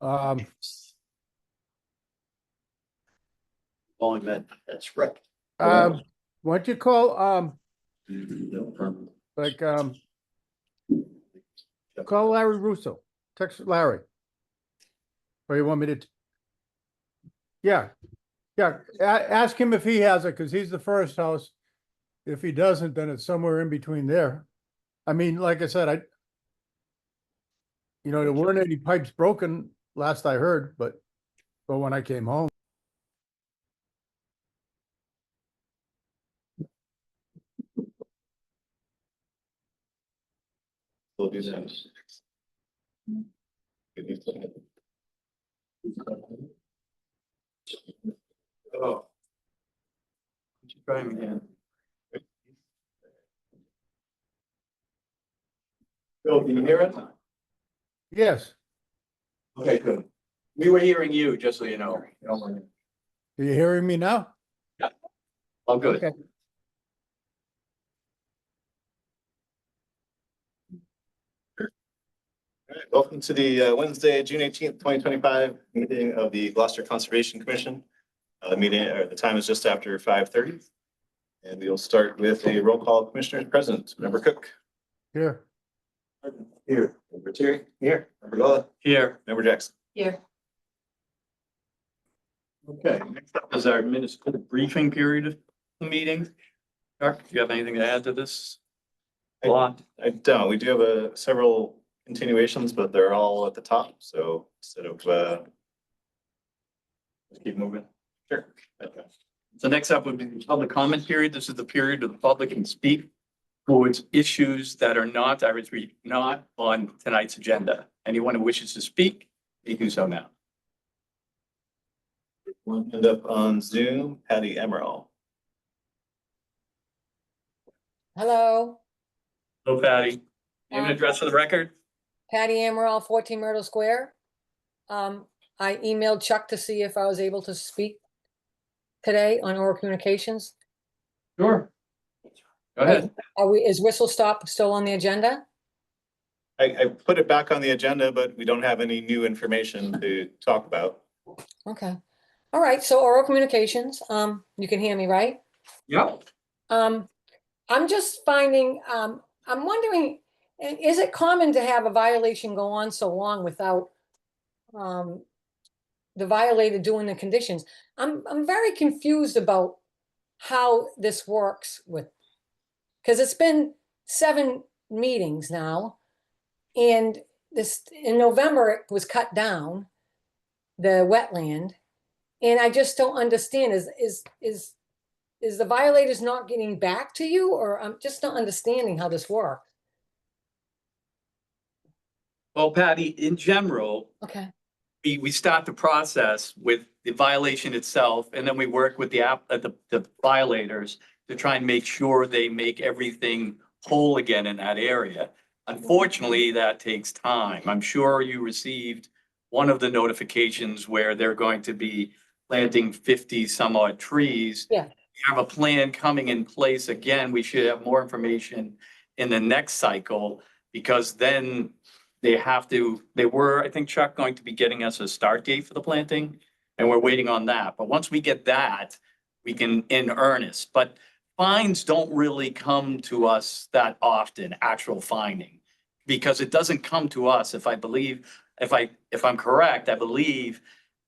Um, Only meant, that's right. why don't you call, like, call Larry Russo, text Larry. Or you want me to? Yeah, yeah, ask him if he has it, because he's the first house. If he doesn't, then it's somewhere in between there. I mean, like I said, there weren't any pipes broken last I heard, but when I came home. We'll do that. Oh. Try him again. Bill, can you hear us? Yes, Okay, good. We were hearing you, just so you know. are you hearing me now? Oh, good. Okay. All right, welcome to the Wednesday, June 18th, 2025 meeting of the Gloucester Conservation Commission. The time is just after 5:30. And we'll start with a roll call. Commissioners present. Member Cook. Here. Here. Member Terry. Here. Member Golla. Here. Member Jackson. Here. Okay, next up is our municipal briefing period of the meeting. Mark, do you have anything to add to this? A lot. I don't. We do have several continuations, but they're all at the top. So instead of let's keep moving. Sure. Okay. So next up would be the public comment period. This is the period of the public can speak towards issues that are not, I would read, not on tonight's agenda. Anyone who wishes to speak, you do so now. One hand up on Zoom, Patty Emerald. Hello, Hello, Patty. Name and address for the record? Patty Amaral, 14 Myrtle Square. I emailed Chuck to see if I was able to speak today on oral communications. Sure. Go ahead. Is Whistle Stop still on the agenda? I put it back on the agenda, but we don't have any new information to talk about. Okay. All right, so oral communications, you can hear me, right? Yep. I'm just finding, I'm wondering, is it common to have a violation go on so long without the violator doing the conditions? I'm very confused about how this works with, because it's been 7 meetings now. And this, in November, it was cut down, the wetland. And I just don't understand, is the violators not getting back to you, or I'm just not understanding how this works? Well, Patty, in general, Okay, we start the process with the violation itself, and then we work with the violators to try and make sure they make everything whole again in that area. Unfortunately, that takes time. I'm sure you received one of the notifications where they're going to be planting 50 some odd trees. Yeah. We have a plan coming in place. Again, we should have more information in the next cycle, because then they were, I think, Chuck, going to be getting us a start date for the planting, and we're waiting on that. But once we get that, we can in earnest. But fines don't really come to us that often, actual fining, because it doesn't come to us. If I'm correct, I believe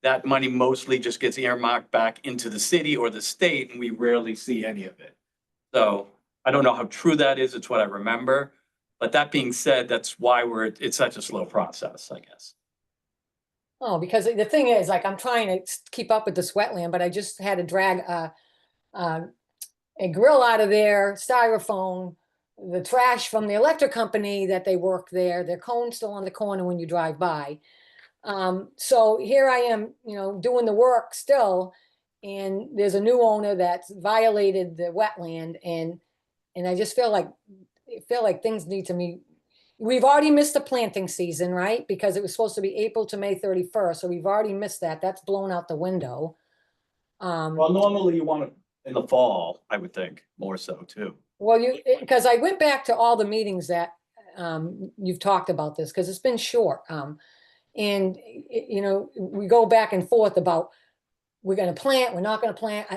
that money mostly just gets earmarked back into the city or the state, and we rarely see any of it. So I don't know how true that is. It's what I remember. But that being said, that's why it's such a slow process, I guess. oh, because the thing is, like, I'm trying to keep up with this wetland, but I just had to drag a grill out of there, styrofoam, the trash from the electric company that they work there, their cone's still on the corner when you drive by. So here I am, doing the work still, and there's a new owner that's violated the wetland, and I just feel like things need to be. We've already missed the planting season, right? Because it was supposed to be April to May 31st, so we've already missed that. That's blown out the window. Well, normally you want it in the fall, I would think, more so too. Well, because I went back to all the meetings that you've talked about this, because it's been short. And, you know, we go back and forth about, we're gonna plant, we're not gonna plant.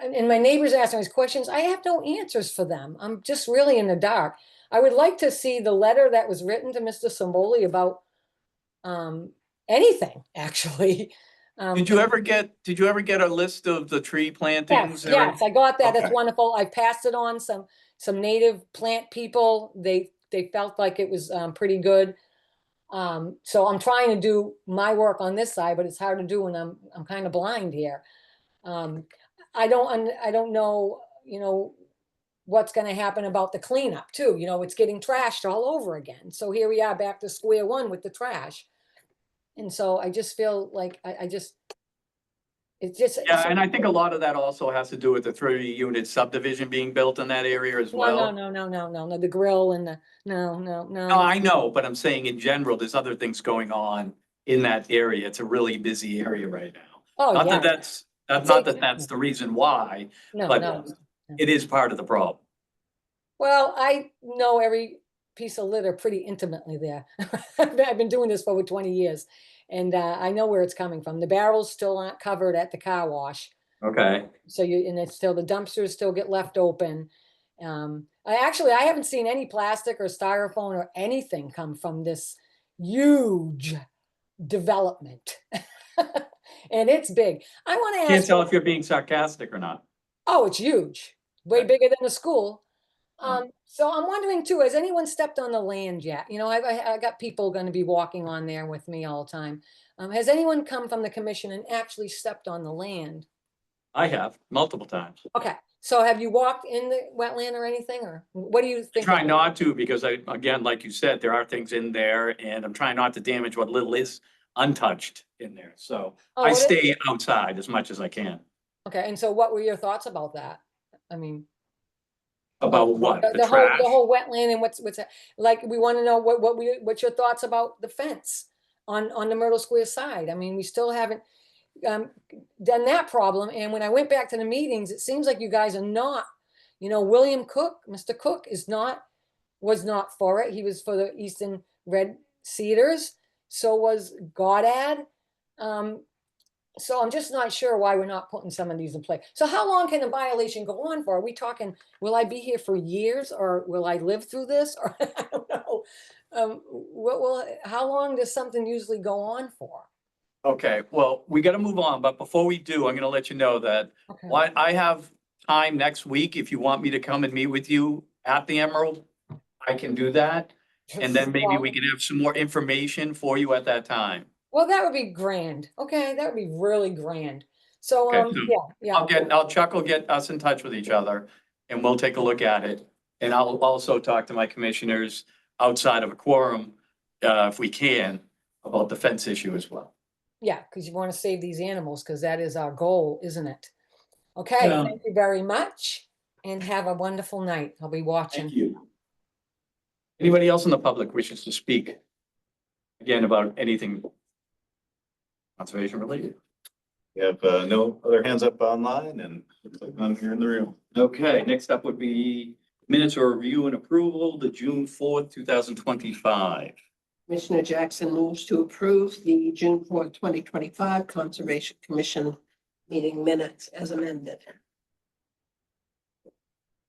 And my neighbors asking us questions, I have no answers for them. I'm just really in the dark. I would like to see the letter that was written to Mr. Simboli about anything, actually. Did you ever get a list of the tree plantings? Yes, yes, I got that. That's Okay. wonderful. I passed it on some native plant people. They felt like it was pretty good. So I'm trying to do my work on this side, but it's hard to do when I'm kind of blind here. I don't know, you know, what's going to happen about the cleanup too. You know, it's getting trashed all over again. So here we are back to square one with the trash. And so I just feel like it's just. Yeah, and I think a lot of that also has to do with the 30-unit subdivision being built in that area as well. No, the grill and the, no. No, I know, but I'm saying in general, there's other things going on in that area. It's a really busy area right now. Oh, Not yeah. that not that that's the reason why, No, but no. it is part of the problem. Well, I know every piece of litter pretty intimately there. I've been doing this for over 20 years, and I know where it's coming from. The barrels still aren't covered at the car wash. Okay. So and it's still, the dumpsters still get left open. I haven't seen any plastic or styrofoam or anything come from this huge development. And it's big. I want to ask. Can't tell if you're being sarcastic or not. Oh, it's huge, way Right. bigger than a school. Mm. So I'm wondering too, has anyone stepped on the land yet? You know, I got people going to be walking on there with me all the time. Has anyone come from the commission and actually stepped on the land? I have multiple times. Okay, so have you walked in the wetland or anything, or what do you think? Try not to, because again, like you said, there are things in there and I'm trying not to damage what little is untouched in there. So Oh, I what is- stay outside as much as I can. Okay, and so what were your thoughts about that? I mean, About what? the The whole, trash? the whole wetland and what's that? Like, we want to know what's your thoughts about the fence on the Myrtle Square side? I mean, we still haven't done that problem. And when I went back to the meetings, it seems like you guys are not, you know, William Cook, Mr. Cook was not for it. He was for the Eastern Red Cedars. So was Goddard. So I'm just not sure why we're not putting some of these in play. So how long can a violation go on for? Are we talking, will I be here for years, or will I live through this? Or I don't know. How long does something usually go on for? Okay, well, we gotta move on, but before we do, I'm gonna let you know that Okay. I have time next week. If you want me to come and meet with you at the Emerald, I can do that. And then maybe we can have some more information for you at that time. Well, that would be grand. Okay, that would be really grand. So, Okay, so yeah. Chuck will get us in touch with each other and we'll take a look at it. And I'll also talk to my commissioners outside of a quorum, if we can, about the fence issue as well. Yeah, because you want to save these animals, because that is our goal, isn't it? Okay, Yeah. thank you very much and have a wonderful night. I'll be watching. Thank you. Anybody else in the public wishes to speak again about anything conservation related? We have no other hands up online and looks like none here in the room. Okay, next up would be minutes or review and approval, the June 4th, 2025. Commissioner Jackson moves to approve the June 4th, 2025 Conservation Commission meeting minutes as amended.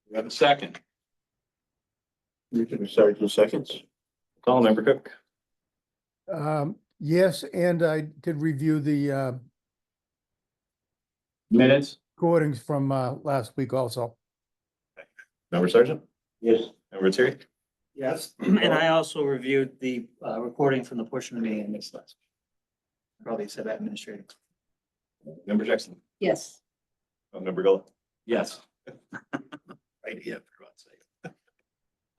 We have a second. Sorry, 2 seconds. Call member Cook. Yes, and I did review the Minutes? recordings from last week also. Member Sergeant. Yes. Member Terry. Yes, and I also reviewed the recording from the portion of the meeting I missed last. Probably said administrative. Member Jackson. Yes. Member Gullah. Yes. Right, yeah, for God's sake.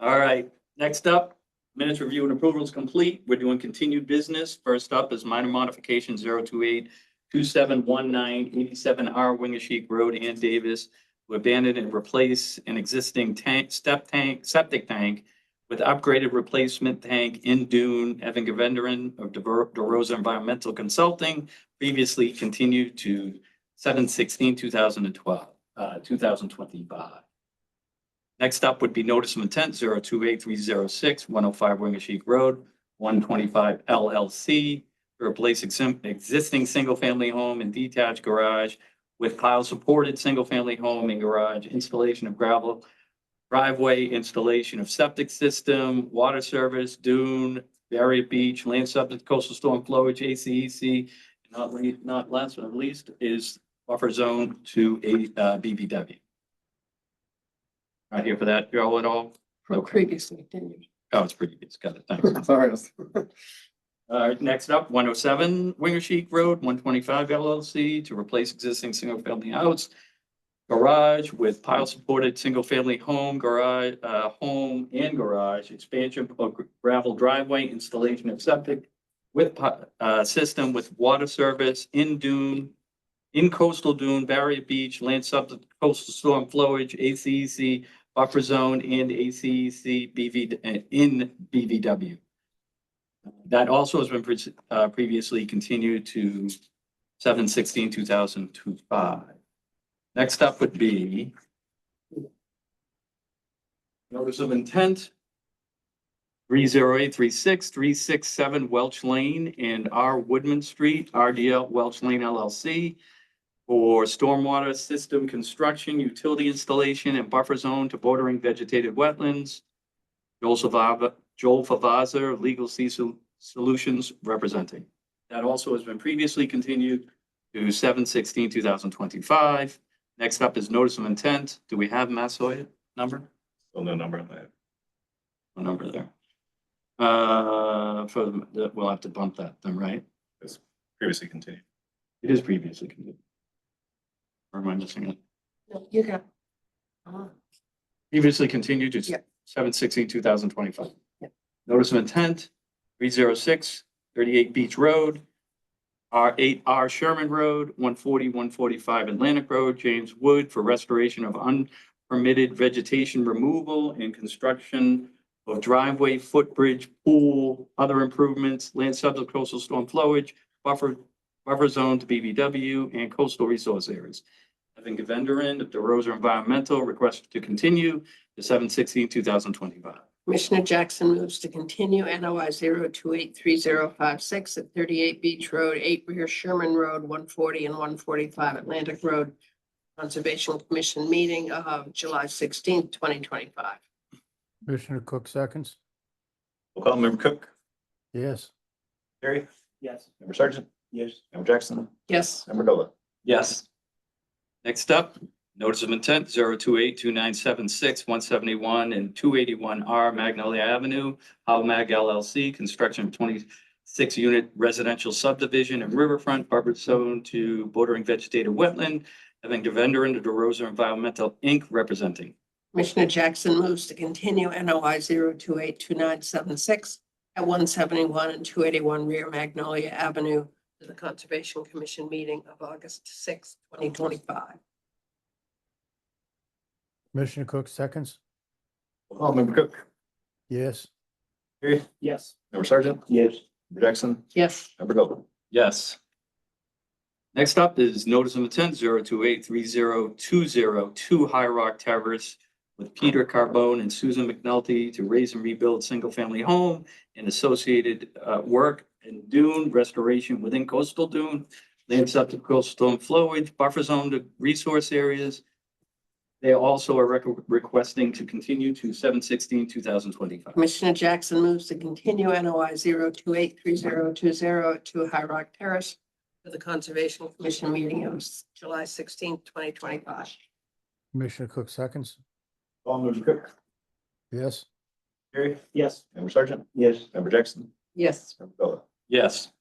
All right, next up, minutes review and approval is complete. We're doing continued business. First up is minor modification 028-2719 87R Wingasheek Road, Ann Davis, to abandon and replace an existing septic tank with upgraded replacement tank in Dune. Evan Gavendran of DeRosa Environmental Consulting, previously continued to 7/16/2025. Next up would be notice of intent 028-306 105 Wingasheek Road 125 LLC to replace existing single-family home and detached garage with pile-supported single-family home and garage, installation of gravel driveway, installation of septic system, water service, dune, barrier beach, land subject to coastal storm flowage, ACEC. Not last but not least is buffer zone to a BVW. Not here for that, Joe, at all? Okay. Previously continued. Oh, it's pretty good. Got it. Thanks. Sorry. Next up, 107 Winger Chic Road, 125 LLC to replace existing single-family house garage with pile-supported single-family home, garage, home and garage, expansion of gravel driveway, installation of septic with system with water service in dune, in coastal dune, barrier beach, land subject to coastal storm flowage, ACEC buffer zone and ACEC in BVW. That also has been previously continued to 7/16/2025. Next up would be notice of intent 30836-367 Welch Lane and R Woodman Street, RDL Welch Lane LLC for stormwater system construction, utility installation and buffer zone to bordering vegetated wetlands. Joel Favazza, Legal C Solutions representing. That also has been previously continued to 7/16/2025. Next up is notice of intent. Do we have Massasoit number? Still no number on that. No number there. We'll have to bump that then, right? It's previously continued. It is previously continued. Or am I missing it? No, you got. Previously continued to Yep. 7/16/2025. Yep. Notice of intent, 306 38 Beach Road, R8R Sherman Road, 140 145 Atlantic Road, James Wood for restoration of unpermitted vegetation removal and construction of driveway, footbridge, pool, other improvements, land subject to coastal storm flowage, buffer zone to BVW and coastal resource areas. Having a vendor in, DeRosa Environmental request to continue to 7/16/2025. Commissioner Jackson moves to continue NOI 0283056 at 38 Beach Road, 8 Rear Sherman Road, 140 and 145 Atlantic Road. Conservation Commission meeting of July 16th, 2025. Commissioner Cook seconds. We'll call member Cook, Yes. Terry, Yes. member Sergeant, Yes. member Jackson, Yes. member Dola. Yes. Next up, notice of intent 0282976 171 and 281R Magnolia Avenue, How Mag LLC, construction of 26-unit residential subdivision and riverfront buffer zone to bordering vegetated wetland. Having the vendor in, DeRosa Environmental Inc. representing. Commissioner Jackson moves to continue NOI 0282976 at 171 and 281 Rear Magnolia Avenue to the Conservation Commission meeting of August 6th, 2025. Commissioner Cook seconds. We'll call member Cook, Yes. Terry, Yes. member Sergeant, Yes. member Jackson, Yes. member Dola. Yes. Next up is notice of intent 0283020 High Rock Terrace with Peter Carbone and Susan McNulty to raise and rebuild single-family home and associated work and dune restoration within coastal dune, land subject to coastal storm flowage, buffer zone to resource areas. They also are requesting to continue to 7/16/2025. Commissioner Jackson moves to continue NOI 0283020 at 2 High Rock Terrace to the Conservation Commission meeting of July 16th, 2025. Commissioner Cook seconds. Call member Cook, Yes. Terry, Yes. member Sergeant, Yes. member Jackson, Yes. member Dola. Yes.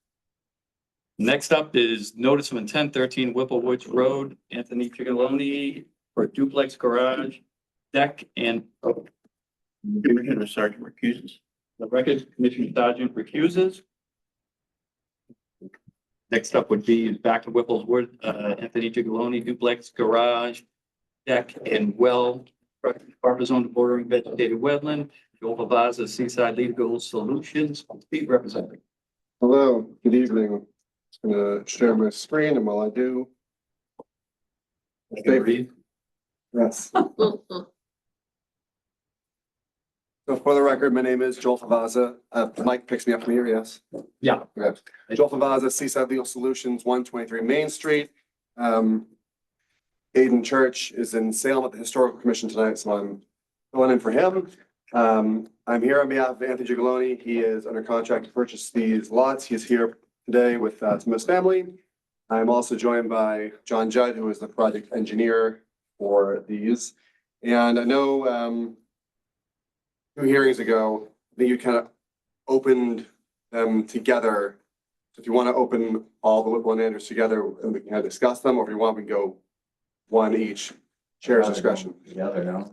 Next up is notice of intent 13 Whipple Woods Road, Anthony Cigalone for duplex garage, deck and. Commissioner Sergeant recuses. The record, Commissioner Sergeant recuses. Next up would be back to Whipple's Wood, Anthony Cigalone duplex garage, deck and well, buffer zone to bordering vegetated wetland. Joel Favazza, Seaside Legal Solutions, Pete representing. Hello, good evening. Just gonna share my screen, and while I do. Okay, read. Yes, So for the record, my name is Joel Favaza. Mike picks me up from here, yes? Yeah. Okay. Joel Favaza, Seaside Legal Solutions, 123 Main Street. Aiden Church is in Salem at the Historical Commission tonight, so I'm filling in for him. I'm here on behalf of Anthony Gigaloni. He is under contract to purchase these lots. He's here today with some of his family. I'm also joined by John Judd, who is the project engineer for these. And I know 2 hearings ago, I think you kind of opened them together. So if you want to open all the Whipple and Andrews together and we can kind of discuss them, or if you want, we can go one each, chair's discretion. Together now.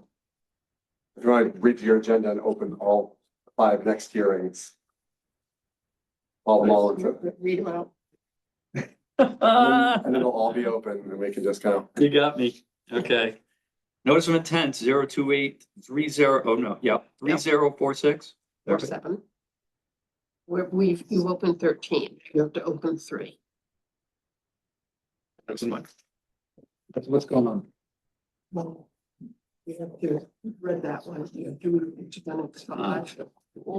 If you want to read through your agenda and open all 5 next hearings. All into Read them out. and it'll all be open and we can just kind of. You got me. Okay. Notice of intent, 02830. Oh, no, yeah, 3046. 47. You've opened 13. You have to open 3. That's what's going on. Well, you have to read that one. You have to then it's 5.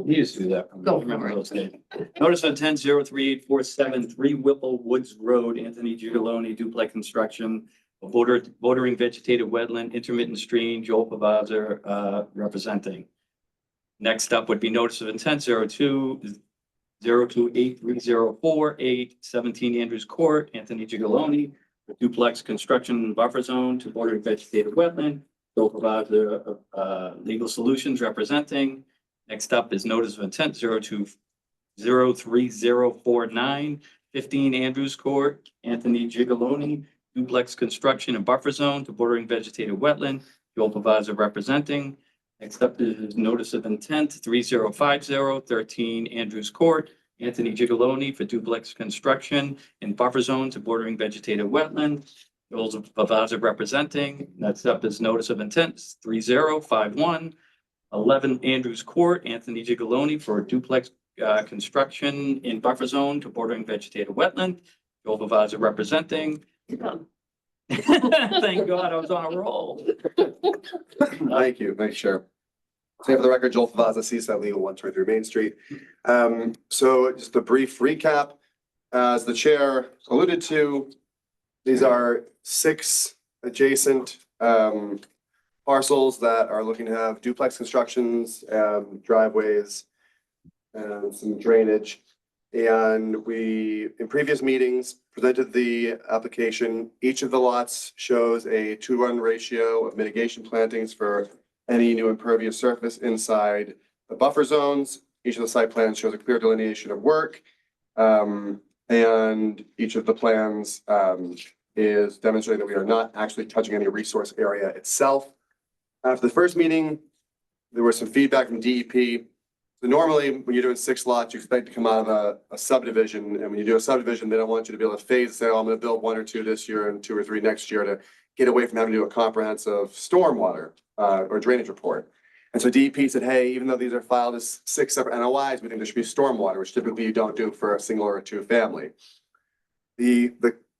He used to do that. Go for Remember it. those days. Notice of intent, 03847, 3 Whipple Woods Road, Anthony Gigaloni, duplex construction, a bordering vegetated wetland, intermittent stream, Joel Pavazer, representing. Next up would be notice of intent, 0283048, 17 Andrews Court, Anthony Gigaloni, duplex construction buffer zone to bordering vegetated wetland, Joel Pavazer, Legal Solutions representing. Next up is notice of intent, 0203049, 15 Andrews Court, Anthony Gigaloni, duplex construction and buffer zone to bordering vegetated wetland, Joel Pavaza representing. Next up is notice of intent, 3050, 13 Andrews Court, Anthony Gigaloni for duplex construction and buffer zone to bordering vegetated wetland, Joel Pavaza representing. Next up is notice of intent, 3051, 11 Andrews Court, Anthony Gigaloni for duplex construction in buffer zone to bordering vegetated wetland, Joel Pavaza representing. Thank God I was on a roll. Thank you, thanks, Chair. So for the record, Joel Favaza, Seaside Legal, 123 Main Street. So just a brief recap. As the chair alluded to, these are 6 adjacent parcels that are looking to have duplex constructions, driveways, and some drainage. And we, in previous meetings, presented the application. Each of the lots shows a 2-to-1 ratio of mitigation plantings for any new impervious surface inside the buffer zones. Each of the site plans shows a clear delineation of work. And each of the plans is demonstrating that we are not actually touching any resource area itself. After the first meeting, there was some feedback from DEP. So normally, when you're doing 6 lots, you expect to come out of a subdivision. And when you do a subdivision, they don't want you to be able to phase and say, oh, I'm going to build 1 or 2 this year and 2 or 3 next year to get away from having to do a comprehensive stormwater or drainage report. And so DEP said, hey, even though these are filed as 6 separate NOIs, we think there should be stormwater, which typically you don't do for a single or a 2 family. The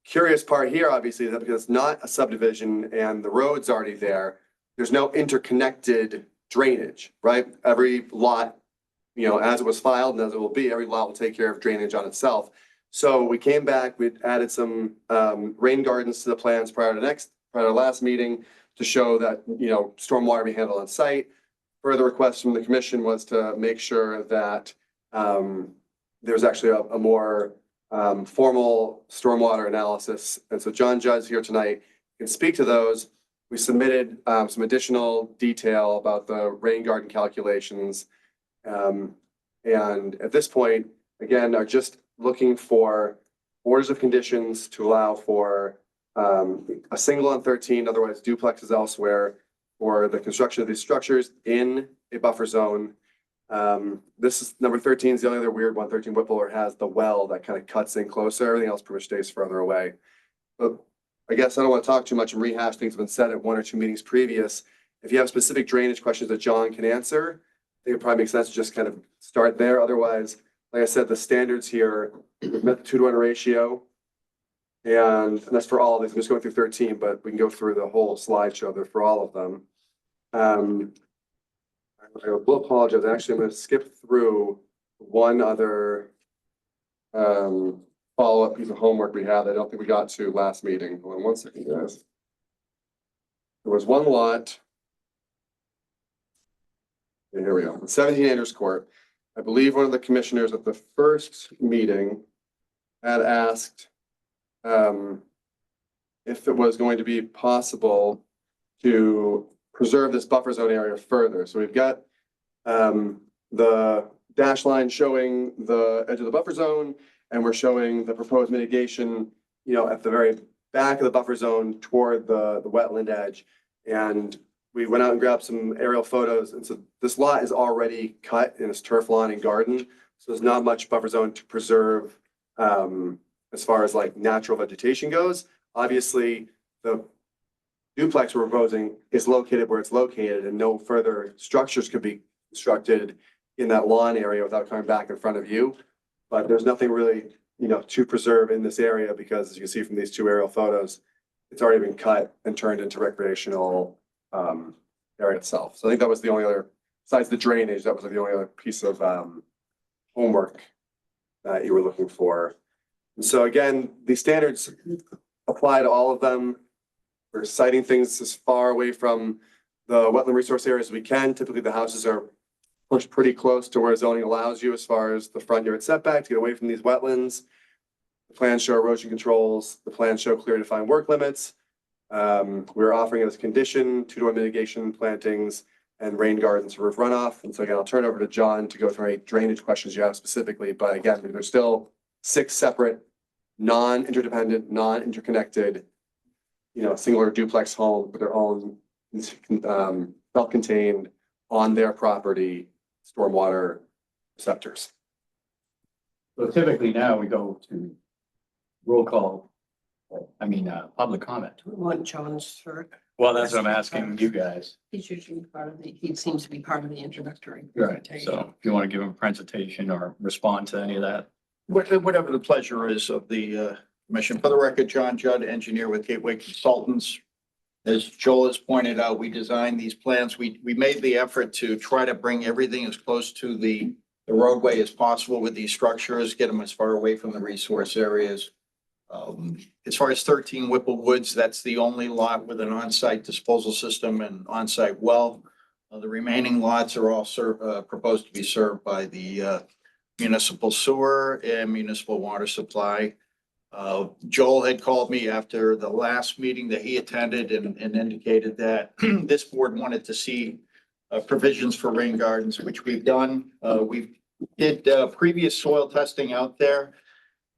curious part here, obviously, is that because it's not a subdivision and the road's already there, there's no interconnected drainage, right? Every lot, you know, as it was filed and as it will be, every lot will take care of drainage on itself. So we came back, we added some rain gardens to the plans prior to last meeting to show that, you know, stormwater be handled on site. Further request from the commission was to make sure that there's actually a more formal stormwater analysis. And so John Judd's here tonight, can speak to those. We submitted some additional detail about the rain garden calculations. And at this point, again, are just looking for orders of conditions to allow for a single on 13, otherwise duplexes elsewhere, for the construction of these structures in a buffer zone. This is number 13 is the only other weird one. 13 Whipple has the well that kind of cuts in closer. Everything else pretty much stays further away. But I guess I don't want to talk too much and rehash things that have been said at 1 or 2 meetings previous. If you have specific drainage questions that John can answer, I think it probably makes sense to just kind of start there. Otherwise, like I said, the standards here, we've met the 2-to-1 ratio. And that's for all of these. I'm just going through 13, but we can go through the whole slideshow there for all of them. I will apologize. Actually, I'm going to skip through one other follow-up piece of homework we had. I don't think we got to last meeting. Hold on one second, guys. There was one lot. Okay, here we go. 17 Andrews Court. I believe one of the commissioners at the first meeting had asked if it was going to be possible to preserve this buffer zone area further. So we've got the dash line showing the edge of the buffer zone, and we're showing the proposed mitigation, at the very back of the buffer zone toward the wetland edge. And we went out and grabbed some aerial photos. And so this lot is already cut in its turf lawn and garden. So there's not much buffer zone to preserve as far as like natural vegetation goes. Obviously, the duplex we're proposing is located where it's located, and no further structures could be constructed in that lawn area without coming back in front of you. But there's nothing really, to preserve in this area because, as you can see from these two aerial photos, it's already been cut and turned into recreational area itself. So I think that was the only other, besides the drainage, that was the only other piece of homework that you were looking for. And so again, these standards apply to all of them. We're citing things as far away from the wetland resource areas as we can. Typically, the houses are pushed pretty close to where zoning allows you as far as the front yard setback to get away from these wetlands. The plans show erosion controls. The plans show clear defined work limits. We're offering as a condition 2-to-1 mitigation plantings and rain gardens for roof runoff. And so again, I'll turn over to John to go through any drainage questions you have specifically. But again, there's still 6 separate, non-interdependent, non-interconnected, singular duplex homes with their own self-contained on their property stormwater receptors. So typically now we go to roll call, public comment. We want John's third. Well, that's what I'm asking you guys. He's usually he seems to be part of the introductory. Right. presentation. So if you want to give him a presentation or respond to any of that. Whatever the pleasure is of the commission. For the record, John Judd, engineer with Gateway Consultants. As Joel has pointed out, we designed these plans. We made the effort to try to bring everything as close to the roadway as possible with these structures, get them as far away from the resource areas. As far as 13 Whipple Woods, that's the only lot with an on-site disposal system and on-site well. The remaining lots are all proposed to be served by the municipal sewer and municipal water supply. Joel had called me after the last meeting that he attended and indicated that this board wanted to see provisions for rain gardens, which we've done. We did previous soil testing out there,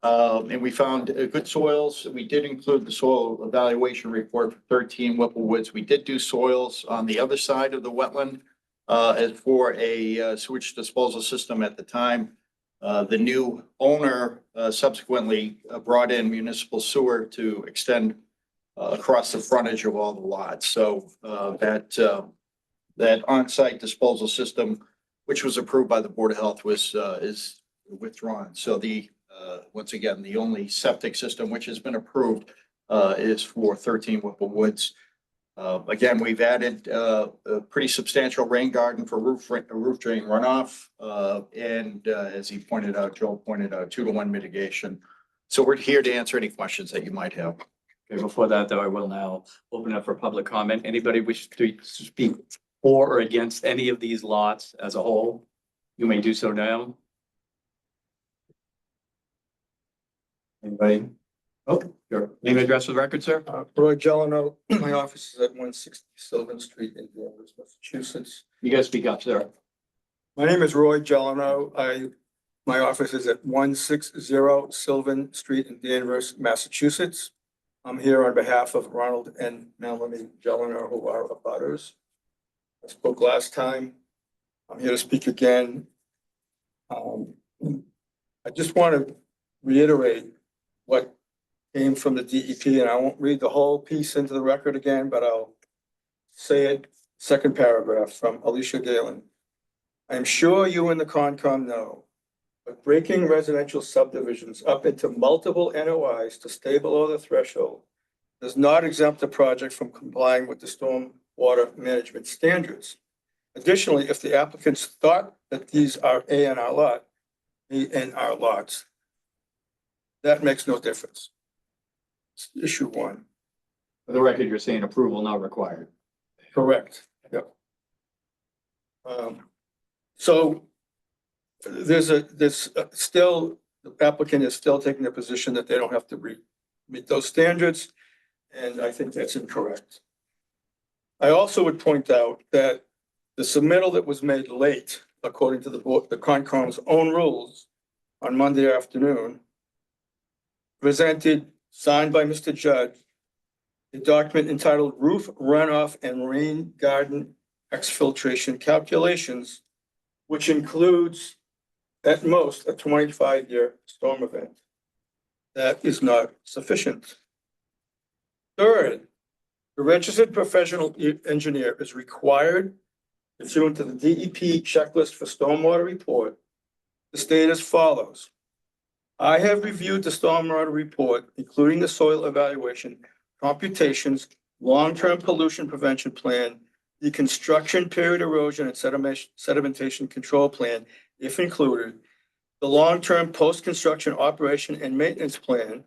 and we found good soils. We did include the soil evaluation report for 13 Whipple Woods. We did do soils on the other side of the wetland as for a sewage disposal system at the time. The new owner subsequently brought in municipal sewer to extend across the frontage of all the lots. So that on-site disposal system, which was approved by the Board of Health, is withdrawn. So once again, the only septic system which has been approved is for 13 Whipple Woods. Again, we've added a pretty substantial rain garden for roof drain runoff. And as he pointed out, Joel pointed out, 2-to-1 mitigation. So we're here to answer any questions that you might have. Okay, before that though, I will now open up for public comment. Anybody wish to speak for or against any of these lots as a whole? You may do so now. Anybody? Oh, your name and address for the record, sir? Roy Gelano, my office is at 160 Sylvan Street in Danvers, Massachusetts. You guys speak up, sir. My name is Roy Gelano. My office is at 160 Sylvan Street in Danvers, Massachusetts. I'm here on behalf of Ronald and Melanie Gelano, who are abutters. I spoke last time. I'm here to speak again. I just want to reiterate what came from the DEP, and I won't read the whole piece into the record again, but I'll say it. Second paragraph from Alicia Galen. I am sure you and the Concom know, but breaking residential subdivisions up into multiple NOIs to stay below the threshold does not exempt the project from complying with the storm water management standards. Additionally, if the applicants thought that these are A&R lots, that makes no difference. Issue one, For the record, you're saying approval not required. correct, yep. So still, the applicant is still taking the position that they don't have to meet those standards, and I think that's incorrect. I also would point out that the submittal that was made late, according to the Concom's own rules, on Monday afternoon, presented, signed by Mr. Judd, a document entitled Roof Runoff and Rain Garden Exfiltration Calculations, which includes at most a 25-year storm event. That is not sufficient. Third, the registered professional engineer is required, pursuant to the DEP checklist for stormwater report, to state as follows. I have reviewed the stormwater report, including the soil evaluation, computations, long-term pollution prevention plan, the construction period erosion and sedimentation control plan, if included, the long-term post-construction operation and maintenance plan,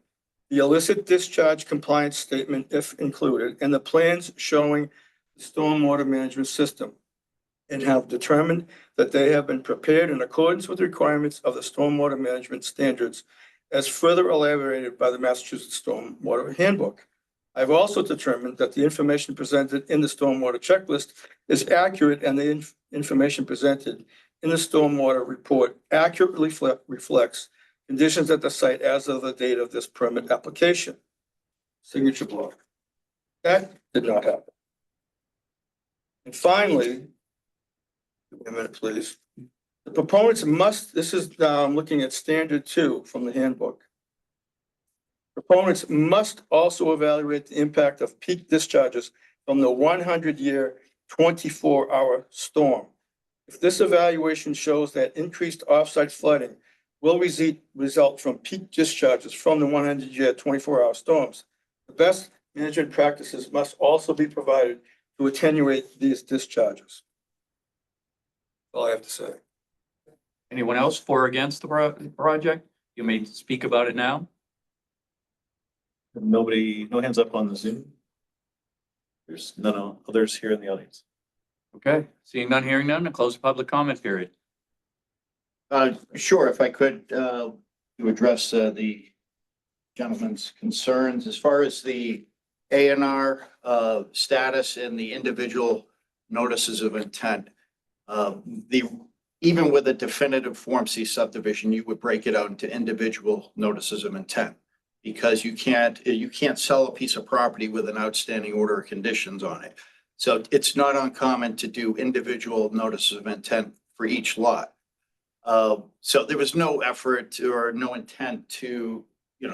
the illicit discharge compliance statement, if included, and the plans showing the stormwater management system, and have determined that they have been prepared in accordance with the requirements of the stormwater management standards as further elaborated by the Massachusetts Stormwater Handbook. I've also determined that the information presented in the stormwater checklist is accurate, and the information presented in the stormwater report accurately reflects conditions at the site as of the date of this permit application. Signature block. That did not happen. And finally, give me a minute, please. The proponents must, this is now I'm looking at standard 2 from the handbook. Proponents must also evaluate the impact of peak discharges from the 100-year, 24-hour storm. If this evaluation shows that increased offsite flooding will result from peak discharges from the 100-year, 24-hour storms, the best management practices must also be provided to attenuate these discharges. All I have to say. Anyone else for or against the project? You may speak about it now. Nobody, no hands up on the Zoom. There's none others here in the audience. Okay, seeing none, hearing none, close the public comment period. Sure, if I could, to address the gentleman's concerns as far as the A&R status and the individual notices of intent. Even with a definitive Form C subdivision, you would break it out into individual notices of intent, because you can't sell a piece of property with an outstanding order of conditions on it. So it's not uncommon to do individual notices of intent for each lot. So there was no effort or no intent to,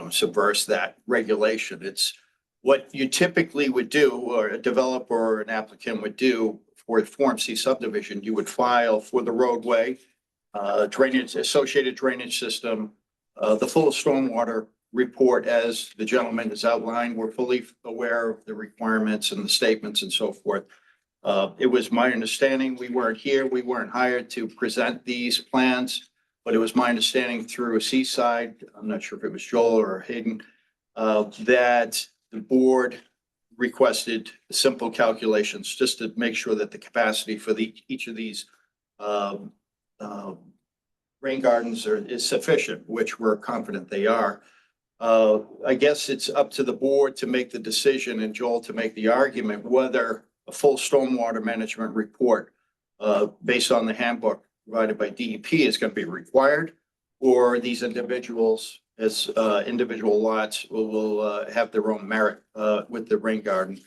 subvert that regulation. It's what you typically would do, or a developer or an applicant would do for a Form C subdivision. You would file for the roadway, drainage, associated drainage system, the full stormwater report as the gentleman has outlined. We're fully aware of the requirements and the statements and so forth. It was my understanding, we weren't here, we weren't hired to present these plans, but it was my understanding through Seaside, I'm not sure if it was Joel or Hayden, that the board requested simple calculations just to make sure that the capacity for each of these rain gardens is sufficient, which we're confident they are. I guess it's up to the board to make the decision and Joel to make the argument whether a full stormwater management report based on the handbook provided by DEP is going to be required, or these individuals as individual lots will have their own merit with the rain garden,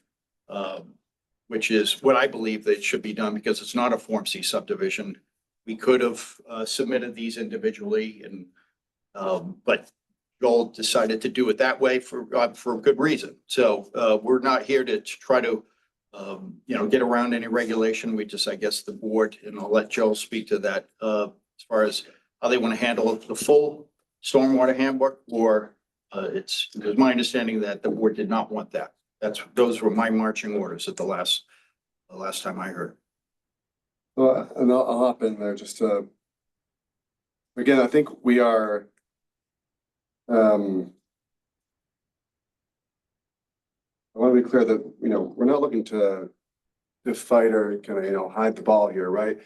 which is what I believe that should be done, because it's not a Form C subdivision. We could have submitted these individually, and but Joel decided to do it that way for a good reason. So we're not here to try to get around any regulation. We just, I guess, the board, and I'll let Joel speak to that as far as how they want to handle the full stormwater handbook, or it was my understanding that the board did not want that. Those were my marching orders at the last time I heard. Well, and I'll hop in there just to. Again, I think we are. I want to be clear that, we're not looking to fight or kind of, hide the ball here, right?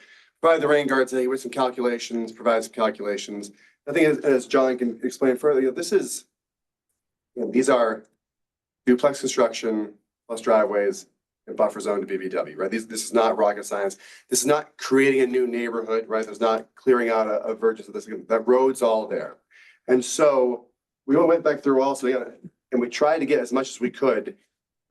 Provide the rain guards, with some calculations, provide some calculations. I think as John can explain further, this is, these are duplex construction plus driveways and buffer zone to BBW, right? This is not rocket science. This is not creating a new neighborhood, right? There's not clearing out a vergence of this. That road's all there. And so we went back through also, and we tried to get as much as we could.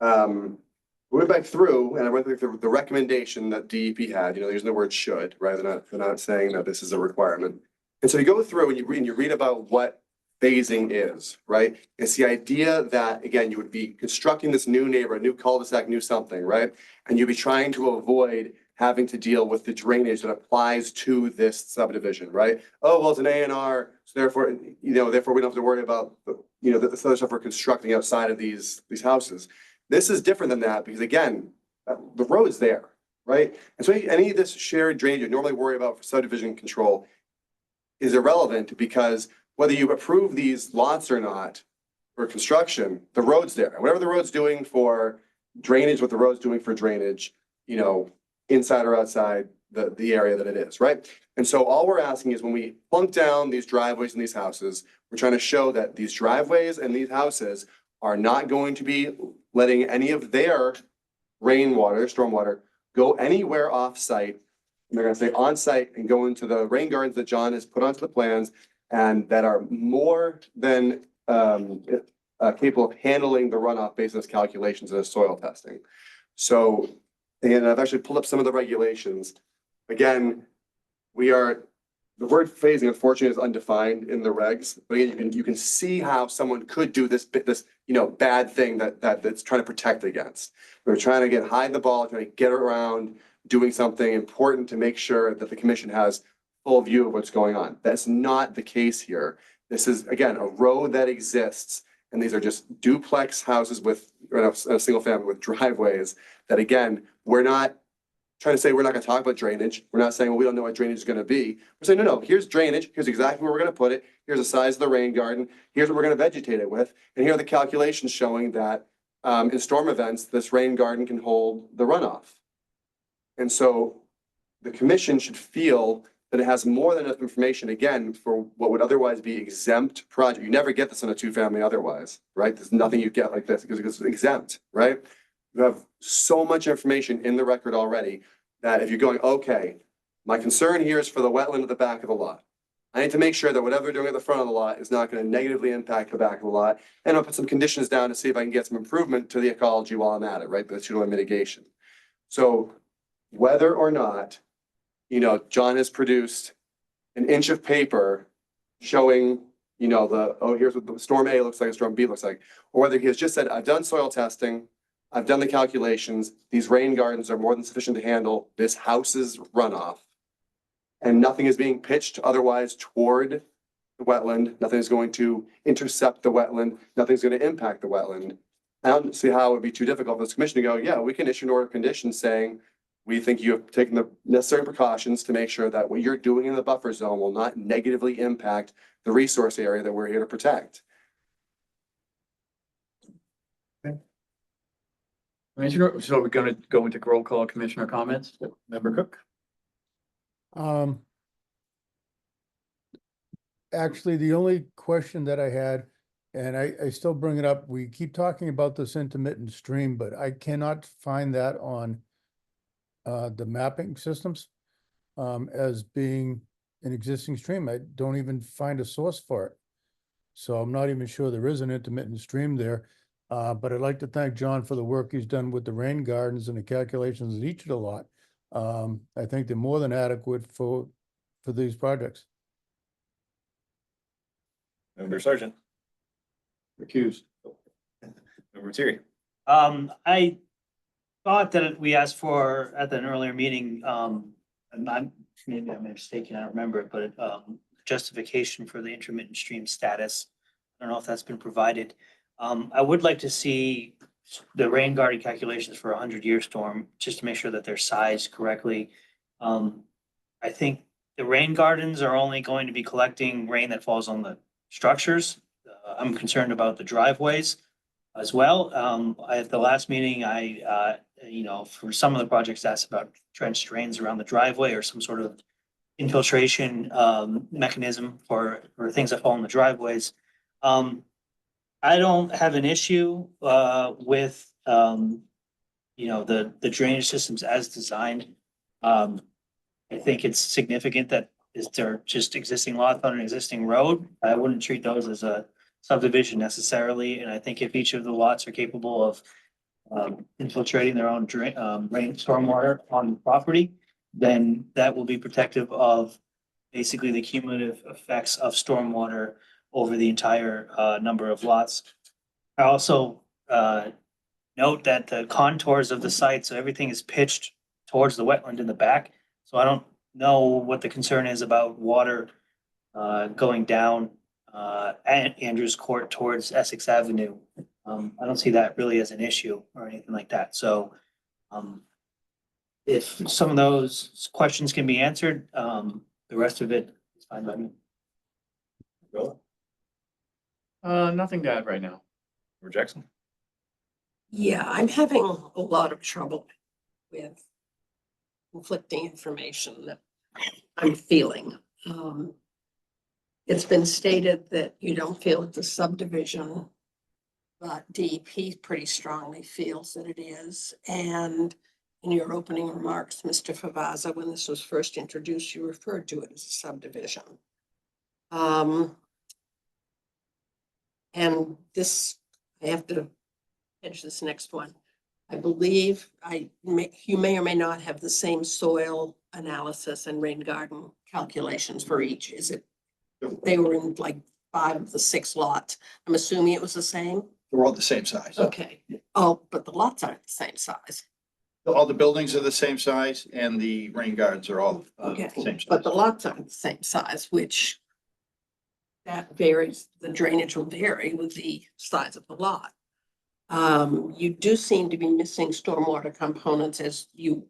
We went back through and I went through the recommendation that DEP had, using the word should, right? They're not saying that this is a requirement. And so you go through and you read about what phasing is, right? It's the idea that, again, you would be constructing this new neighborhood, new cul-de-sac, new something, right? And you'd be trying to avoid having to deal with the drainage that applies to this subdivision, right? Oh, well, it's an A&R, so therefore, therefore we don't have to worry about, the other stuff we're constructing outside of these houses. This is different than that because, again, the road is there, right? And so any of this shared drainage you normally worry about for subdivision control is irrelevant because whether you approve these lots or not for construction, the road's there. Whatever the road's doing for drainage, what the road's doing for drainage, inside or outside the area that it is, right? And so all we're asking is when we plunk down these driveways and these houses, we're trying to show that these driveways and these houses are not going to be letting any of their rainwater, stormwater, go anywhere off-site. And they're gonna stay on-site and go into the rain gardens that John has put onto the plans and that are more than capable of handling the runoff based on his calculations and his soil testing. So, and I've actually pulled up some of the regulations. Again, the word phasing unfortunately is undefined in the regs, but again, you can see how someone could do this bad thing that's trying to protect against. They're trying to hide the ball, trying to get around doing something important to make sure that the commission has full view of what's going on. That's not the case here. This is, again, a road that exists, and these are just duplex houses with a single family with driveways that, again, we're not trying to say we're not going to talk about drainage. We're not saying, well, we don't know what drainage is going to be. We're saying, no, here's drainage. Here's exactly where we're going to put it. Here's the size of the rain garden. Here's what we're going to vegetate it with. And here are the calculations showing that in storm events, this rain garden can hold the runoff. And so the commission should feel that it has more than enough information, again, for what would otherwise be exempt project. You never get this in a two-family otherwise, right? There's nothing you get like this because it's exempt, right? You have so much information in the record already that if you're going, okay, my concern here is for the wetland at the back of the lot. I need to make sure that whatever we're doing at the front of the lot is not going to negatively impact the back of the lot. And I'll put some conditions down to see if I can get some improvement to the ecology while I'm at it, right? That's usually mitigation. So whether or not, John has produced an inch of paper showing, here's what the storm A looks like, and storm B looks like. Or whether he has just said, I've done soil testing, I've done the calculations, these rain gardens are more than sufficient to handle this house's runoff. And nothing is being pitched otherwise toward the wetland. Nothing is going to intercept the wetland. Nothing's going to impact the wetland. I don't see how it would be too difficult for this commission to go, yeah, we can issue an order of conditions saying, we think you have taken the necessary precautions to make sure that what you're doing in the buffer zone will not negatively impact the resource area that we're here to protect. Commissioner, so we're going to go into roll call commissioner comments. Member Cook. Actually, the only question that I had, and I still bring it up, we keep talking about this intermittent stream, but I cannot find that on the mapping systems as being an existing stream. I don't even find a source for it. So I'm not even sure there is an intermittent stream there. But I'd like to thank John for the work he's done with the rain gardens and the calculations at each of the lot. I think they're more than adequate for these projects. Member Sargent. Recused. Member Terry. I thought that we asked for at an earlier meeting, and maybe I'm mistaken, I don't remember it, but justification for the intermittent stream status. I don't know if that's been provided. I would like to see the rain garden calculations for a 100-year storm, just to make sure that they're sized correctly. I think the rain gardens are only going to be collecting rain that falls on the structures. I'm concerned about the driveways as well. At the last meeting, for some of the projects, asked about trench drains around the driveway or some sort of infiltration, mechanism for things that fall in the driveways. I don't have an issue, with, the drainage systems as designed. I think it's significant that they're just existing lots on an existing road. I wouldn't treat those as a subdivision necessarily, and I think if each of the lots are capable of infiltrating their own rain stormwater on the property, then that will be protective of basically the cumulative effects of stormwater over the entire number of lots. I also note that the contours of the site, so everything is pitched towards the wetland in the back. So I don't know what the concern is about water going down Andrews Court towards Essex Avenue. I don't see that really as an issue or anything like that. So if some of those questions can be answered, the rest of it is fine by me. Nothing to add right now. Jackson? Yeah, I'm having a lot of trouble with conflicting information that I'm feeling. It's been stated that you don't feel it's a subdivision, but DEP pretty strongly feels that it is. And in your opening remarks, Mr. Favazza, when this was first introduced, you referred to it as a subdivision. And this, I have to edge this next one. I believe you may or may not have the same soil analysis and rain garden calculations for each. Is it, they were in like 5 of the 6 lots. I'm assuming it was the same? They're all the same size. Okay. Oh, but the lots aren't the same size. All the buildings are the same size and the rain gardens are all Okay, the same size. but the lots aren't the same size, which that varies, the drainage will vary with the size of the lot. You do seem to be missing stormwater components, as you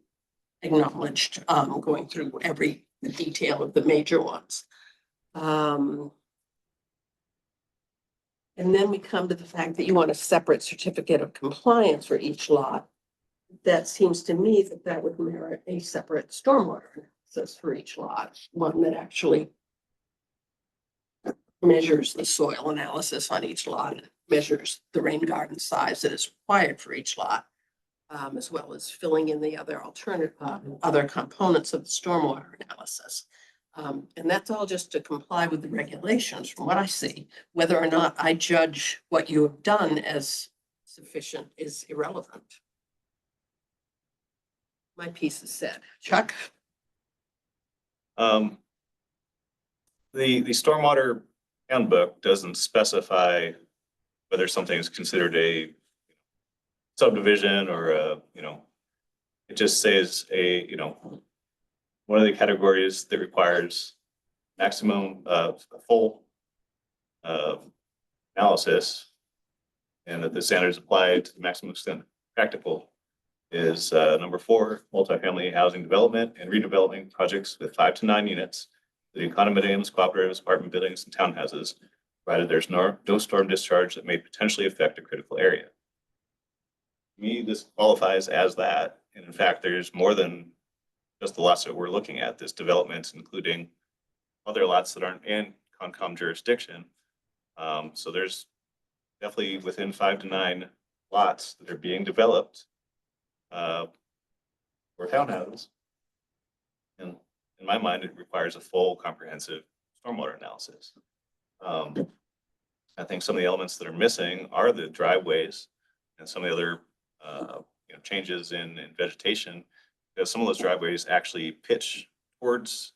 acknowledged, going through every detail of the major ones. And then we come to the fact that you want a separate certificate of compliance for each lot. That seems to me that that would merit a separate stormwater analysis for each lot, one that actually measures the soil analysis on each lot, and measures the rain garden size that is required for each lot, as well as filling in the other alternative, other components of the stormwater analysis. And that's all just to comply with the regulations from what I see. Whether or not I judge what you have done as sufficient is irrelevant. My piece is said. Chuck? The stormwater handbook doesn't specify whether something is considered a subdivision or it just says one of the categories that requires maximum full analysis and that the standards applied to the maximum extent practical is number 4, multifamily housing development and redevelopment projects with 5 to 9 units, including condominiums, cooperatives, apartment buildings, and townhouses, provided there's no storm discharge that may potentially affect a critical area. To me, this qualifies as that. And in fact, there's more than just the lots that we're looking at. This development, including other lots that aren't in Concom jurisdiction. So there's definitely within 5 to 9 lots that are being developed for townhouses. And in my mind, it requires a full comprehensive stormwater analysis. I think some of the elements that are missing are the driveways and some of the other changes in vegetation, because some of those driveways actually pitch towards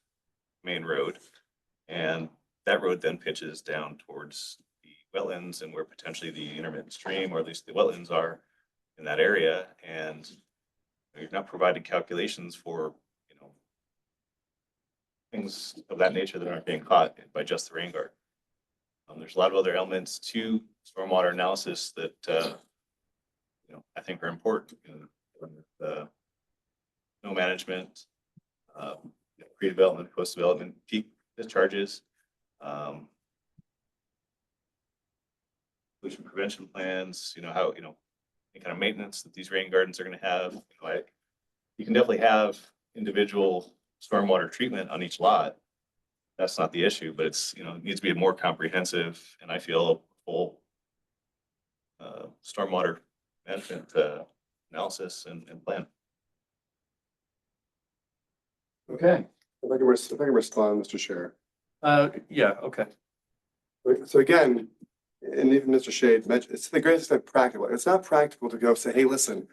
main road, and that road then pitches down towards the wetlands and where potentially the intermittent stream, or at least the wetlands, are in that area. And you've not provided calculations for things of that nature that aren't being caught by just the rain garden. There's a lot of other elements to stormwater analysis that I think are important. Snow management, pre-development, post-development, peak discharges, pollution prevention plans, how, any kind of maintenance that these rain gardens are gonna have. You can definitely have individual stormwater treatment on each lot. That's not the issue, but it's, it needs to be a more comprehensive, and I feel full stormwater management analysis and plan. Okay. If I can respond, Mr. Chair. Yeah, okay. So again, and even Mr. Shade mentioned, it's to the greatest extent practical. It's not practical to go say, hey, listen,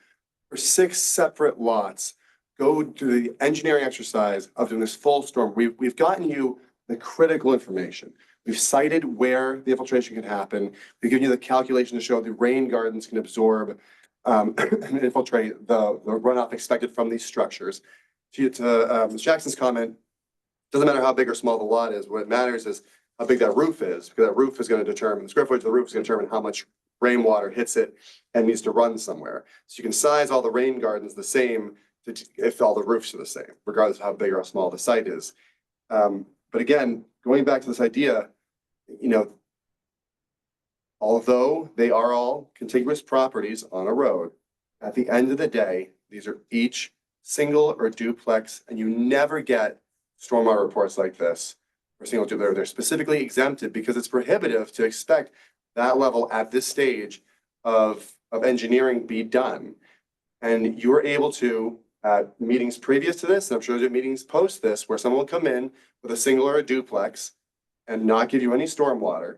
for 6 separate lots, go do the engineering exercise of doing this full storm. We've gotten you the critical information. We've cited where the infiltration can happen. We've given you the calculation to show the rain gardens can absorb and infiltrate the runoff expected from these structures. To Ms. Jackson's comment, doesn't matter how big or small the lot is. What matters is how big that roof is, because that roof is going to determine, the square footage of the roof is going to determine how much rainwater hits it and needs to run somewhere. So you can size all the rain gardens the same if all the roofs are the same, regardless of how big or how small the site is. But again, going back to this idea, although they are all contiguous properties on a road, at the end of the day, these are each single or duplex, and you never get stormwater reports like this for single duplex. They're specifically exempted because it's prohibitive to expect that level at this stage of engineering be done. And you were able to, at meetings previous to this, and I'm sure there's meetings post this, where someone will come in with a single or a duplex and not give you any stormwater.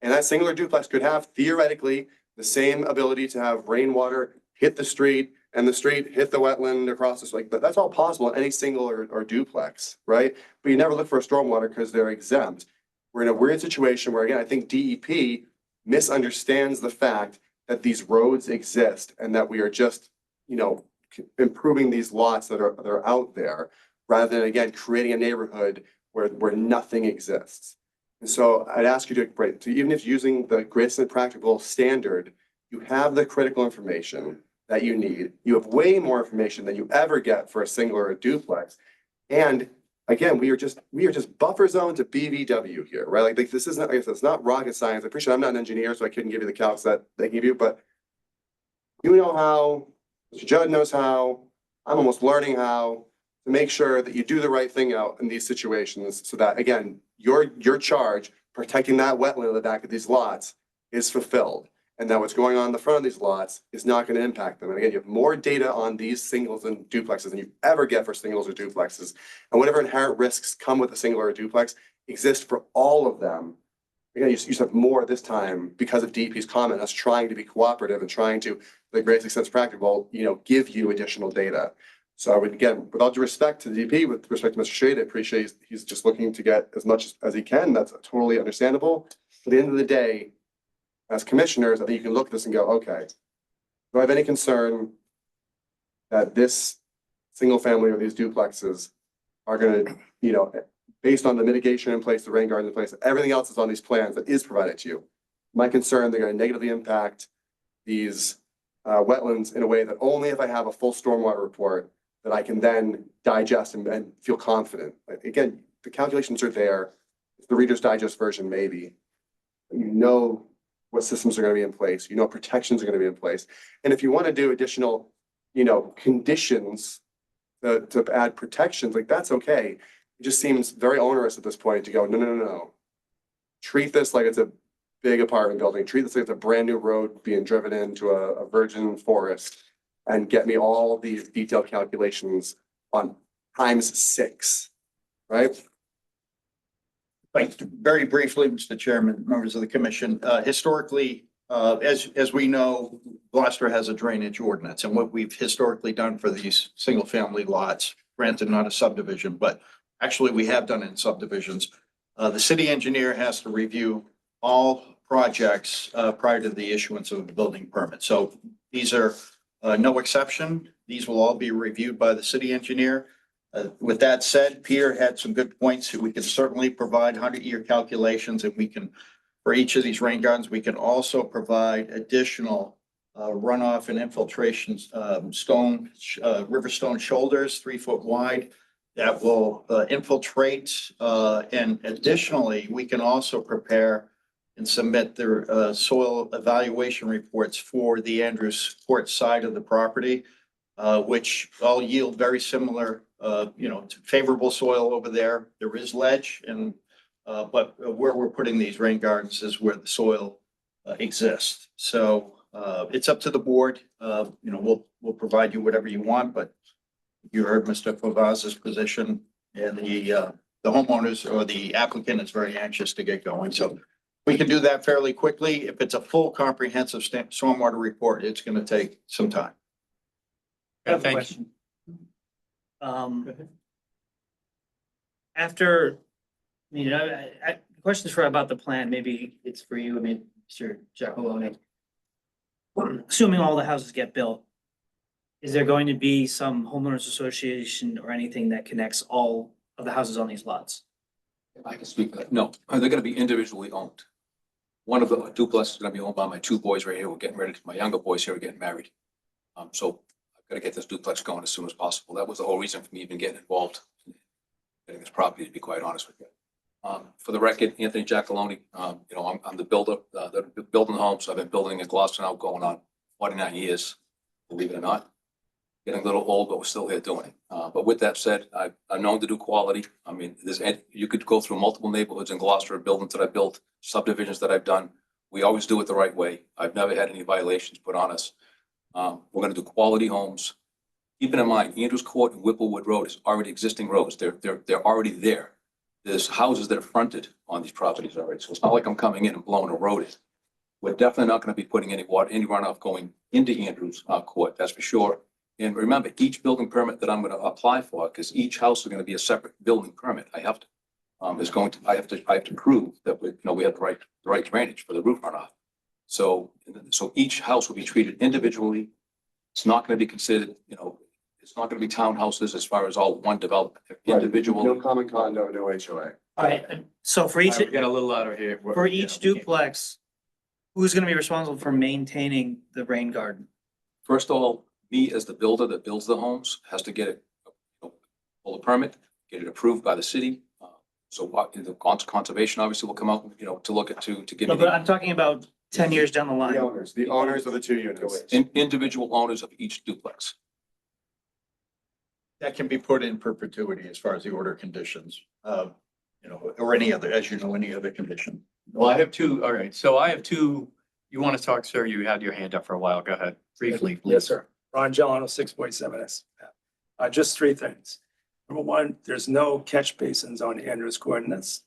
And that single or duplex could have theoretically the same ability to have rainwater hit the street and the street hit the wetland across the street. But that's all possible in any single or duplex, right? But you never look for a stormwater because they're exempt. We're in a weird situation where, again, I think DEP misunderstands the fact that these roads exist and that we are just, improving these lots that are out there, rather than, again, creating a neighborhood where nothing exists. And so I'd ask you to even if using the greatest and practical standard, you have the critical information that you need. You have way more information than you ever get for a single or a duplex. And again, we are just buffer zone to BVW here, right? Like this isn't, it's not rocket science. I appreciate I'm not an engineer, so I couldn't give you the calcs that they give you, but you know how, Mr. Judd knows how, I'm almost learning how to make sure that you do the right thing out in these situations so that, again, your charge, protecting that wetland in the back of these lots, is fulfilled. And that what's going on in the front of these lots is not going to impact them. And again, you have more data on these singles and duplexes than you ever get for singles or duplexes. And whatever inherent risks come with a single or a duplex exist for all of them. Again, you just have more this time because of DEP's comment, us trying to be cooperative and trying to, the greatest extent practical, give you additional data. So I would, again, with all due respect to the DEP, with respect to Mr. Shade, I appreciate he's just looking to get as much as he can. That's totally understandable. At the end of the day, as commissioners, I think you can look at this and go, okay, do I have any concern that this single family or these duplexes are going to, based on the mitigation in place, the rain garden in place, everything else is on these plans that is provided to you. My concern, they're going to negatively impact these wetlands in a way that only if I have a full stormwater report that I can then digest and feel confident. Again, the calculations are there. It's the Reader's Digest version, maybe. What systems are going to be in place, protections are going to be in place. And if you want to do additional, conditions to add protections, like that's okay. It just seems very onerous at this point to go, no. Treat this like it's a big apartment building. Treat this like it's a brand new road being driven into a virgin forest and get me all these detailed calculations on ×6, right? Thanks. Very briefly, Mr. Chairman, members of the commission, historically, as we know, Gloucester has a drainage ordinance, and what we've historically done for these single family lots, granted not a subdivision, but actually we have done it in subdivisions. The city engineer has to review all projects prior to the issuance of a building permit. So these are no exception. These will all be reviewed by the city engineer. With that said, Peter had some good points. We can certainly provide 100-year calculations, and we can, for each of these rain gardens, we can also provide additional runoff and infiltration river stone shoulders, 3 foot wide, that will infiltrate. And additionally, we can also prepare and submit their soil evaluation reports for the Andrews Court side of the property, which all yield very similar, to favorable soil over there. There is ledge and, but where we're putting these rain gardens is where the soil exists. So it's up to the board. We'll provide you whatever you want, but you heard Mr. Favaz's position, and the homeowners or the applicant is very anxious to get going. So we can do that fairly quickly. If it's a full comprehensive stormwater report, it's going to take some time. I have a Thank you. question. After, the question is about the plan, maybe it's for you, Mr. Giacalone. Assuming all the houses get built, is there going to be some homeowners association or anything that connects all of the houses on these lots? I can speak to that. No, they're gonna be individually owned. One of the duplexes is gonna be owned by my two boys right here. We're getting ready, my younger boys here are getting married. So I've gotta get this duplex going as soon as possible. That was the whole reason for me even getting involved. in Getting this property, to be quite honest with you. For the record, Anthony Giacalone, I'm the builder, building homes. I've been building in Gloucester now going on 49 years, believe it or not. Getting a little old, but we're still here doing it. But with that said, I'm known to do quality. You could go through multiple neighborhoods in Gloucester, buildings that I built, subdivisions that I've done. We always do it the right way. I've never had any violations put on us. We're gonna do quality homes. Keeping in mind, Andrews Court and Whipplewood Road is already existing roads. They're already there. There's houses that are fronted on these properties already. So it's not like I'm coming in and blowing a road in. We're definitely not gonna be putting any runoff going into Andrews Court, that's for sure. And remember, each building permit that I'm gonna apply for, because each house is gonna be a separate building permit, I have to prove that we have the right drainage for the roof runoff. So each house will be treated individually. It's not gonna be considered, it's not gonna be townhouses as far as all one development, No individual. common condo, no HOA. All right, so for each, Get a little out of here. for each duplex, who's gonna be responsible for maintaining the rain garden? First of all, me as the builder that builds the homes has to get it, pull a permit, get it approved by the city. So the conservation obviously will come out, to look at, to give No, me but the I'm talking about 10 years down the line. The owners of the two units. individual owners of each duplex. That can be put in perpetuity as far as the order conditions, or any other, any other condition. Well, I have two. All right. So I have two. You want to talk, sir? You had your hand up for a while. Go ahead briefly. Please. Yes, sir. Ron Gelano, 6.7S. Just three things. Number one, there's no catch basins on Andrews Court, and that's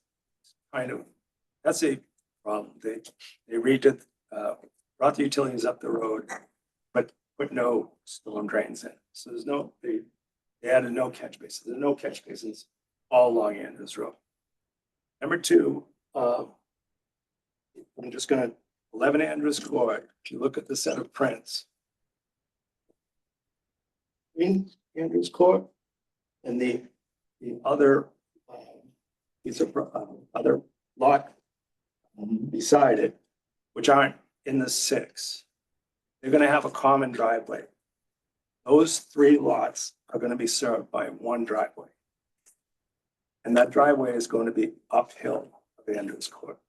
a problem. They redid, brought the utilities up the road, but put no storm drains in. So they added no catch basins. There's no catch basins all along Andrews Road. Number two, I'm just gonna, 11 Andrews Court, if you look at the set of prints, in Andrews Court and the other, these are other lot beside it, which aren't in the 6. They're gonna have a common driveway. Those 3 lots are gonna be served by one driveway. And that driveway is going to be uphill of Andrews Court.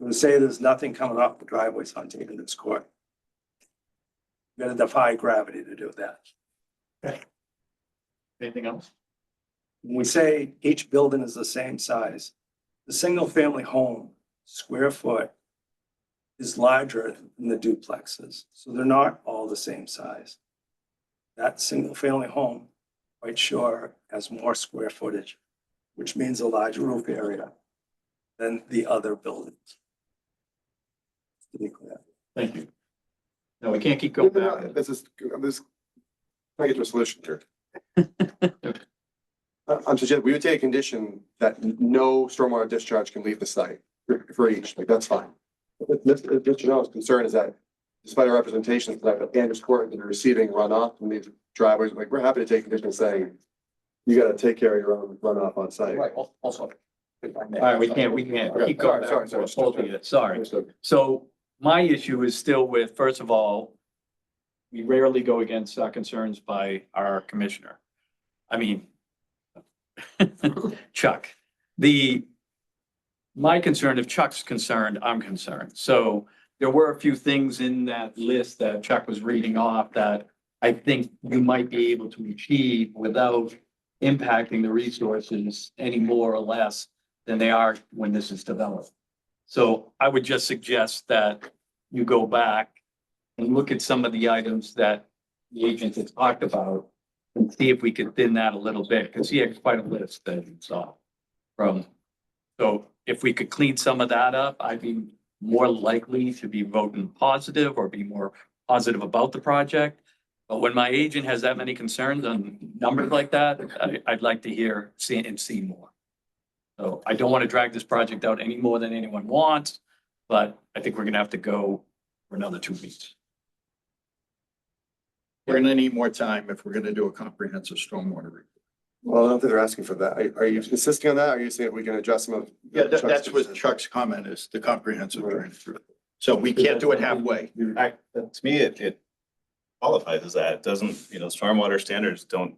I'm gonna say there's nothing coming off the driveways on Andrews Court. You're gonna defy gravity to do that. Anything else? When we say each building is the same size, the single-family home, square foot, is larger than the duplexes, so they're not all the same size. That single-family home, quite sure, has more square footage, which means a larger roof area than the other buildings. To be clear. Thank you. No, we can't keep going back. Trying to get to a solution here. I'm suggesting we would take a condition that no stormwater discharge can leave the site for each, that's fine. Mr. Janelle's concern is that despite our representations that Andrews Court is receiving runoff from these driveways, we're happy to take a condition saying you gotta take care of your own runoff on site. Right, also. All right, we can't keep going. Sorry. Sorry. So my issue is still with, first of all, we rarely go against concerns by our commissioner. I mean, Chuck, my concern, if Chuck's concerned, I'm concerned. So there were a few things in that list that Chuck was reading off that I think you might be able to achieve without impacting the resources any more or less than they are when this is developed. So I would just suggest that you go back and look at some of the items that the agent has talked about and see if we could thin that a little bit, because he had quite a list that he saw from. So if we could clean some of that up, I'd be more likely to be voting positive or be more positive about the project. But when my agent has that many concerns on numbers like that, I'd like to see more. So I don't want to drag this project out any more than anyone wants, but I think we're gonna have to go for another 2 weeks. We're gonna need more time if we're gonna do a comprehensive stormwater review. Well, I don't think they're asking for that. Are you insisting on that? Are you saying we can adjust some of? Yeah, Chuck's that's what concerns? Chuck's comment is, the comprehensive drainage. So we can't do it halfway. To me, it qualifies as that. It doesn't, stormwater standards don't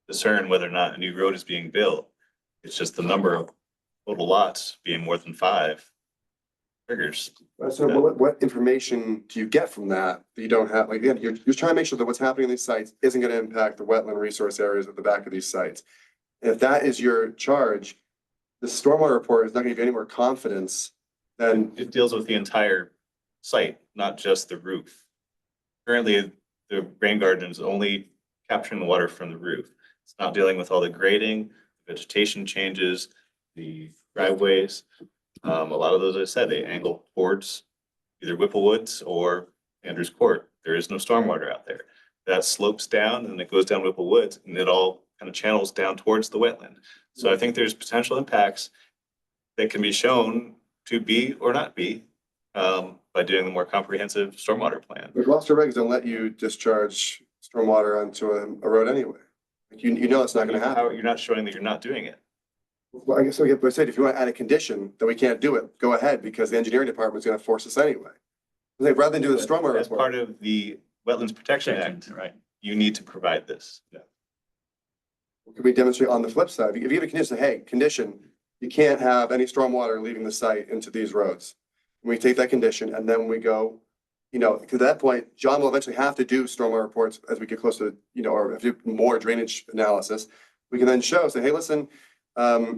discern whether or not a new road is being built. It's just the number of total lots being more than 5 triggers. So what information do you get from that that you don't have? Like, again, you're trying to make sure that what's happening in these sites isn't going to impact the wetland resource areas at the back of these sites. And if that is your charge, the stormwater report is not going to give you any more confidence than. It deals with the entire site, not just the roof. Currently, the rain garden is only capturing the water from the roof. It's not dealing with all the grading, vegetation changes, the driveways. A lot of those, I said, they angle towards either Whipple Woods or Andrews Court. There is no stormwater out there. That slopes down and it goes down Whipple Woods and it all kind of channels down towards the wetland. So I think there's potential impacts that can be shown to be or not be by doing the more comprehensive stormwater plan. The Gloucester regs don't let you discharge stormwater onto a road anyway. Like you know it's not going to happen. You're not showing that you're not doing it. Well, I guess we said if you want to add a condition that we can't do it, go ahead because the engineering department is going to force us anyway. Like, rather than do the stormwater As part report. of the Wetlands Protection Act, Right. you need to provide this. Could we demonstrate on the flip side? If you have a condition, hey, condition, you can't have any stormwater leaving the site into these roads. We take that condition and then we go, to that point, John will eventually have to do stormwater reports as we get closer, or if you do more drainage analysis. We can then show, say, hey, listen,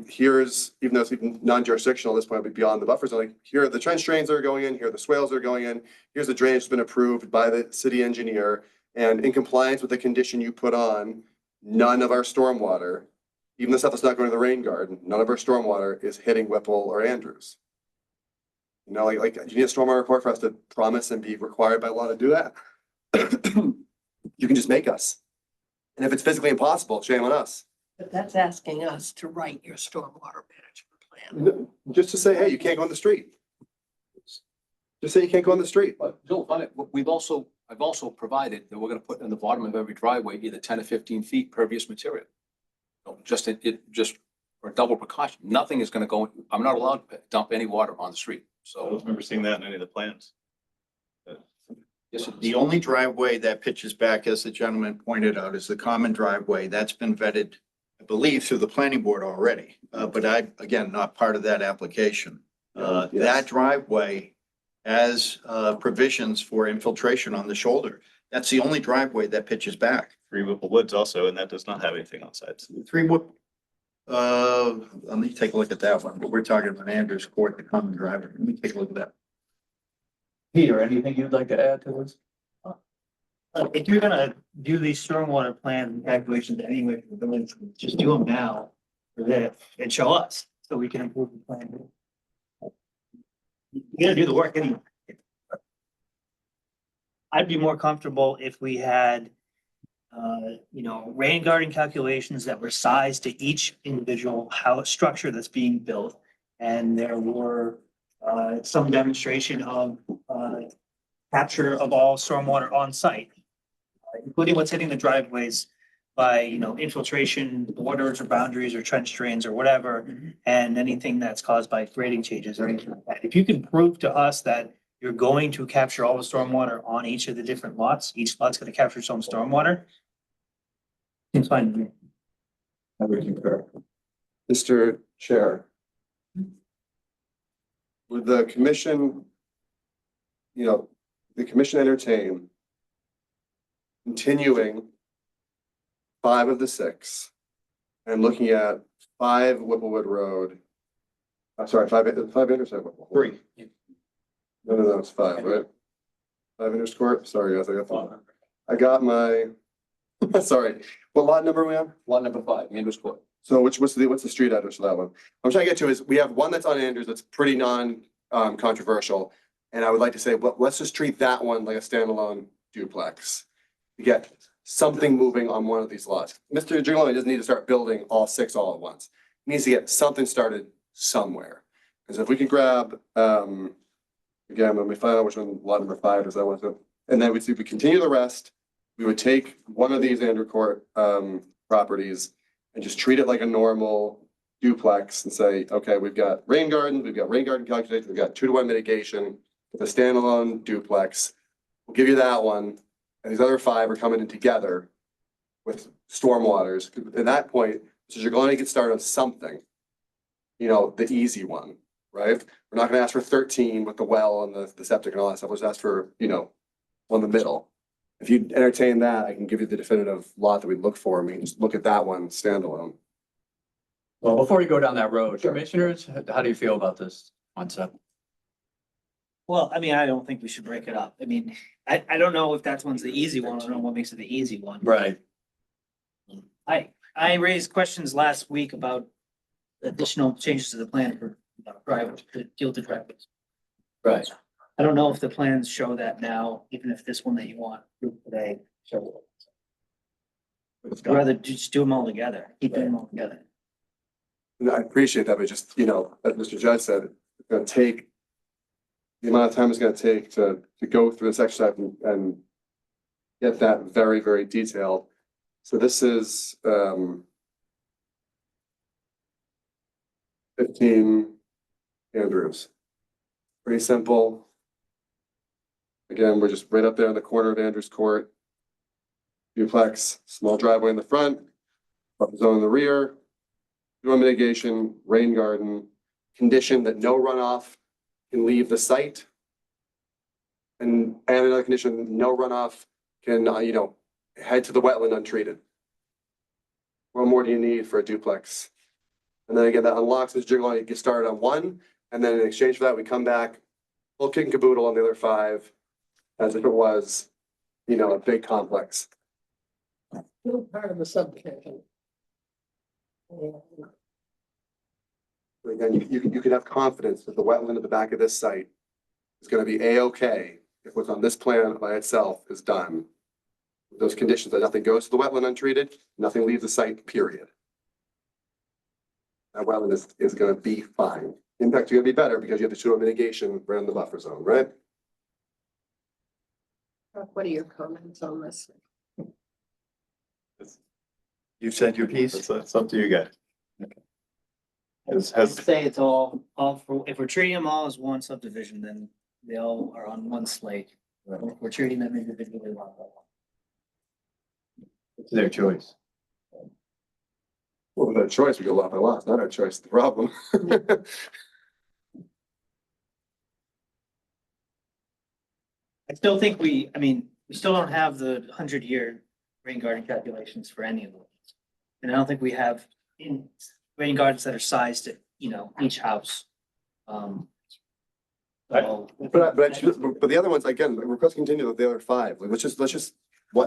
here's, even though it's even non-jurisdictional, at this point, it'll be beyond the buffer zone. Like, here are the trench drains that are going in, here are the swales that are going in, here's the drainage that's been approved by the city engineer. And in compliance with the condition you put on, none of our stormwater, even the stuff that's not going to the rain garden, none of our stormwater is hitting Whipple or Andrews. Like, do you need a stormwater report for us to promise and be required by law to do that? You can just make us. And if it's physically impossible, shame on us. But that's asking us to write your stormwater management plan. Just to say, hey, you can't go on the street. Just say you can't go on the street. But Joel, I've also provided that we're gonna put in the bottom of every driveway either 10 or 15 feet pervious material. Just for double precaution, nothing is gonna go, I'm not allowed to dump any water on the street, I don't so. remember seeing that in any of the plans. Yes, it- The only driveway that pitches back, as the gentleman pointed out, is the common driveway. That's been vetted, I believe, through the planning board already. But again, not part of that application. Yes. That driveway has provisions for infiltration on the shoulder. That's the only driveway that pitches back. 3 Whipple Woods also, and that does not have anything on sides. 3 Whip. Let me take a look at that one, but we're talking about Andrews Court, the common driveway. Let me take a look at that. Peter, anything you'd like to add to this? If you're gonna do these stormwater plan calculations anyway for the village, just do them now for that and show us so we can improve the plan. You gotta do the work anyway. I'd be more comfortable if we had, rain garden calculations that were sized to each individual house structure that's being built. And there were, some demonstration of, capture of all stormwater on site, including what's hitting the driveways by, infiltration, borders or boundaries or trench drains or whatever, and anything that's caused by grading changes or anything like that. If you can prove to us that you're going to capture all the stormwater on each of the different lots, each lot's gonna capture its own stormwater, it's fine. I would concur. Mr. Chair. Would the commission, the commission entertain continuing 5 of the 6 and looking at 5 Whipplewood Road? I'm sorry, 5 Intersect Whipple. 3. No, it's 5, right? 5 Inter Court, sorry guys, I got my, sorry, what lot number are we on? Lot number 5, Andrews Court. So what's the street address for that one? I'm trying to get to is, we have one that's on Andrews that's pretty controversial. And I would like to say, well, let's just treat that one like a standalone duplex. To get something moving on one of these lots. Mr. Gigliotti doesn't need to start building all 6 all at once. He needs to get something started somewhere. Because if we can grab, again, when we find out which one lot number 5 is, and then we continue the rest, we would take one of these Andrew Court properties and just treat it like a normal duplex and say, okay, we've got rain garden calculations, we've got 2-to-1 mitigation, it's a standalone duplex. We'll give you that one, and these other 5 are coming in together with stormwaters. At that point, you're going to get started on something, the easy one, right? We're not gonna ask for 13 with the well and the septic and all that stuff. Let's ask for, one in the middle. If you entertain that, I can give you the definitive lot that we look for. I mean, just look at that one standalone. Well, before you go down that road, Sure. commissioners, how do you feel about this concept? Well, I mean, I don't think we should break it up. I mean, I don't know if that one's the easy one. I don't know what makes it the easy one. Right. I raised questions last week about additional changes to the plan for private, to deal to driveways. Right. I don't know if the plans show that now, even if this one that you want approved today. So I'd rather just do them all together, keep doing them all together. And I appreciate that, but just, as Mr. Judge said, it's gonna take the amount of time it's gonna take to go through this exercise and get that very, very detailed. So this is 15 Andrews. Pretty simple. Again, we're just right up there in the corner of Andrews Court. Duplex, small driveway in the front, buffer zone in the rear. Doing mitigation, rain garden, condition that no runoff can leave the site. And another condition, no runoff can, head to the wetland untreated. What more do you need for a duplex? And then again, that unlocks this jiggle, you get started on 1, and then in exchange for that, we come back, full kit and caboodle on the other 5, as if it was, a big complex. Still part of the subdivision. Again, you could have confidence that the wetland at the back of this site is gonna be A-okay if what's on this plan by itself is done. Those conditions that nothing goes to the wetland untreated, nothing leaves the site, period. That wetland is gonna be fine. In fact, you're gonna be better because you have the 2 mitigation around the buffer zone, right? What are your comments on this? You've said your piece. It's up to you guys. I'd say it's all for, if we're treating them all as one subdivision, then they all are on one slate. If we're treating them individually, one by one. It's their choice. Well, with our choice, we go lot by lot. It's not our choice, the problem. I still think we still don't have the 100-year rain garden calculations for any of them. And I don't think we have in rain gardens that are sized at, each house. So- But the other ones, again, request continue with the other 5. Like,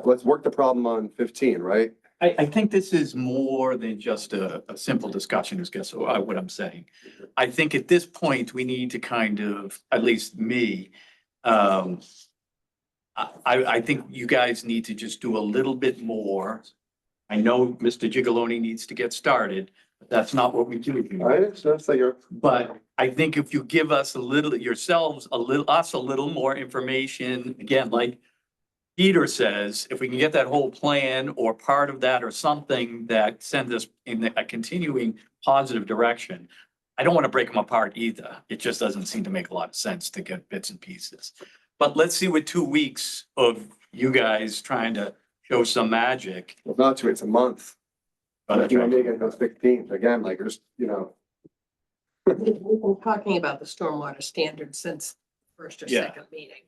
let's work the problem on 15, right? I think this is more than just a simple discussion, is guess what I'm saying. I think at this point, we need to kind of, at least me, I think you guys need to just do a little bit more. I know Mr. Gigaloni needs to get started, but that's not what we do here. Right, so that's like your, But I think if you give us us a little more information, again, like Peter says, if we can get that whole plan or part of that or something that sends us in a continuing positive direction. I don't want to break them apart either. It just doesn't seem to make a lot of sense to get bits and pieces. But let's see what 2 weeks of you guys trying to show some magic. well, not 2, it's a month. You know, maybe the 16th, again, like, just, you know, We've been talking about the stormwater standards since first or Yeah. second meeting.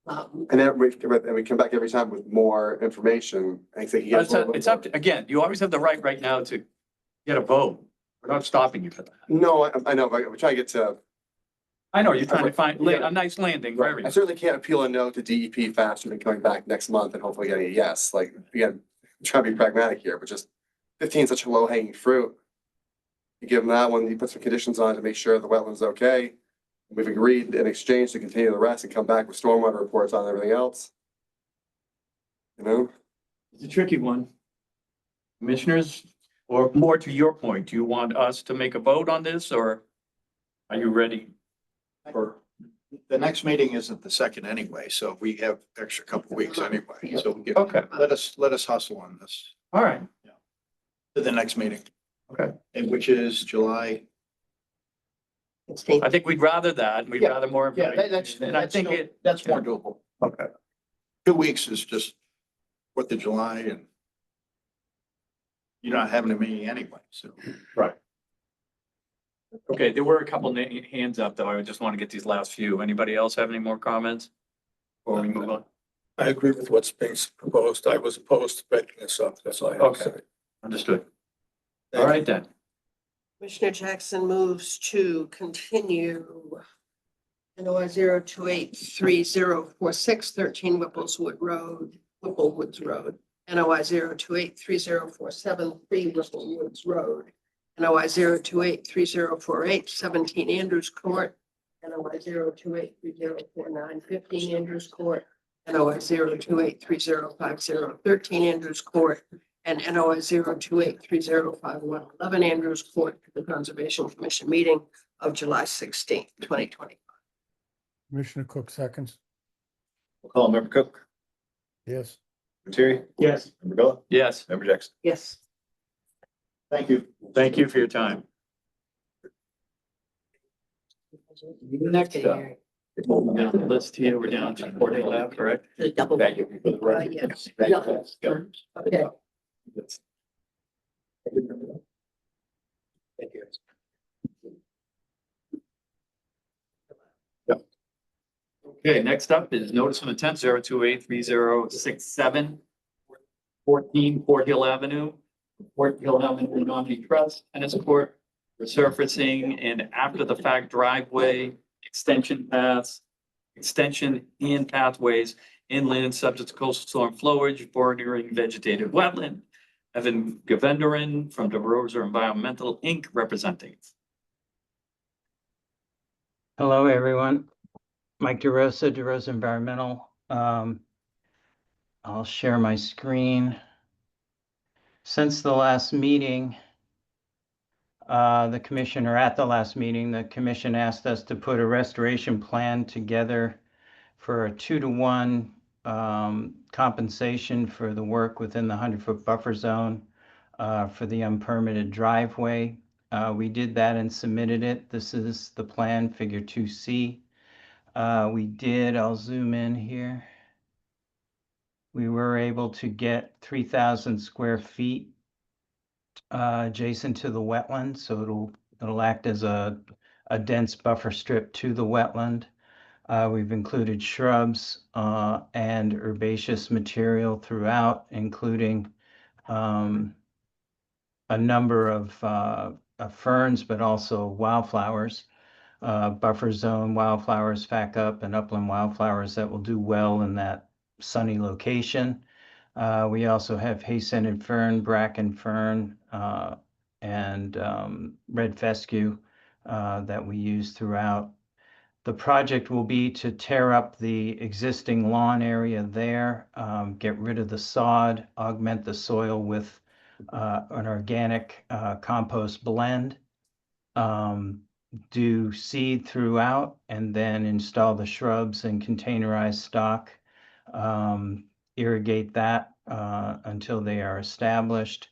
and then we come back every time with more information. I think he gets. It's up, again, you always have the right now to get a vote. We're not stopping you for that. No, I know, but we're trying to get to, I know, you're trying to find Yeah. a nice landing for I everyone. certainly can't appeal a no to DEP faster than coming back next month and hopefully getting a yes. Like, again, I'm trying to be pragmatic here, but just 15 is such a low hanging fruit. You give them that one, you put some conditions on to make sure the wetland's okay. We've agreed in exchange to continue the rest and come back with stormwater reports on everything else. You know? It's a tricky one. Commissioners, or more to your point, do you want us to make a vote on this or are you ready? Or the next meeting isn't the second anyway, so we have extra couple weeks anyway, so we can, Okay, let us hustle on this all right. to the next meeting. Okay. And which is July. I think we'd rather that. We'd Yeah. rather more. Yeah, information. And I think that's more doable. Okay. 2 weeks is just Fourth of July and you're not having a meeting anyway, so. Right. Okay, there were a couple hands up, though. I just want to get these last few. Anybody else have any more comments? Before we move on? I agree with what's being proposed. I was opposed to breaking this up. That's all I have to Okay. say. Understood. All right, then. Commissioner Jackson moves to continue NOI 0283046 13 Whippleswood Road, Whipplewoods Road. NOI 0283047 3 Whipplewoods Road. NOI 0283048 17 Andrews Court. NOI 0283049 15 Andrews Court. NOI 0283050 13 Andrews Court. And NOI 0283051 11 Andrews Court to the Conservation Commission meeting of July 16th, 2020. Commissioner Cook seconds. We'll call Member Cook, Yes. Member Terry, Yes. Member Bella, Yes, Member Jackson. Yes. Thank you. thank you for your time. Next up. Moving down the list here, we're down to Port Hill Ave, correct? The double. Thank you for the record. Yes. Thank you. Yeah. Okay. Thank you. Okay, next up is notice of intent 0283067 14 Port Hill Avenue, Port Hill Avenue Nominee Trust, Tennis Court, resurfacing and after the fact driveway, extension paths, extension and pathways inland subject to coastal storm flowage, bordering vegetated wetland. Evan Govendaran from DeRosa Environmental, Inc., representing. Hello, everyone. Mike DeRosa, DeRosa Environmental. I'll share my screen. Since the last meeting, the commission asked us to put a restoration plan together for a 2-to-1 compensation for the work within the 100-foot buffer zone for the unpermitted driveway. We did that and submitted it. This is the plan, figure 2C. I'll zoom in here. We were able to get 3,000 square feet adjacent to the wetland, so it'll act as a dense buffer strip to the wetland. We've included shrubs and herbaceous material throughout, including a number of ferns, but also wildflowers. Buffer zone wildflowers, Phac Up and upland wildflowers that will do well in that sunny location. We also have hay-scented fern, bracken fern, and red fescue that we use throughout. The project will be to tear up the existing lawn area there, get rid of the sod, augment the soil with an organic compost blend, do seed throughout, and then install the shrubs and containerized stock, irrigate that until they are established,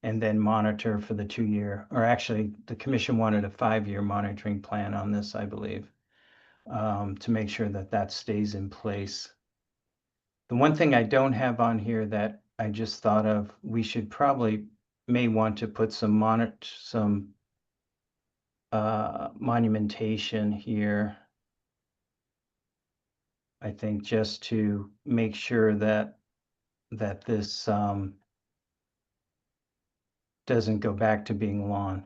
and then monitor for the 2-year, or actually the commission wanted a 5-year monitoring plan on this, I believe, to make sure that that stays in place. The one thing I don't have on here that I just thought of, we should probably may want to put some monumentation here. I think just to make sure that this doesn't go back to being lawn.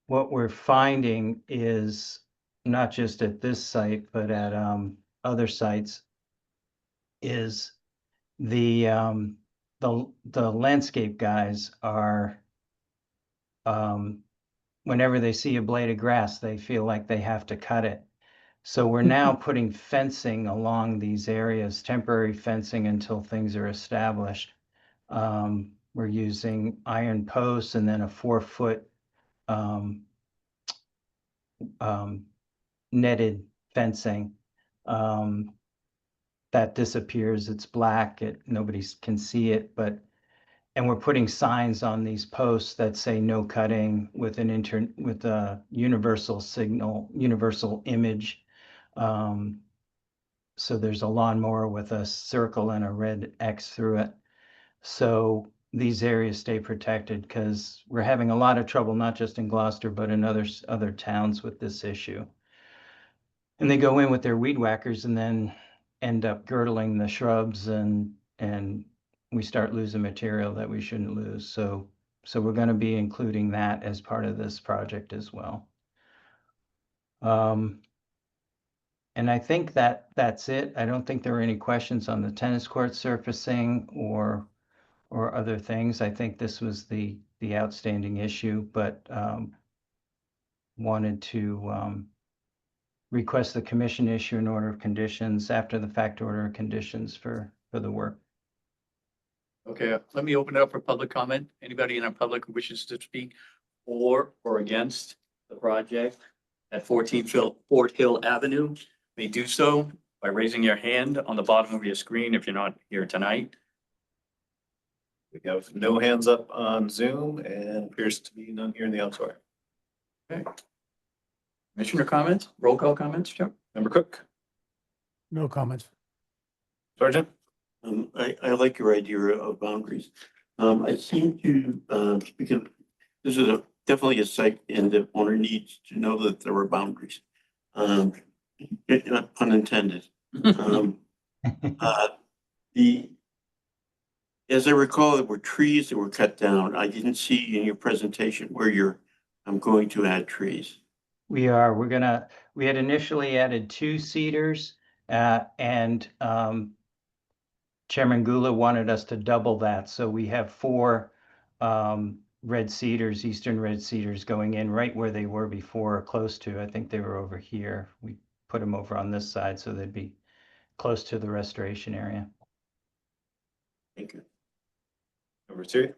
What we're finding is not just at this site, but at other sites is the landscape guys are whenever they see a blade of grass, they feel like they have to cut it. So we're now putting fencing along these areas, temporary fencing until things are established. We're using iron posts and then a 4-foot netted fencing. That disappears, it's black, nobody can see it, and we're putting signs on these posts that say no cutting with a universal signal, universal image. So there's a lawnmower with a circle and a red X through it. So these areas stay protected because we're having a lot of trouble, not just in Gloucester, but in other towns with this issue. And they go in with their weed whackers and then end up girdling the shrubs and we start losing material that we shouldn't lose. So we're going to be including that as part of this project as well. And I think that's it. I don't think there were any questions on the tennis court surfacing or other things. I think this was the outstanding issue, but wanted to request the commission issue an order of conditions after the fact order of conditions for the work. Okay, let me open it up for public comment. Anybody in our public who wishes to speak for or against the project at 14 Fort Hill Avenue may do so by raising your hand on the bottom of your screen if you're not here tonight. We have no hands up on Zoom and appears to be none here in the auditorium. Okay. Commissioner comments, roll call comments, Chuck? Member Cook, No comments. Sergeant? I like your idea of boundaries. I seem to, because this is definitely a site and the owner needs to know that there are boundaries. Unintended. As I recall, there were trees that were cut down. I didn't see in your presentation where I'm going to add trees. We had initially added 2 cedars and Chairman Gula wanted us to double that. So we have 4 red cedars, eastern red cedars going in right where they were before or close to. I think they were over here. We put them over on this side so they'd be close to the restoration area. Thank you. Member Siri?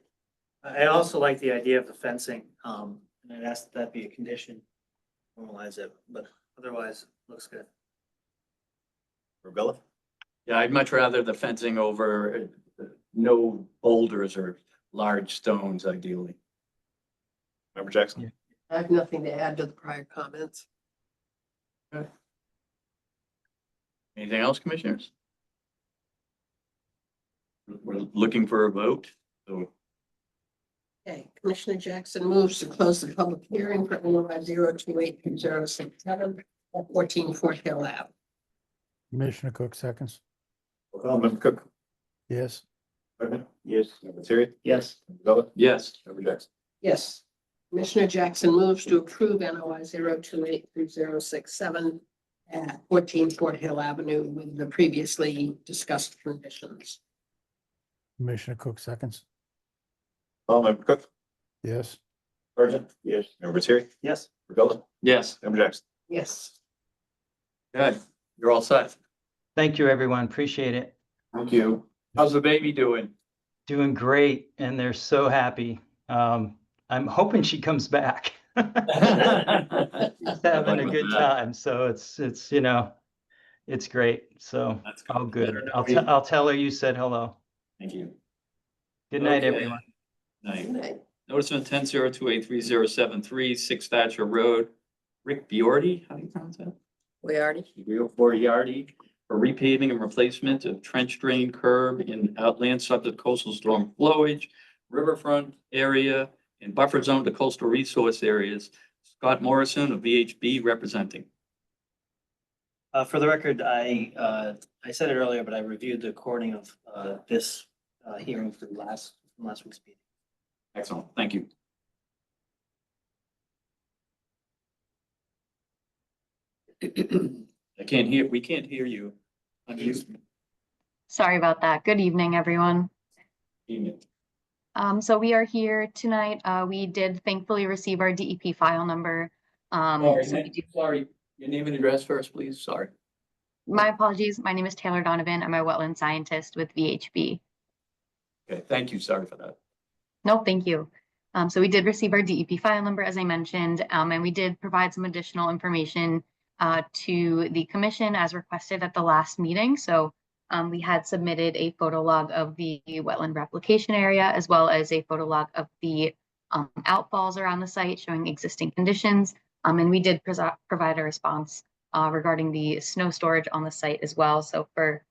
I also like the idea of the fencing, and I'd ask that be a condition, normalize it, but otherwise looks good. Rebella? Yeah, I'd much rather the fencing over no boulders or large stones ideally. Member Jackson? Yeah. I have nothing to add to the prior comments. Anything else, commissioners? We're looking for a vote, so Okay, Commissioner Jackson moves to close the public hearing for NOI 0282067 at 14 Fort Hill Ave. Commissioner Cook seconds. Member Cook? Yes. Sergeant? Yes. Member Siri? Yes. Rebella? yes. Member Jackson? Yes. Commissioner Jackson moves to approve NOI 0283067 at 14 Fort Hill Avenue with the previously discussed conditions. Commissioner Cook seconds. Member Cook? Yes. Sergeant? Yes. Member Siri? Yes. Rebella? Yes, Member Jackson? Yes. good. You're all set. Thank you, everyone. Appreciate it. Thank you. How's the baby doing? Doing great, and they're so happy. I'm hoping she comes back. She's having a good time, so it's it's great. So That's all good. Better I'll know. I'll tell her you said hello. Thank you. Good night, Okay. everyone. Night. Good night. Notice of intent 0283073, 6 Thatcher Road. Rick Biordi, how do you pronounce that? Boyardi. Biordi, for repaving and replacement of trench drain curb in outland subject coastal storm flowage. riverfront area and buffer zone to coastal resource areas. Scott Morrison of VHB representing. For the record, I said it earlier, but I reviewed the recording of, this, hearing from last week's meeting. Excellent, thank you. We can't hear you. Unmute. Sorry about that. Good evening, everyone. So we are here tonight. We did thankfully receive our DEP file number. So we do, Sorry, your name and address first, please, sorry. my apologies. My name is Taylor Donovan. I'm a wetland scientist with VHB. Okay, thank you, sorry for that. No, thank you. So we did receive our DEP file number, as I mentioned, and we did provide some additional information to the commission as requested at the last meeting. So we had submitted a photo log of the wetland replication area, as well as a photo log of the outfalls around the site showing existing conditions. And we did provide a response regarding the snow storage on the site as well. So for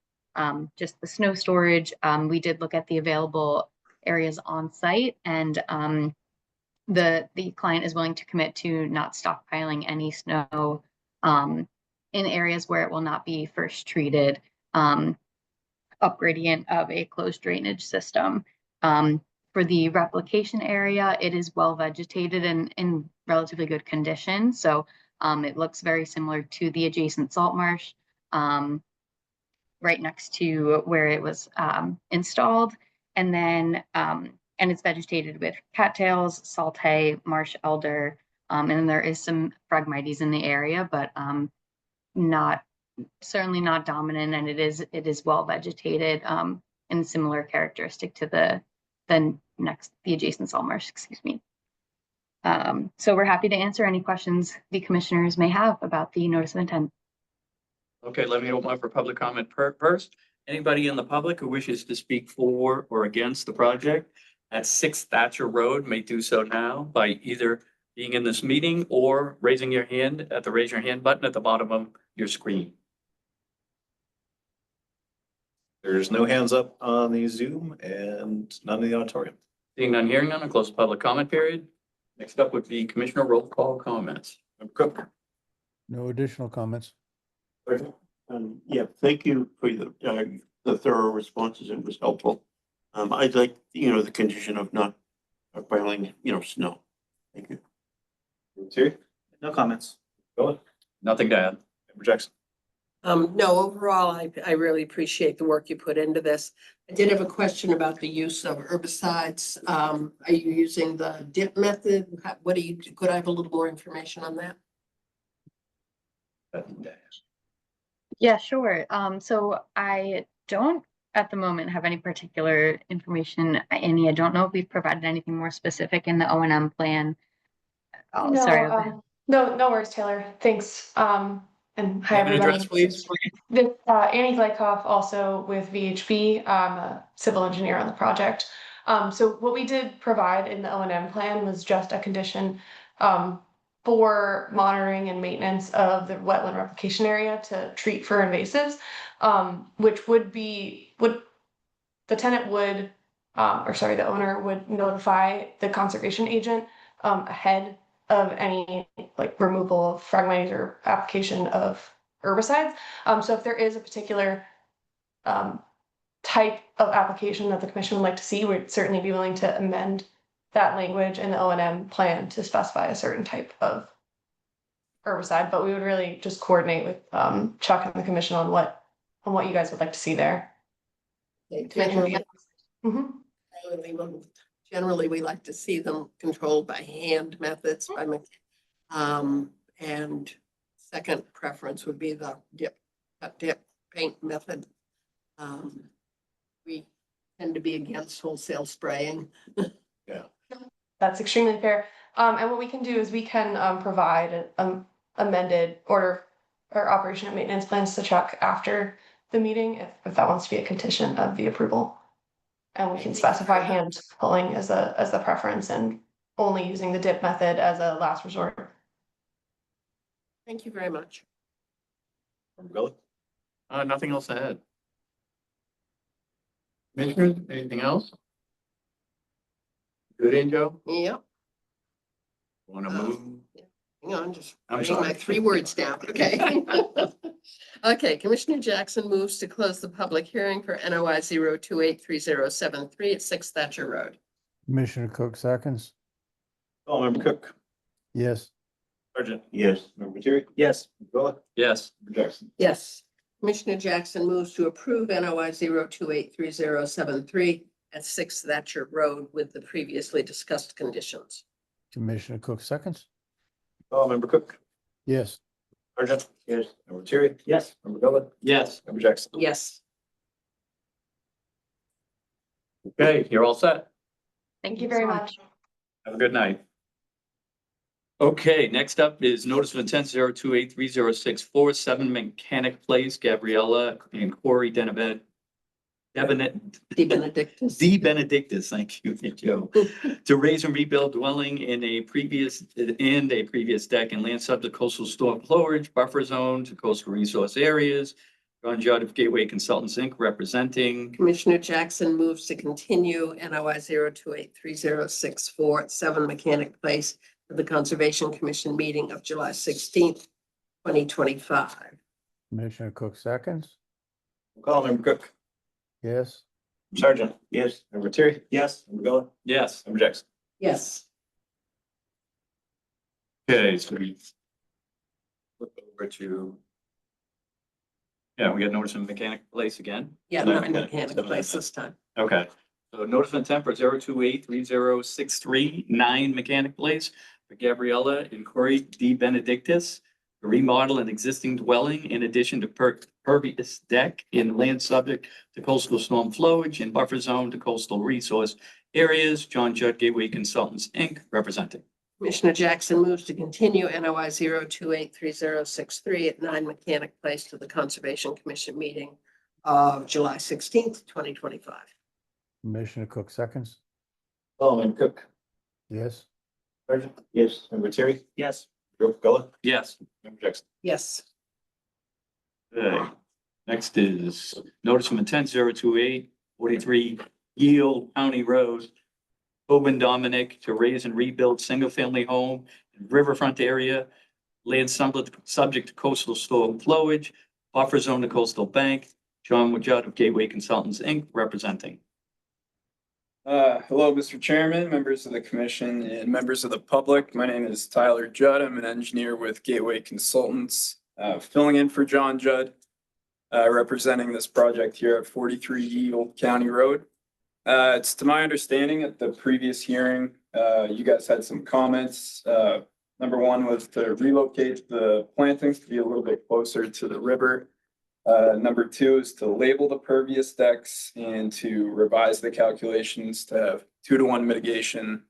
just the snow storage, we did look at the available areas on site, and the client is willing to commit to not stockpiling any snow in areas where it will not be first treated up gradient of a closed drainage system. For the replication area, it is well vegetated and in relatively good condition. So it looks very similar to the adjacent salt marsh right next to where it was installed. And then, and it's vegetated with cattails, salt hay, marsh elder, and then there is some Phragmites in the area, but certainly not dominant, and it is well vegetated and similar characteristic to the adjacent salt marsh, excuse me. So we're happy to answer any questions the commissioners may have about the notice of intent. Okay, let me open up for public comment first. Anybody in the public who wishes to speak for or against the project at 6 Thatcher Road may do so now by either being in this meeting or raising your hand at the raise your hand button at the bottom of your screen. There's no hands up on the Zoom and none in the auditorium. Seeing none, hearing none, I'll close the public comment period. Next up would be Commissioner roll call comments. Member Cook. No additional comments. Yeah, thank you for the thorough responses. It was helpful. I'd like, the condition of not piling, snow. Thank you. Terry. No comments. Go on. Nothing to add. Member Jackson. No, overall, I really appreciate the work you put into this. I did have a question about the use of herbicides. Are you using the dip method? Could I have a little more information on that? Yeah, sure. So I don't at the moment have any particular information. Annie, I don't know if we've provided anything more specific in the O&M plan. Oh, No, sorry. no worries, Taylor. Thanks. And hi, Name and everybody. address, please. This, Annie Glykoff, also with VHB. I'm a civil engineer on the project. So what we did provide in the O&M plan was just a condition for monitoring and maintenance of the wetland replication area to treat for invasives, which the tenant would, the owner would notify the conservation agent ahead of any removal of Phragmites or application of herbicides. So if there is a particular type of application that the commission would like to see, we'd certainly be willing to amend that language in the O&M plan to specify a certain type of herbicide, but we would really just coordinate with Chuck and the commission on what you guys would like to see there. Generally, we like to see them controlled by hand methods. And second preference would be the dip paint method. We tend to be against wholesale spraying. That's extremely fair. And what we can do is we can provide an amended order or operation and maintenance plans to Chuck after the meeting if that wants to be a condition of the approval. And we can specify hand pulling as the preference and only using the dip method as a last resort. Thank you very much. Nothing else to add. Commissioners, anything else? Good in, Joe? Yep. Want to Um, move? Hang on, just I'm writing my sorry. 3 words down, okay? Okay, Commissioner Jackson moves to close the public hearing for NOI 0283073 at 6 Thatcher Road. Commissioner Cook seconds. Call member Cook, Yes. Sergeant. Yes. Member Terry. Yes. Golub, Yes. member Jackson. Yes. Commissioner Jackson moves to approve NOI 0283073 at 6 Thatcher Road with the previously discussed conditions. Commissioner Cook seconds. Call member Cook, Yes. Sergeant. Yes. Member Terry. Yes. Member Golub, Yes. member Jackson. Yes. Okay, you're all set. Thank you very much. Have a good night. Okay, next up is notice of intent 0283064 7 Mechanic Place, Gabriella and Corey Denabed. De Benedictis. De Benedictus, thank you, Joe. To raise and rebuild dwelling in a previous deck and land subject to coastal storm flowage, buffer zone to coastal resource areas. John Judd of Gateway Consultants, Inc., representing. Commissioner Jackson moves to continue NOI 0283064 at 7 Mechanic Place for the Conservation Commission meeting of July 16th, 2025. Commissioner Cook seconds. Call member Cook, Yes. Sergeant. Yes. Member Terry. Yes. Member Golub, Yes. member Jackson. Yes. Okay, so we flip over to. Yeah, we got notice of Mechanic Place again. Yeah, No, 9 okay. Mechanic Place this time. Okay, so notice of intent for 0283063 9 Mechanic Place for Gabriella and Corey De Benedictus. To remodel an existing dwelling in addition to pervious deck in land subject to coastal storm flowage and buffer zone to coastal resource areas. John Judd Gateway Consultants, Inc., representing. Commissioner Jackson moves to continue NOI 0283063 at 9 Mechanic Place to the Conservation Commission meeting of July 16th, 2025. Commissioner Cook seconds. Call member Cook, Yes. Sergeant. Yes. Member Terry. Yes. Member Golub, Yes. member Jackson. Yes. Okay, next is notice of intent 02843 Yale County Road. Tobin Dominic to raise and rebuild single-family home in riverfront area. Land subject to coastal storm flowage, buffer zone to coastal bank. John Judd of Gateway Consultants, Inc., representing. Hello, Mr. Chairman, members of the commission and members of the public. My name is Tyler Judd. I'm an engineer with Gateway Consultants, filling in for John Judd, representing this project here at 43 Yale County Road. It's to my understanding at the previous hearing, you guys had some comments. Number one was to relocate the plantings to be a little bit closer to the river. Number two is to label the pervious decks and to revise the calculations to have 2-to-1 mitigation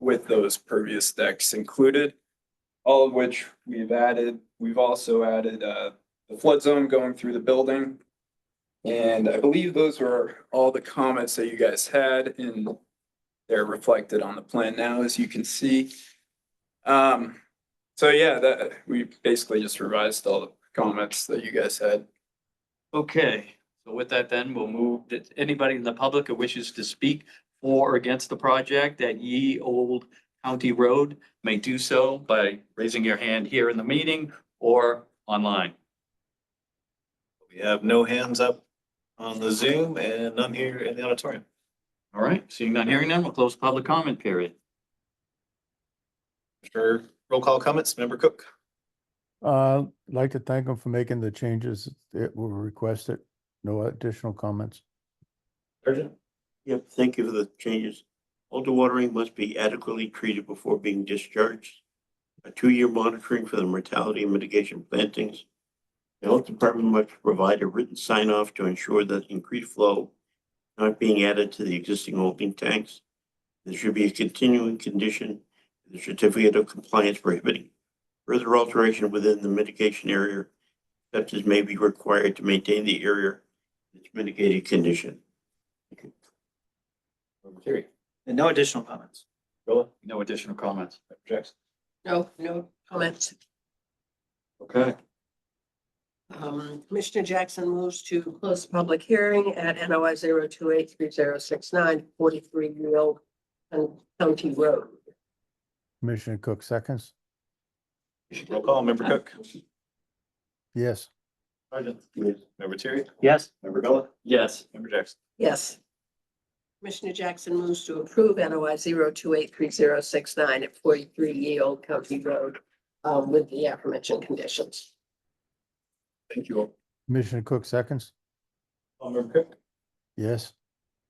with those pervious decks included, all of which we've added. We've also added the flood zone going through the building. And I believe those were all the comments that you guys had, and they're reflected on the plan now, as you can see. So yeah, that we basically just revised all the comments that you guys had. Okay, so with that then, we'll move, that anybody in the public who wishes to speak for or against the project at Ye Old County Road may do so by raising your hand here in the meeting or online. We have no hands up on the Zoom and none here in the auditorium. All right, seeing none, hearing none, we'll close public comment period. For roll call comments, member Cook. I'd like to thank them for making the changes that were requested. No additional comments. Sergeant. Yep, thank you for the changes. All dewatering must be adequately treated before being discharged. A 2-year monitoring for the mortality mitigation plantings. The health department must provide a written sign off to ensure that increased flow not being added to the existing holding tanks. There should be a continuing condition, the certificate of compliance prohibiting further alteration within the mitigation area, such as may be required to maintain the area in its mitigated condition. Member Terry. And no additional comments. Golub, No additional comments. member Jackson. No comments. Okay. Commissioner Jackson moves to close the public hearing at NOI 0283069, 43 Real County Road. Commissioner Cook seconds. Roll call, member Cook. Yes. Sergeant. Yes. Member Terry. Yes. Member Gullah. Yes. Member Jackson. Yes. Commissioner Jackson moves to approve NOI 0283069 at 43 Ye Old County Road with the aforementioned conditions. Thank you all. Commissioner Cook seconds. Member Cook. Yes.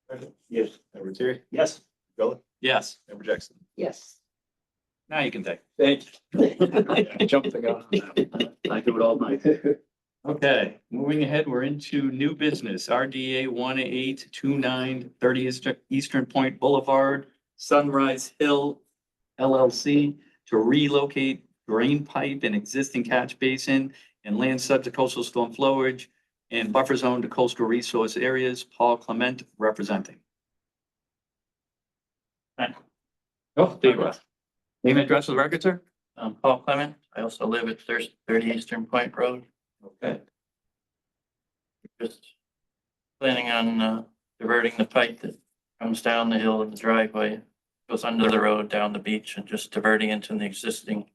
Sergeant. Yes. Member Terry. Yes. Gullah. Yes. Member Jackson. Yes. Now you can take. Thank you. Jump the gun. I do it all night. Okay, moving ahead, we're into new business, RDA 182930 Eastern Point Boulevard, Sunrise Hill LLC to relocate drain pipe and existing catch basin and land subject to coastal storm flowage and buffer zone to coastal resource areas. Paul Clement representing. Oh, there you are. Name and address of the record, sir? Paul Clement. I also live at 30 Eastern Point Road. Okay. Just planning on diverting the pipe that comes down the hill of the driveway, goes under the road down the beach, and just diverting into the existing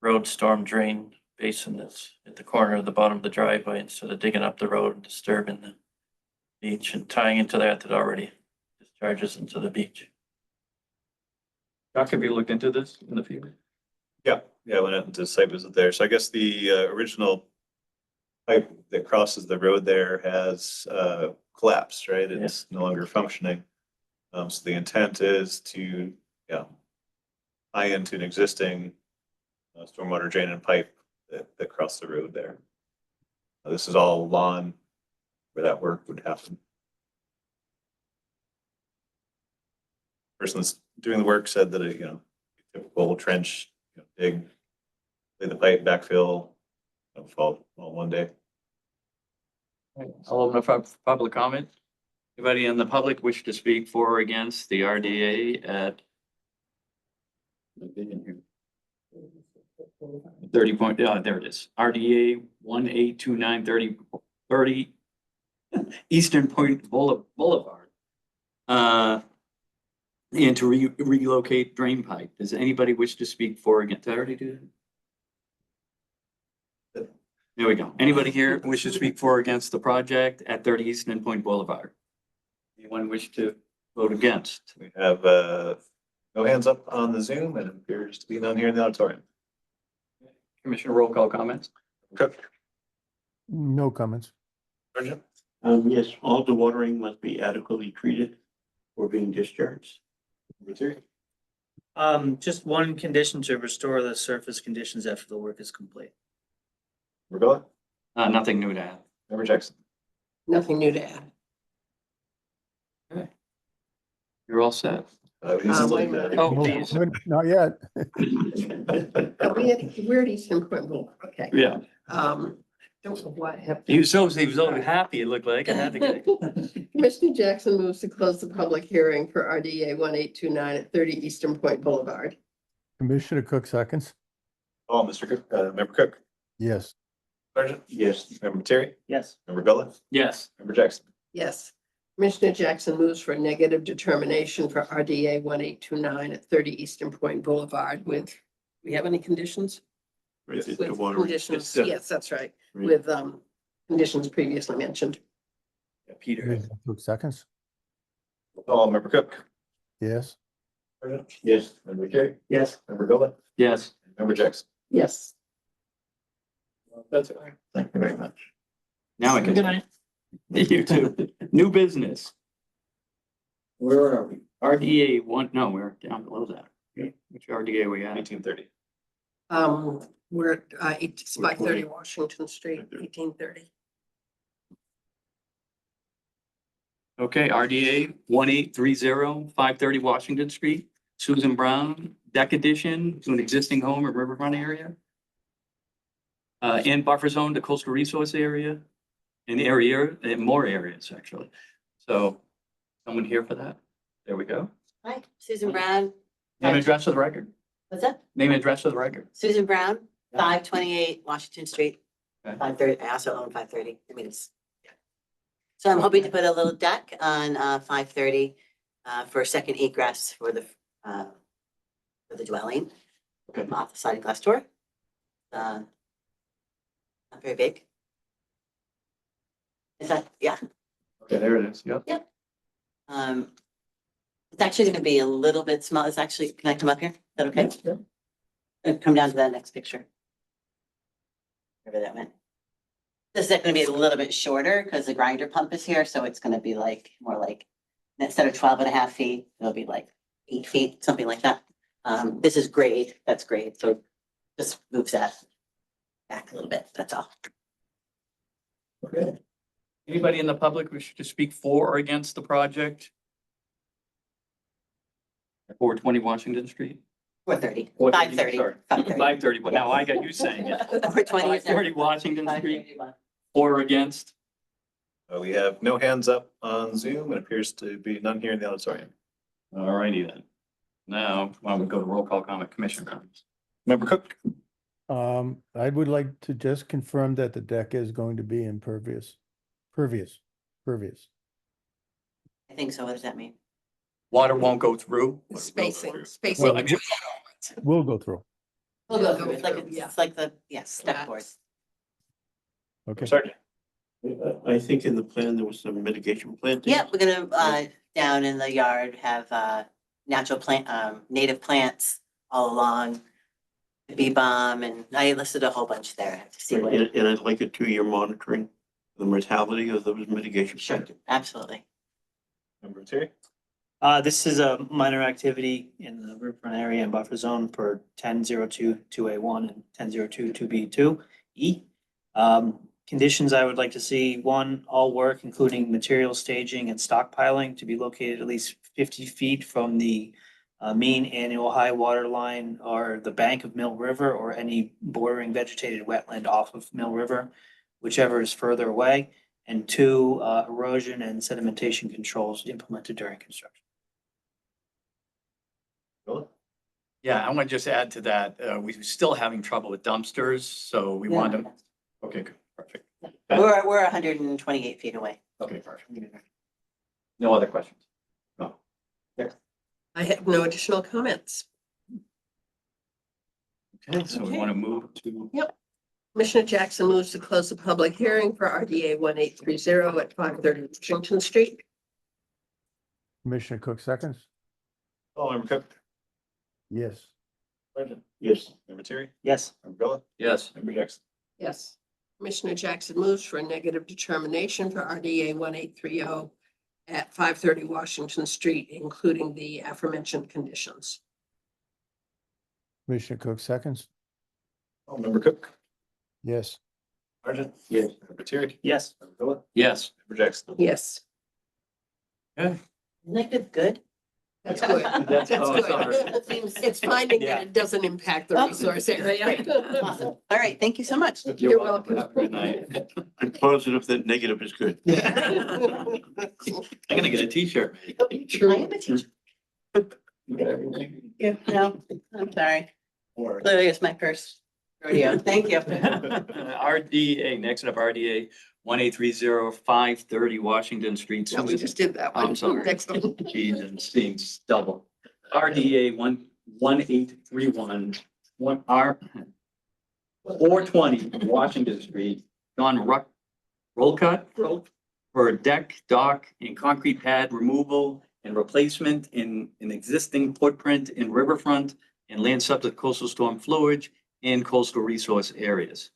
road storm drain basin that's at the corner of the bottom of the driveway instead of digging up the road and disturbing the beach and tying into that already discharges into the beach. Doc, have you looked into this in the field? Yeah, I went out into site visit there. So I guess the original pipe that crosses the road there has collapsed, right? It's no longer functioning. So the intent is to, tie into an existing stormwater drain and pipe that cross the road there. This is all lawn where that work would happen. Person that's doing the work said that typical trench, dig, lay the pipe, backfill, fall all one day. I'll open up for public comment. Anybody in the public wish to speak for or against the RDA at 30 point, there it is. RDA 182930 Eastern Point Boulevard. And to relocate drain pipe. Does anybody wish to speak for or against? Did I already do that? There we go. Anybody here wish to speak for or against the project at 30 Eastern Point Boulevard? Anyone wish to vote against? We have no hands up on the Zoom and it appears to be none here in the auditorium. Commissioner roll call comments? Cook. No comments. Sergeant. Yes, all the watering must be adequately treated for being discharged. Just one condition to restore the surface conditions after the work is complete. Regula. Nothing new to add. Member Jackson. Nothing new to add. Okay. You're all set. Wait a minute. Oh, No, please. not yet. We're at Eastern Point Boulevard. Okay. Yeah. Don't know why I have. He was so happy. It looked like I had to get. Commissioner Jackson moves to close the public hearing for RDA 1829 at 30 Eastern Point Boulevard. Commissioner Cook seconds. Oh, Mr. Cook, Member Cook. Yes. Sergeant. Yes. Member Terry. Yes. Member Gullah. Yes. Member Jackson. Yes. Commissioner Jackson moves for a negative determination for RDA 1829 at 30 Eastern Point Boulevard with, we have any conditions? With conditions, yes, that's right, with conditions previously mentioned. Peter. Commissioner Cook seconds. Oh, Member Cook. Yes. Sergeant. Yes. Member Terry. Yes. Member Gullah. Yes. Member Jackson. Yes. That's it. Thank you very much. Now I can. Good night. You too. New business. Where are we? RDA no, we're down below that. Which RDA we at? 1830. We're at 530 Washington Street, 1830. Okay, RDA 1830 Washington Street, Susan Brown, deck addition to an existing home or riverfront area. And buffer zone to coastal resource area, and more areas actually. So someone here for that? There we go. Hi, Susan Brown. Name and address of the record. What's that? Name and address of the record. Susan Brown, 528 Washington Street. Okay. 530, I also own 530. I mean, it's, yeah. So I'm hoping to put a little deck on 530 for a second egress for the dwelling. Okay. Off the sliding glass door. Not very big. Is that, yeah. Okay, there it is. Yep. It's actually gonna be a little bit small. It's actually, can I come up here? Is that okay? Come down to that next picture. Wherever that went. This is gonna be a little bit shorter because the grinder pump is here, so it's gonna be like, more like, instead of 12.5 feet, it'll be like 8 feet, something like that. This is grade, that's grade, so just moves that back a little bit, that's all. Okay. Anybody in the public wish to speak for or against the project? 420 Washington Street? 430, 430, 530, sorry. 530. 530, but now I got you saying it. 420 is 530 Washington Street, 531. for or against? We have no hands up on Zoom. It appears to be none here in the auditorium. All righty then. Now, why don't we go to roll call comment, Commissioner comments? Member Cook? I would like to just confirm that the deck is going to be impervious. Pervious. I think so, what does that mean? Water won't go through? Spacing, Well, spacing. Will go through. We'll go through it, like, Yeah. it's like the, yes, step board. Okay. Sergeant? I think in the plan, there was some mitigation planting. Yeah, we're gonna, down in the yard, have, natural plant, native plants all along. The bee balm, and I listed a whole bunch there to see what. And I'd like a 2-year monitoring the mortality of those mitigation. Sure, plantings. absolutely. Member Terry? This is a minor activity in the riverfront area and buffer zone for 10-02-2A1 and 10-02-2B2E. Conditions I would like to see: 1, all work, including material staging and stockpiling, to be located at least 50 feet from the mean annual high water line or the bank of Mill River or any bordering vegetated wetland off of Mill River, whichever is further away. And 2, erosion and sedimentation controls implemented during construction. Yeah, I want to just add to that, we're still having trouble with dumpsters, so we want them. Okay, good, perfect. We're 128 feet away. Okay, perfect. No other questions? No. I have no additional comments. Okay, so we want to move to, Commissioner Jackson moves to close the public hearing for RDA 1830 at 530 Washington Street. Commissioner Cook seconds? Oh, Member Cook? Yes. Sergeant? Yes. Member Terry? Yes. Member Villa? yes, Member Jackson? Yes. Commissioner Jackson moves for a negative determination for RDA 1830 at 530 Washington Street, including the aforementioned conditions. Commissioner Cook seconds? Oh, Member Cook? Yes. Sergeant? Yes. Member Terry? Yes. Member Villa? yes. Member Jackson? Yes. Negative, good. That's good. That's That's oh, sorry. good. It's finding Yeah. that it doesn't impact the Oh, resource area. Awesome. All right, thank you so much. You're welcome. Have a Good night. I'm positive that negative is good. I'm gonna get a t-shirt. I am a teacher. Yeah, no, I'm sorry. Clearly, it's my first rodeo. Thank you. RDA, next up, RDA 1830 530 Washington Street. No, we just did that one. I'm sorry. Next one. Geez, and seems double. RDA 1831, 420 Washington Street, John Rolcutt for a deck, dock, and concrete pad removal and replacement in an existing footprint in riverfront and land subject to coastal storm flowage and coastal resource areas.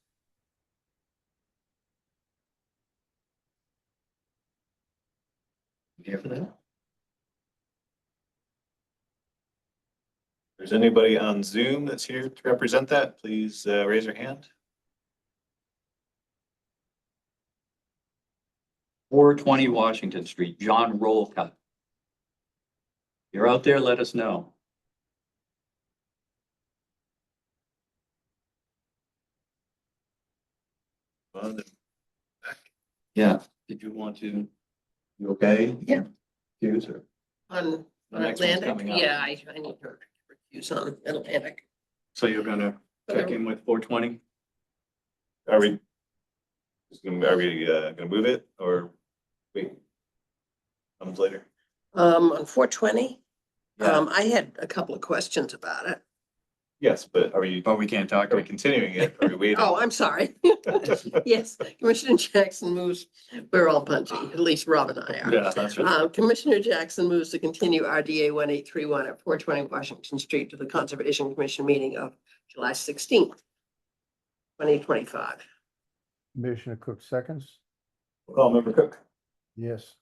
You here for that? If there's anybody on Zoom that's here to represent that, please raise your hand. 420 Washington Street, John Rolcutt. You're out there, let us know. On the Yeah, did you want to, you okay? Yeah. Excuse her. On The next one's Atlantic, coming up. yeah, I need to recuse on Atlantic. So you're gonna check in with 420? Are we Are we gonna move it or wait? Comes later. On 420, Yeah. I had a couple of questions about it. Yes, but are we can't talk. are we continuing it? Are we waiting? Oh, I'm sorry. Yes, Commissioner Jackson moves, we're all punching, at least Rob and I are. Yeah, that's right. Commissioner Jackson moves to continue RDA 1831 at 420 Washington Street to the Conservation Commission meeting of July 16th, 2025. Commissioner Cook seconds. Call member Cook. Yes.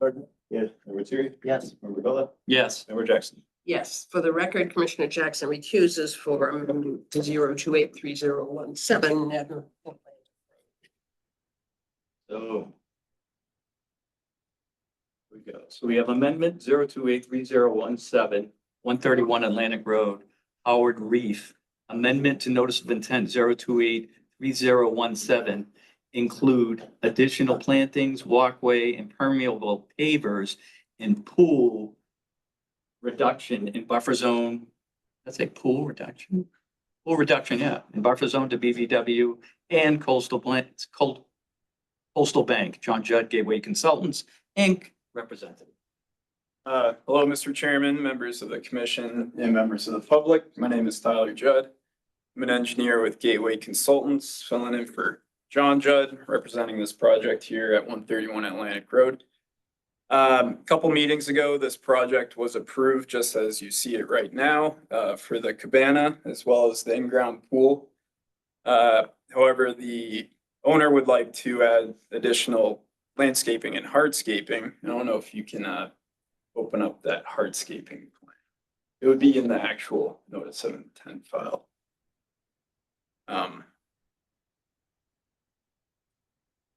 Pardon? Yes. Member Terry. Yes. Member Bella. Yes. Member Jackson. Yes, for the record, Commissioner Jackson recuses for 0283017. So. We go. So we have amendment 0283017, 131 Atlantic Road, Howard Reef. Amendment to notice of intent 0283017 include additional plantings, walkway, and permeable pavers and pool reduction in buffer zone. Let's say pool reduction. Pool reduction, yeah, in buffer zone to BVW and Coastal Bank, John Judd, Gateway Consultants, Inc., represented. Hello, Mr. Chairman, members of the commission, and members of the public. My name is Tyler Judd. I'm an engineer with Gateway Consultants, filling in for John Judd, representing this project here at 131 Atlantic Road. Couple meetings ago, this project was approved just as you see it right now, for the cabana as well as the in-ground pool. However, the owner would like to add additional landscaping and hardscaping. I don't know if you can open up that hardscaping plan. It would be in the actual notice of intent file.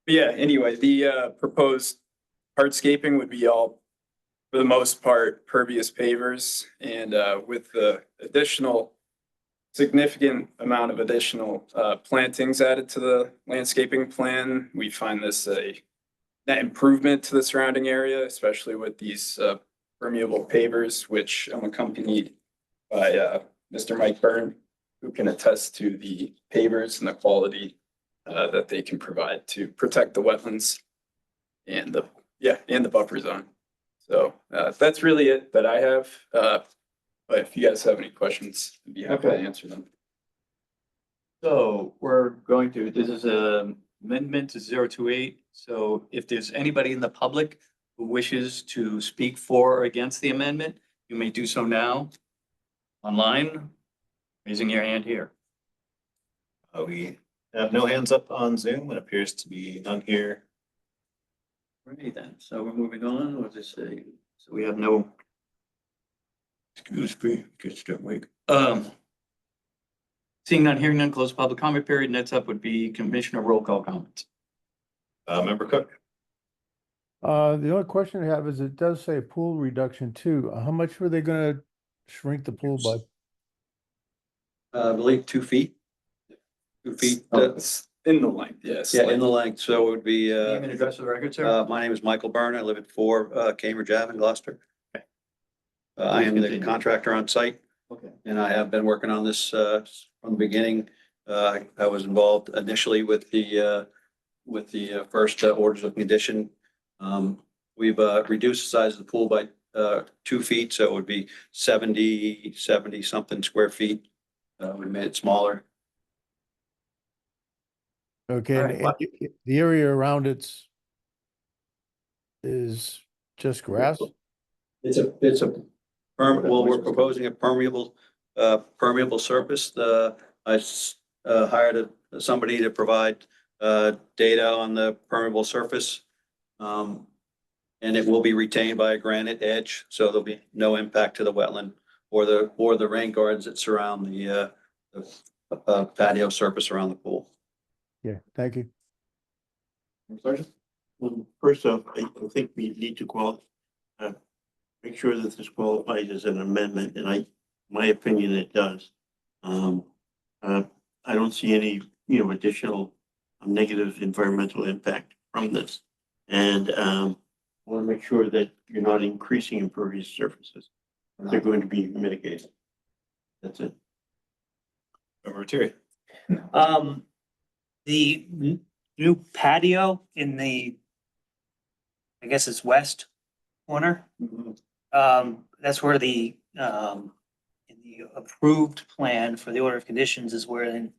Yeah, anyway, the proposed hardscaping would be all, for the most part, pervious pavers, and with the additional significant amount of additional plantings added to the landscaping plan, we find this a net improvement to the surrounding area, especially with these permeable pavers, which I'm accompanied by Mr. Mike Byrne, who can attest to the pavers and the quality that they can provide to protect the wetlands and the buffer zone. So that's really it that I have. But if you guys have any questions, I'd be happy to answer them. So we're going to, this is a amendment to 028. So if there's anybody in the public who wishes to speak for or against the amendment, you may do so now online, raising your hand here. We have no hands up on Zoom. It appears to be none here. Right then, so we're moving on. What does it say? So we have no. Excuse me, get start wake. Seeing none, hearing none, close public comment period. Next up would be commissioner roll call comments. Member Cook. The only question I have is it does say pool reduction too. How much were they gonna shrink the pool by? I believe 2 feet. 2 feet, It's in the length, yes. yeah, in the length, so it would be, Name and address of the record, sir. my name is Michael Byrne, I live at 4 Cambridge Ave in Gloucester. I am the Continue. contractor on site, Okay. and I have been working on this, from the beginning. I was involved initially with the first orders of condition. We've, reduced the size of the pool by, 2 feet, so it would be 70 something square feet. We made it smaller. Okay, All and right. the area around it's is just grass? It's a well, we're proposing a permeable surface. Hired somebody to provide, data on the permeable surface. And it will be retained by a granite edge, so there'll be no impact to the wetland or the rain gardens that surround the patio surface around the pool. Yeah, thank you. Sergeant. Well, First off, I think we need to make sure that this qualifies as an amendment, and my opinion, it does. I don't see any, additional negative environmental impact from this. And I want to make sure that you're not increasing impervious surfaces. They're going to be mitigated. That's it. Member Terry. The new patio in the, I guess it's west corner. That's where the, in the approved plan for the order of conditions is where then,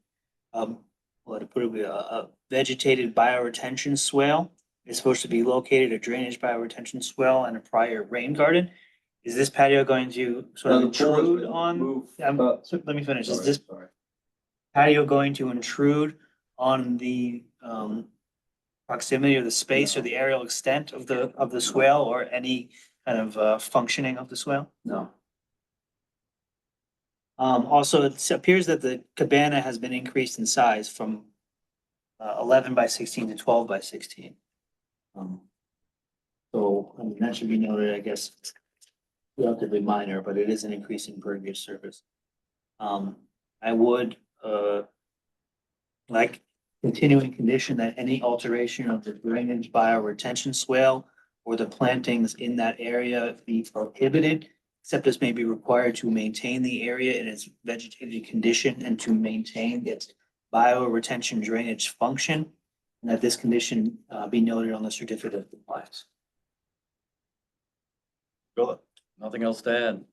what to put it, a vegetated bioretention swale is supposed to be located, a drainage bioretention swale and a prior rain garden. Is this patio going to sort of intrude on, let me finish, is this patio going to intrude on the, proximity or the space or the aerial extent of the swale or any kind of, functioning of the swale? No. Also, it appears that the cabana has been increased in size from 11 by 16 to 12 by 16. So, I mean, that should be noted, I guess, relatively minor, but it is an increase in pervious surface. I would like continuing condition that any alteration of the drainage bioretention swale or the plantings in that area be prohibited, except as may be required to maintain the area in its vegetated condition and to maintain its bioretention drainage function, and that this condition be noted on the certificate of compliance. Nothing else to add?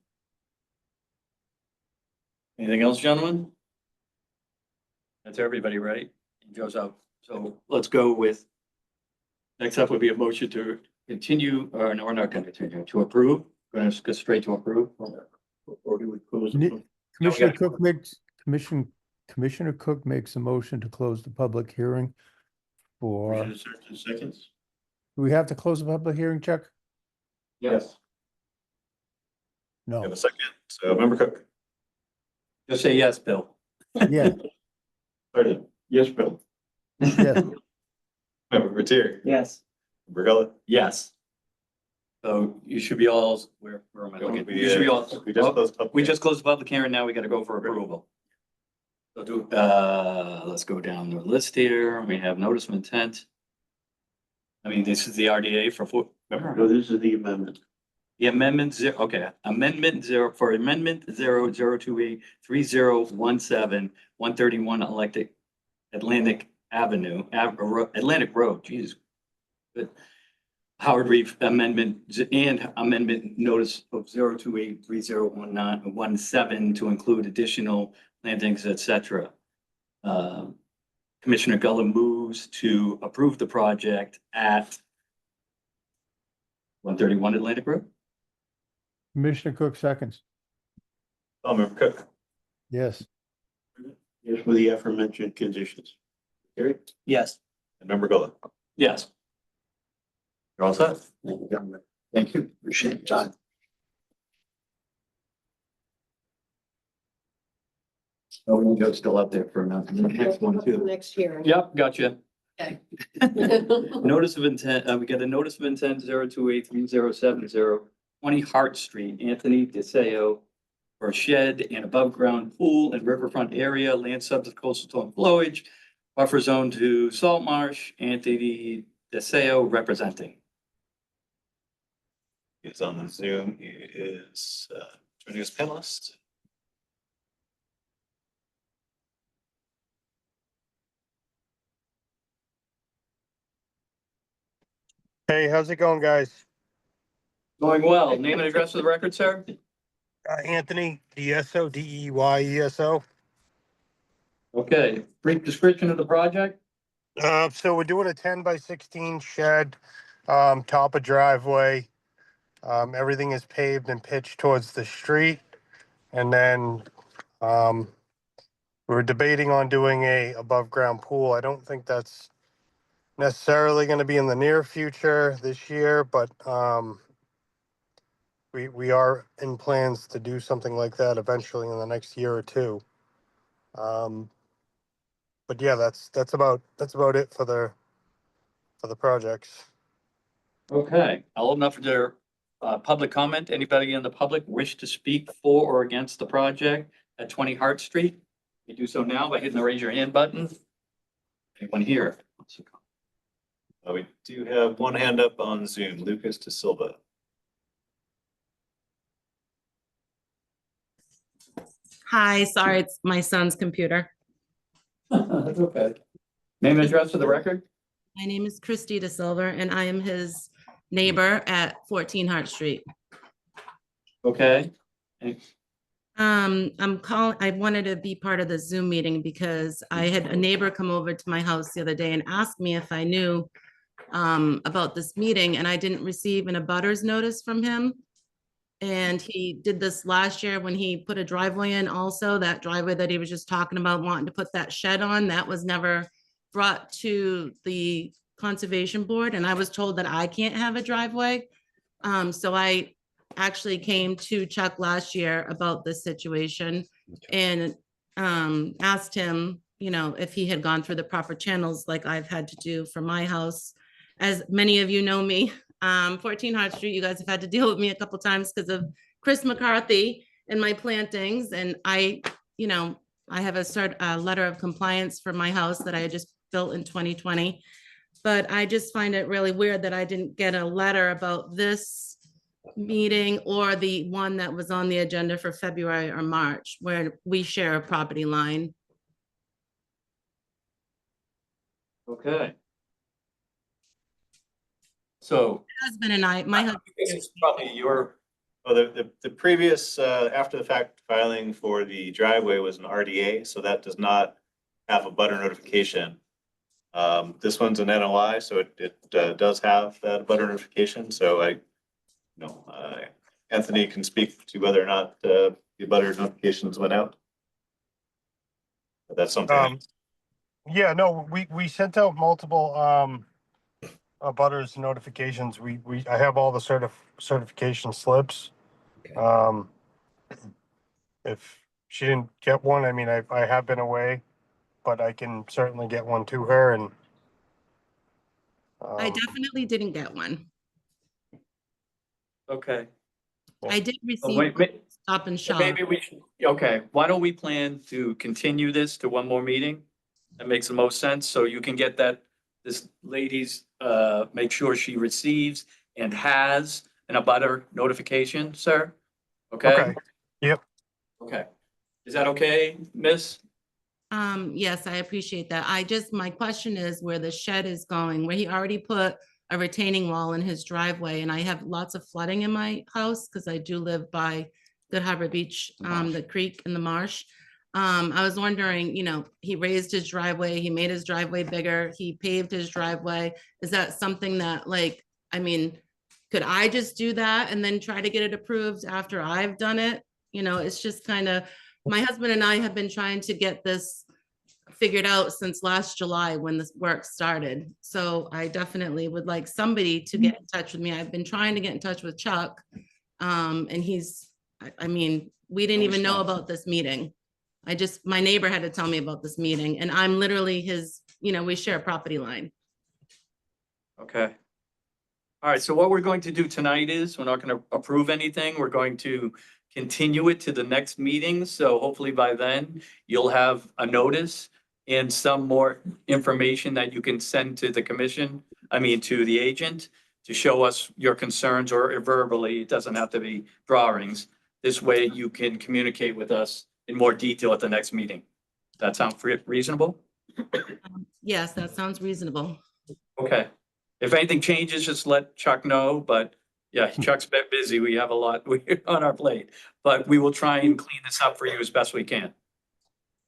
Anything else, gentlemen? That's everybody, right? It goes out. So let's go with, next up would be a motion to continue, or no, we're not going to continue, to approve. Going to go straight to approve. Or do we close? Commissioner Cook makes, Commissioner Cook makes a motion to close the public hearing for, Seconds? do we have to close the public hearing, Chuck? Yes. We have No, a second, so Member Cook. Just say yes, Bill. yeah, Pardon? Yes, Bill. yeah, Member Retier. Yes. Member Gullit. Yes. So you should be all, where am I looking? We, You should be all, we just closed. public we hearing. just closed the public hearing, now we gotta go for approval. So let's go down the list here, we have notice of intent. I mean, this is the RDA for, No, this is the amendment. the amendment zero, okay, amendment zero, for amendment 00283017131 Atlantic Avenue, Atlantic Road, Jesus. Good. Howard Reef amendment and amendment notice of 0283017 to include additional plantings, et cetera. Commissioner Gullah moves to approve the project at 131 Atlantic Road. Commissioner Cook seconds, Member Cook. yes. Yes, with the aforementioned conditions. Carrie. Yes. And Member Gullit. Yes. You're all set? Thank you. Appreciate your time. Oh, we go still up there for another, the next one too. Next hearing. Yep, gotcha. Okay. Notice of intent, we got a notice of intent 0283070 20 Hart Street, Anthony DeSeo, for a shed and above ground pool and riverfront area, land subject to coastal storm flowage, buffer zone to salt marsh, Anthony DeSeo representing. He's on the Zoom. He is joining us panelist. Hey, how's it going, guys? Going well. Name and address for the record, sir? Anthony Dieso, Deyeso. Okay, brief description of the project. So we're doing a 10 by 16 shed, top of driveway. Everything is paved and pitched towards the street. And then, we're debating on doing a above ground pool. I don't think that's necessarily going to be in the near future this year, but, we are in plans to do something like that eventually in the next year or two. But yeah, that's about it for the projects. Okay, I'll open up for their public comment. Anybody in the public wish to speak for or against the project at 20 Hart Street? You do so now by hitting the raise your hand button. Anyone here? We do have one hand up on Zoom, Lucas De Silva. Hi, sorry, it's my son's computer. That's okay. Name and address for the record? My name is Christy De Silver and I am his neighbor at 14 Hart Street. Okay. I'm calling, I wanted to be part of the Zoom meeting because I had a neighbor come over to my house the other day and asked me if I knew about this meeting, and I didn't receive an abutters notice from him. And he did this last year when he put a driveway in also, that driveway that he was just talking about wanting to put that shed on, that was never brought to the conservation board, and I was told that I can't have a driveway. So I actually came to Chuck last year about this situation and asked him, you know, if he had gone through the proper channels like I've had to do for my house. As many of you know me, 14 Hart Street, you guys have had to deal with me a couple times because of Chris McCarthy and my plantings. And I, you know, I have a letter of compliance for my house that I had just built in 2020. But I just find it really weird that I didn't get a letter about this meeting or the one that was on the agenda for February or March, where we share a property line. Okay. So. Husband and I, my husband. This is probably your, Well, the previous, after the fact filing for the driveway was an RDA, so that does not have a butter notification. This one's an NOI, so it does have that butter notification, so Anthony can speak to whether or not the butter notifications went out. But that's something. Yeah, no, we sent out multiple abutters notifications. I have all the certification slips. If she didn't get one, I mean, I have been away, but I can certainly get one to her and. I definitely didn't get one. okay. I did Oh, receive wait, Stop and Shop. maybe we should, okay, why don't we plan to continue this to one more meeting? That makes the most sense, so you can get this lady's, make sure she receives and has an abutter notification, sir? Okay? Okay, yep. Okay. Is that okay, miss? Yes, I appreciate that. My question is where the shed is going, where he already put a retaining wall in his driveway, and I have lots of flooding in my house because I do live by Good Harbor Beach, the creek and the marsh. I was wondering, you know, he raised his driveway, he made his driveway bigger, he paved his driveway. Is that something that, like, I mean, could I just do that and then try to get it approved after I've done it? You know, it's just kind of, my husband and I have been trying to get this figured out since last July when this work started. So I definitely would like somebody to get in touch with me. I've been trying to get in touch with Chuck. And I mean, we didn't even know about this meeting. My neighbor had to tell me about this meeting, and I'm literally his, you know, we share a property line. Okay. All right, so what we're going to do tonight is, we're not gonna approve anything. We're going to continue it to the next meeting. So hopefully by then, you'll have a notice and some more information that you can send to the commission, to the agent, to show us your concerns, or verbally, it doesn't have to be drawings. This way you can communicate with us in more detail at the next meeting. That sound reasonable? Yes, that sounds reasonable. Okay. If anything changes, just let Chuck know, but yeah, Chuck's been busy. We have a lot on our plate, but we will try and clean this up for you as best we can.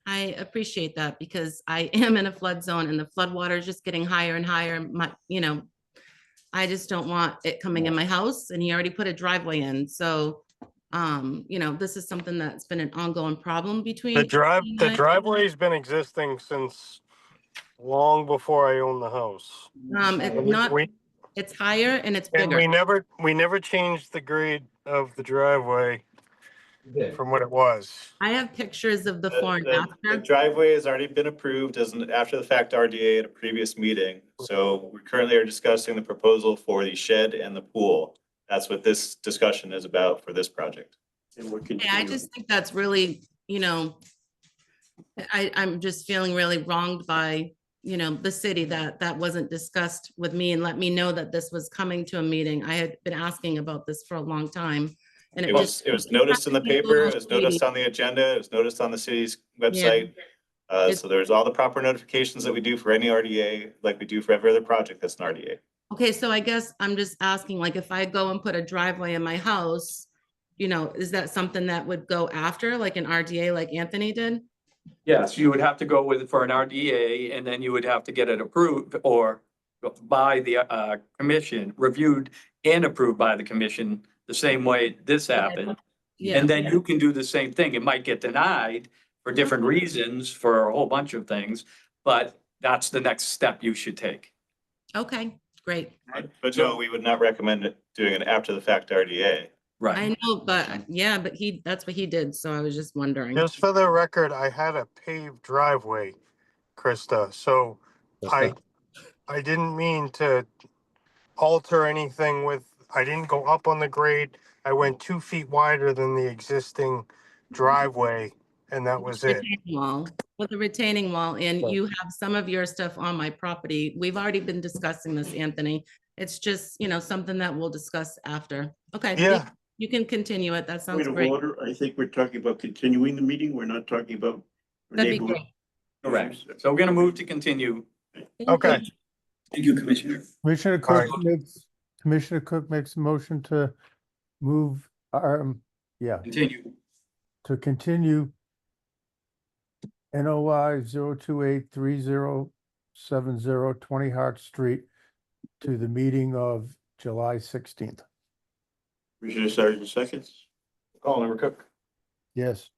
I appreciate that because I am in a flood zone and the flood water is just getting higher and higher. I just don't want it coming in my house, and he already put a driveway in. So, this is something that's been an ongoing problem between. The driveway's been existing since long before I owned the house. It's higher and it's And bigger. we never changed the grade of the driveway from what it was. I have pictures of the before and The after. driveway has already been approved as an after the fact RDA at a previous meeting. So we currently are discussing the proposal for the shed and the pool. That's what this discussion is about for this project. And we're Yeah, I just think that's really, I'm just feeling really wronged by, the city that wasn't discussed with me and let me know that this was coming to a meeting. I had been asking about this for a long time. And It was noticed in the paper, it was noticed on the agenda, it was noticed on the city's website. So there's all the proper notifications that we do for any RDA, like we do for every other project that's an RDA. Okay, so I guess I'm just asking, like, if I go and put a driveway in my house, you know, is that something that would go after, like an RDA like Anthony did? Yes, you would have to go with for an RDA and then you would have to get it approved or by the commission, reviewed and approved by the commission, the same way this happened. Yeah. And then you can do the same thing. It might get denied for different reasons for a whole bunch of things, but that's the next step you should take. Okay, great. But no, we would not recommend it doing an after the fact RDA. I know, but yeah, but that's what he did, so I was just wondering. Just for the record, I had a paved driveway, Krista, so I didn't mean to alter anything I didn't go up on the grade. I went 2 feet wider than the existing driveway, and that was it. Retaining wall, with the retaining wall, and you have some of your stuff on my property. We've already been discussing this, Anthony. It's just, you know, something that we'll discuss after. Okay. Yeah. You can continue it. That sounds Point of great. order, I think we're talking about continuing the meeting. We're not talking about. That'd be neighborhood. Correct. So we're gonna move to continue. Okay. Thank you, Commissioner. Commissioner All Cook makes a motion to move, Continue. to continue NOI 0283070 20 Hart Street to the meeting of July 16th. Commissioner Sargent seconds. Call Member Cook, Yes.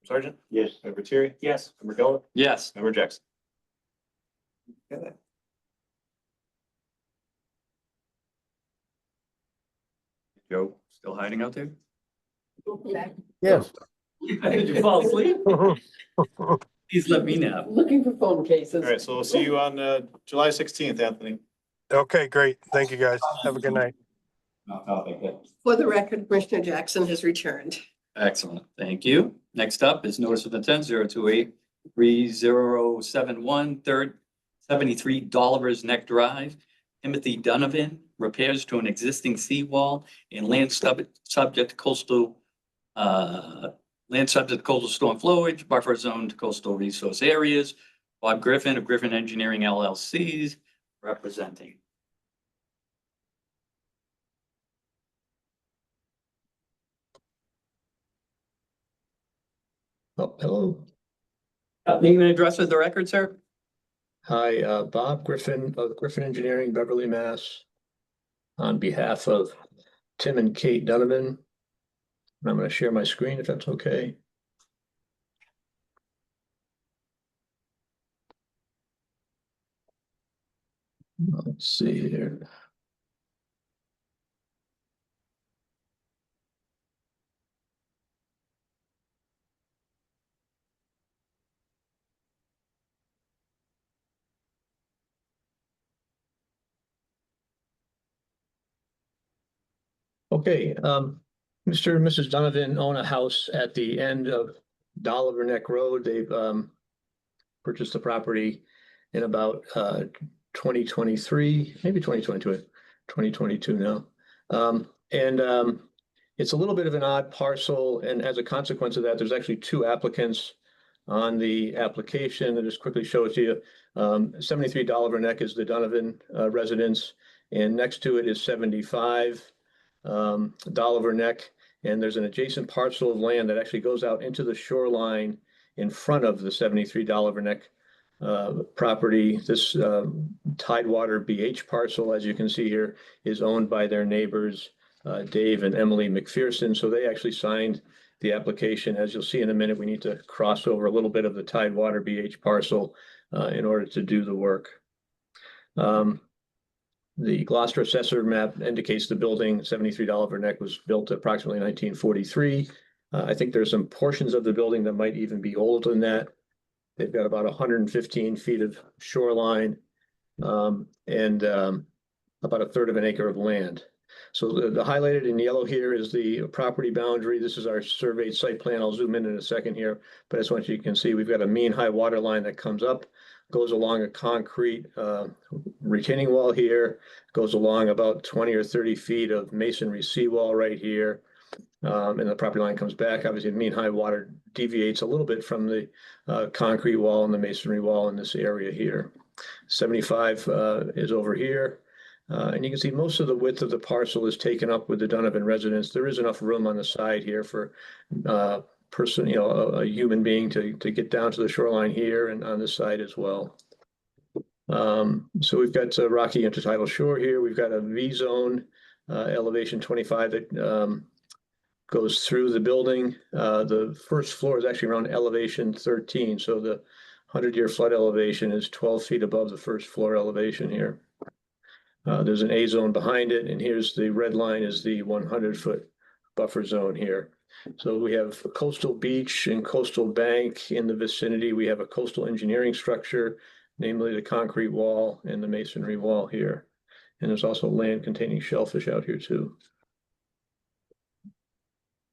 Sergeant, Yes. Member Terry, Yes. Member Geller, Yes. Member Jackson. Joe, still hiding out there? Yes. Did you fall asleep? Please let me know. Looking for phone cases. All right, so we'll see you on July 16th, Anthony. Okay, great. Thank you, guys. Have a good night. For the record, Commissioner Jackson has returned. Excellent, thank you. Next up is notice of intent 028-3071 73 Dolliver's Neck Drive. Timothy Donovan, repairs to an existing seawall and land subject to coastal storm flowage, buffer zone to coastal resource areas. Bob Griffin of Griffin Engineering LLCs representing. Oh, hello. Name and address of the record, sir? Hi, Bob Griffin of Griffin Engineering, Beverly, Mass. On behalf of Tim and Kate Donovan. I'm going to share my screen if that's okay. Let's see here. Okay, Mr. and Mrs. Donovan own a house at the end of Dolliver Neck Road. They've purchased the property in about 2023, maybe 2022, 2022 now. It's a little bit of an odd parcel, and as a consequence of that, there's actually 2 applicants on the application. I'll just quickly show it to you. 73 Dolliver Neck is the Donovan residence, and next to it is 75 Dolliver Neck, and there's an adjacent parcel of land that actually goes out into the shoreline in front of the 73 Dolliver Neck property. This Tidewater BH parcel, as you can see here, is owned by their neighbors, Dave and Emily McPherson. So they actually signed the application. As you'll see in a minute, we need to cross over a little bit of the Tidewater BH parcel in order to do the work. The Gloucester Assessor map indicates the building, 73 Dolliver Neck, was built approximately 1943. I think there's some portions of the building that might even be older than that. They've got about 115 feet of shoreline and about 1/3 of an acre of land. So the highlighted in yellow here is the property boundary. This is our surveyed site plan. I'll zoom in a second here, but I just want you can see we've got a mean high water line that comes up, goes along a concrete retaining wall here, goes along about 20 or 30 feet of masonry seawall right here. And the property line comes back. Obviously, the mean high water deviates a little bit from the concrete wall and the masonry wall in this area here. 75 is over here. And you can see most of the width of the parcel is taken up with the Donovan residence. There is enough room on the side here for person, a human being to get down to the shoreline here and on this side as well. So we've got a rocky intertidal shore here. We've got a V zone elevation 25 that goes through the building. The first floor is actually around elevation 13. So the 100-year flood elevation is 12 feet above the first floor elevation here. There's an A zone behind it, and here's the red line is the 100-foot buffer zone here. So we have a coastal beach and coastal bank in the vicinity. We have a coastal engineering structure, namely the concrete wall and the masonry wall here. And there's also land containing shellfish out here too.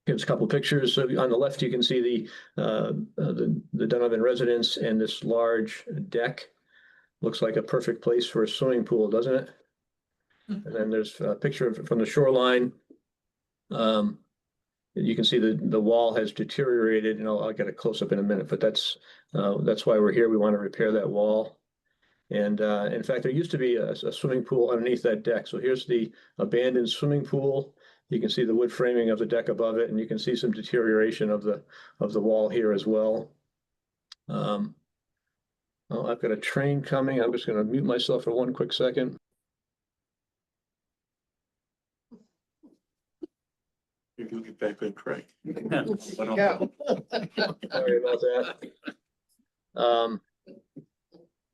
Here's a couple of pictures. So on the left, you can see the Donovan residence and this large deck. Looks like a perfect place for a swimming pool, doesn't it? And then there's a picture from the shoreline. You can see the wall has deteriorated, and I'll get a close up in a minute, but that's why we're here. We want to repair that wall. And in fact, there used to be a swimming pool underneath that deck. So here's the abandoned swimming pool. You can see the wood framing of the deck above it, and you can see some deterioration of the wall here as well. Well, I've got a train coming. I'm just going to mute myself for one quick second. Maybe we'll get back on track. Sorry about that.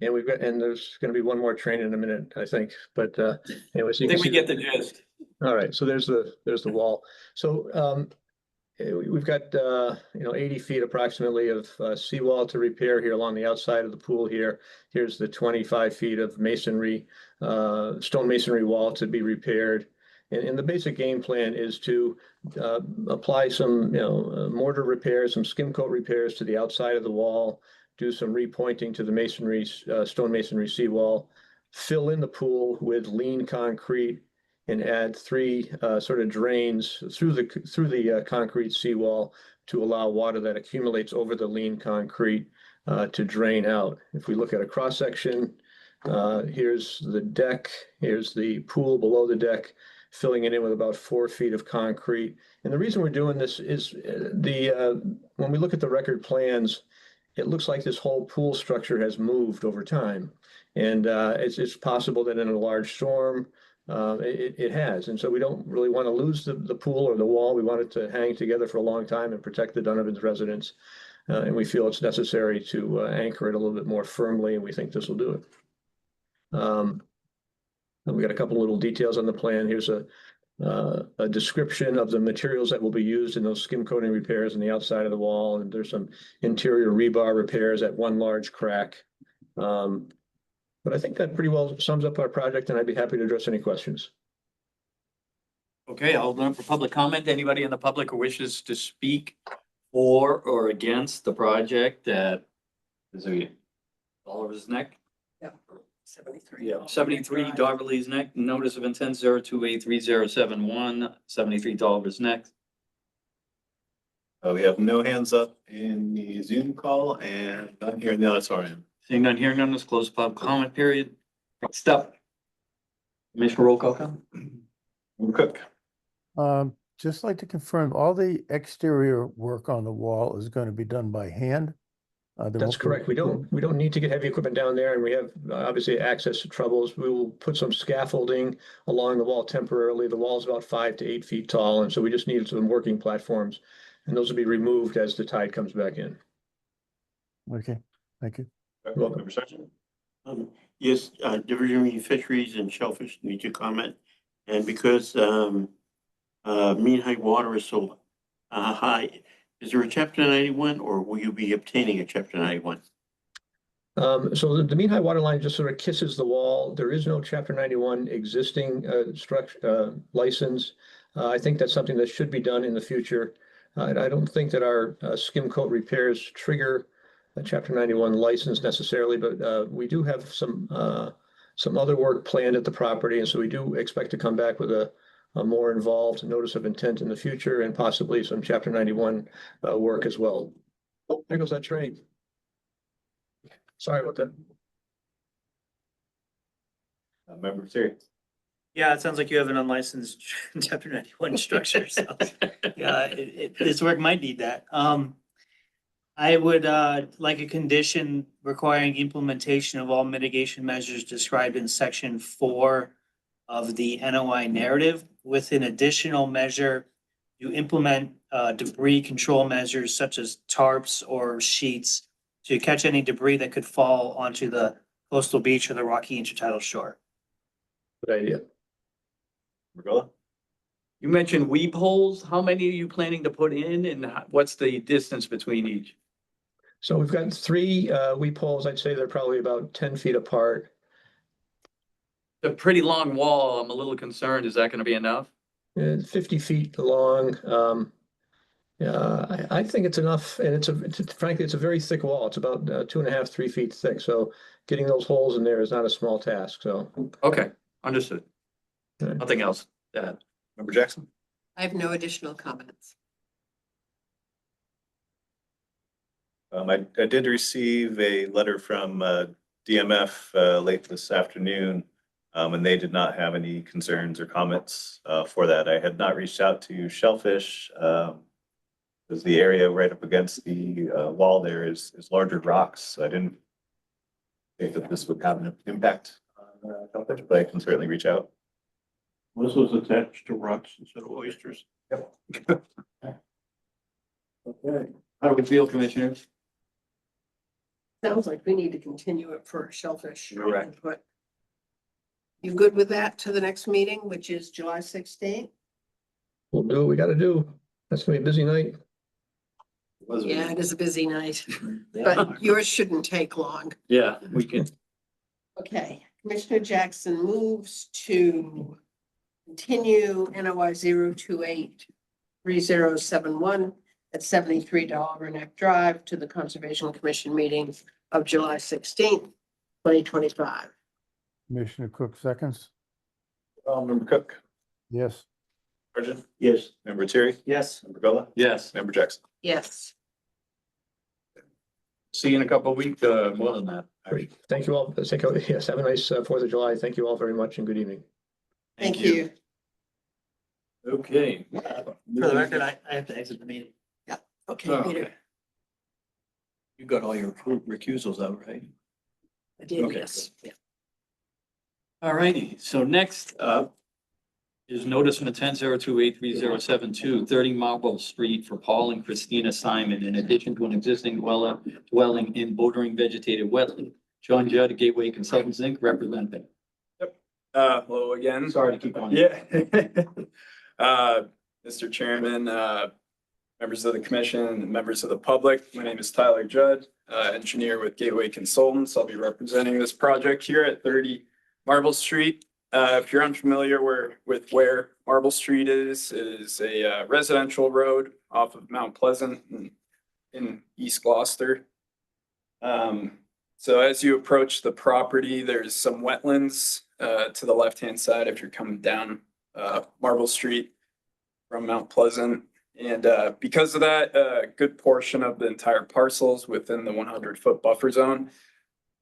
And there's going to be one more train in a minute, I think. But anyways, I think we get the gist. All right, so there's the wall. So we've got 80 feet approximately of seawall to repair here along the outside of the pool here. Here's the 25 feet of masonry, stone masonry wall to be repaired. And the basic game plan is to apply some mortar repairs, some skim coat repairs to the outside of the wall, do some repointing to the masonry, stone masonry seawall, fill in the pool with lean concrete, and add 3 sort of drains through the concrete seawall to allow water that accumulates over the lean concrete to drain out. If we look at a cross section, here's the deck, here's the pool below the deck, filling it in with about 4 feet of concrete. And the reason we're doing this is when we look at the record plans, it looks like this whole pool structure has moved over time. And it's possible that in a large storm, it has. And so we don't really want to lose the pool or the wall. We want it to hang together for a long time and protect the Donovan's residents. And we feel it's necessary to anchor it a little bit more firmly, and we think this will do it. We got a couple little details on the plan. Here's a description of the materials that will be used in those skim coating repairs on the outside of the wall. And there's some interior rebar repairs at one large crack. But I think that pretty well sums up our project, and I'd be happy to address any questions. Okay, I'll open up for public comment. Anybody in the public who wishes to speak for or against the project that is a Oliver's Neck? Yeah, 73. Yeah, 73 Darberly's Neck, notice of intent 0283071, 73 Darberly's Neck. We have no hands up in the Zoom call and none here in the auditorium. Seeing none, hearing none, let's close the public comment period. Next up. Commissioner roll call comment. Cook. Just like to confirm, all the exterior work on the wall is going to be done by hand? That's correct. We don't need to get heavy equipment down there, and we have obviously access to troubles. We will put some scaffolding along the wall temporarily. The wall is about 5 to 8 feet tall, and so we just need some working platforms, and those will be removed as the tide comes back in. Okay, thank you. Welcome. Yes, Division of Fisheries and Shellfish need to comment. And because mean high water is so high, is there a chapter 91 or will you be obtaining a chapter 91? So the mean high water line just sort of kisses the wall. There is no chapter 91 existing structure license. I think that's something that should be done in the future. I don't think that our skim coat repairs trigger a chapter 91 license necessarily, but we do have some other work planned at the property. And so we do expect to come back with a more involved notice of intent in the future and possibly some chapter 91 work as well. Oh, there goes that train. Sorry about that. Member Terry. Yeah, it sounds like you have an unlicensed chapter 91 structure, so, yeah, this work might need that. I would, like a condition requiring implementation of all mitigation measures described in section 4 of the NOI narrative, with an additional measure to implement, debris control measures such as tarps or sheets to catch any debris that could fall onto the coastal beach or the rocky intertidal shore. Good idea. Regula? You mentioned weep holes. How many are you planning to put in and what's the distance between each? So we've got 3 weep holes. I'd say they're probably about 10 feet apart. A pretty long wall. I'm a little concerned. Is that going to be enough? 50 feet long. Yeah, I think it's enough, and frankly, it's a very thick wall. It's about 2.5, 3 feet thick. So getting those holes in there is not a small task. So Okay, understood. Okay. Nothing else to add. Member Jackson. I have no additional comments. I did receive a letter from DMF late this afternoon, and they did not have any concerns or comments for that. I had not reached out to Shellfish, because the area right up against the wall there is larger rocks. So I didn't think that this would have an impact on Shellfish, but I can certainly reach out. This was attached to rocks instead of oysters. Okay. How do we feel, commissioners? Sounds like we need to continue it for Shellfish. Correct. But you good with that to the next meeting, which is July 16th? we'll do what we got to do. That's gonna be a busy night. Yeah, it is a busy night, but yours shouldn't take long. Yeah, we can. Okay, Commissioner Jackson moves to continue NOI 0283071 at 73 Dollar Neck Drive to the Conservation Commission meeting of July 16th, 2025. Commissioner Cook seconds. Member Cook, Yes. Arjun, Yes. Member Terry, Yes. Member Gullah, Yes. Member Jackson. Yes. See you in a couple of weeks, more than that. Great. Thank you all. Yes, have a nice 4th of July. Thank you all very much and good evening. Thank you. Okay. For the record, I have to exit the meeting. Okay, Oh, Peter, okay. You got all your recusals out, right? I did, Okay. yes. Yeah. All righty, so next up is notice from the 10-02-83072, 30 Marble Street for Paul and Christina Simon, in addition to an existing dwelling in bordering vegetated wetland. John Judd, Gateway Consultants, Inc., representing. Hello again. Sorry to keep on. Yeah. Mr. Chairman, members of the commission, and members of the public, my name is Tyler Judd, engineer with Gateway Consultants. I'll be representing this project here at 30 Marble Street. If you're unfamiliar with where Marble Street is, it is a residential road off of Mount Pleasant in East Gloucester. So as you approach the property, there's some wetlands to the left-hand side if you're coming down Marble Street from Mount Pleasant. And because of that, a good portion of the entire parcel is within the 100-foot buffer zone.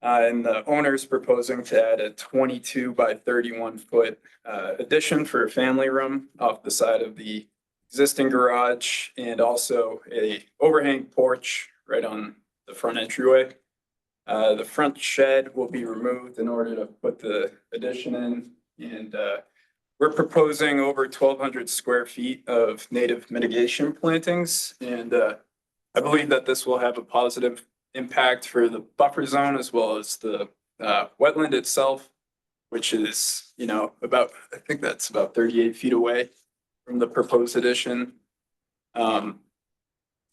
And the owner is proposing to add a 22 by 31-foot addition for a family room off the side of the existing garage, and also a overhang porch right on the front entryway. The front shed will be removed in order to put the addition in, and we're proposing over 1,200 square feet of native mitigation plantings, and I believe that this will have a positive impact for the buffer zone as well as the wetland itself, which is, I think that's about 38 feet away from the proposed addition. So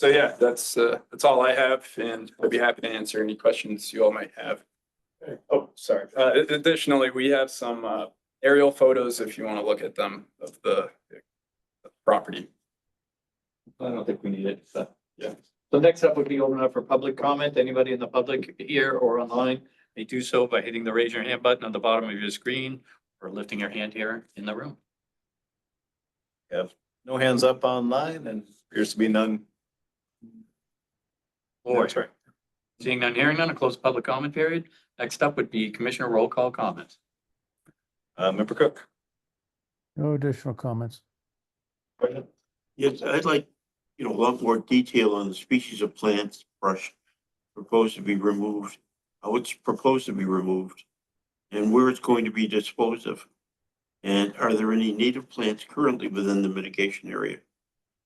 yeah, that's all I have, and I'd be happy to answer any questions you all might have. Oh, sorry. Additionally, we have some aerial photos if you want to look at them of the property. I don't think we need it, but yeah. So next up would be open up for public comment. Anybody in the public here or online may do so by hitting the raise your hand button on the bottom of your screen or lifting your hand here in the room. We have no hands up online and appears to be none. Boy. Sorry. Seeing none, hearing none, a closed public comment period. Next up would be commissioner roll call comments. Member Cook. No additional comments. Yes, I'd like, a lot more detail on the species of plants, brush proposed to be removed, how it's proposed to be removed, and where it's going to be disposed of. And are there any native plants currently within the mitigation area?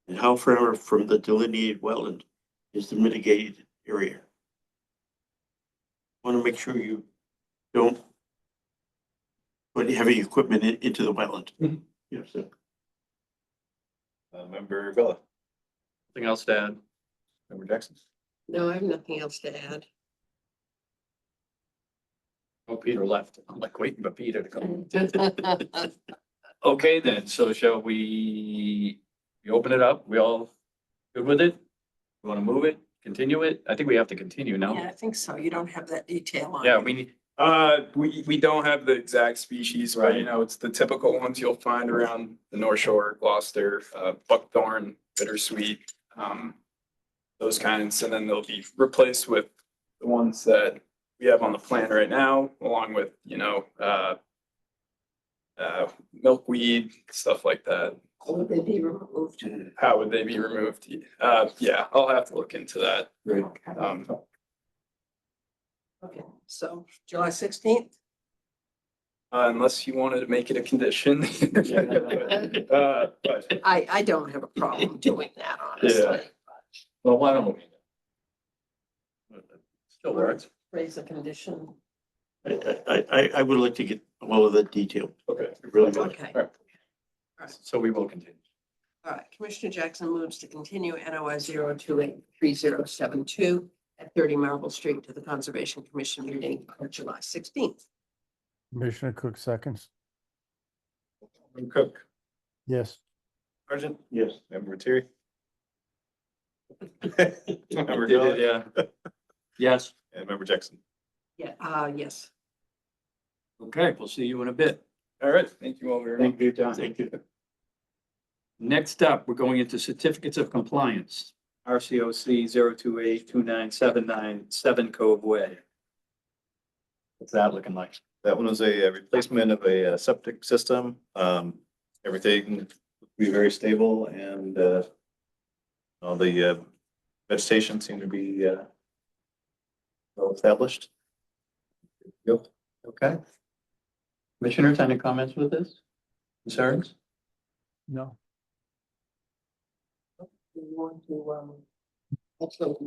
And how far from the delineated wetland is the mitigated area? Want to make sure you don't put heavy equipment into the wetland. Yes, sir. Member Bella. Anything else to add? Member Jackson. No, I have nothing else to add. Oh, Peter left. I'm like waiting for Peter to come. Okay, then, so shall we open it up? We all good with it? We want to move it, continue it? I think we have to continue now. Yeah, I think so. You don't have that detail on. Yeah, it. we need, We don't have the exact species, but you know, it's the typical ones you'll find around the North Shore, Gloucester, buckthorn, bittersweet, those kinds, and then they'll be replaced with the ones that we have on the plan right now, along with, milkweed, stuff like that. Will they be removed? How would they be removed? Yeah, I'll have to look into that. Okay, so July 16th? Unless you wanted to make it a condition. But I don't have a problem doing that, honestly. well, why don't we? Still works. Raise a condition. I would like to get all of that detail. Okay. I really would. Okay. All right. So we will continue. All right, Commissioner Jackson moves to continue NOI 0283072 at 30 Marble Street to the Conservation Commission meeting on July 16th. Commissioner Cook seconds. Member Cook. Yes. Sergeant. Yes. Member Terry. Member Did Bella. it, yeah. Yes. And Member Jackson. Yeah, yes. Okay, we'll see you in a bit. all right, thank you all very much. Thank you, John. Thank you. Next up, we're going into certificates of compliance. RCOC 0282979 Seven Cove Way. What's that looking like? That one was a replacement of a septic system. Everything will be very stable and all the vegetation seemed to be well established. Yep. Okay. Commissioners, any comments with this? Concerns? No. We want to, also,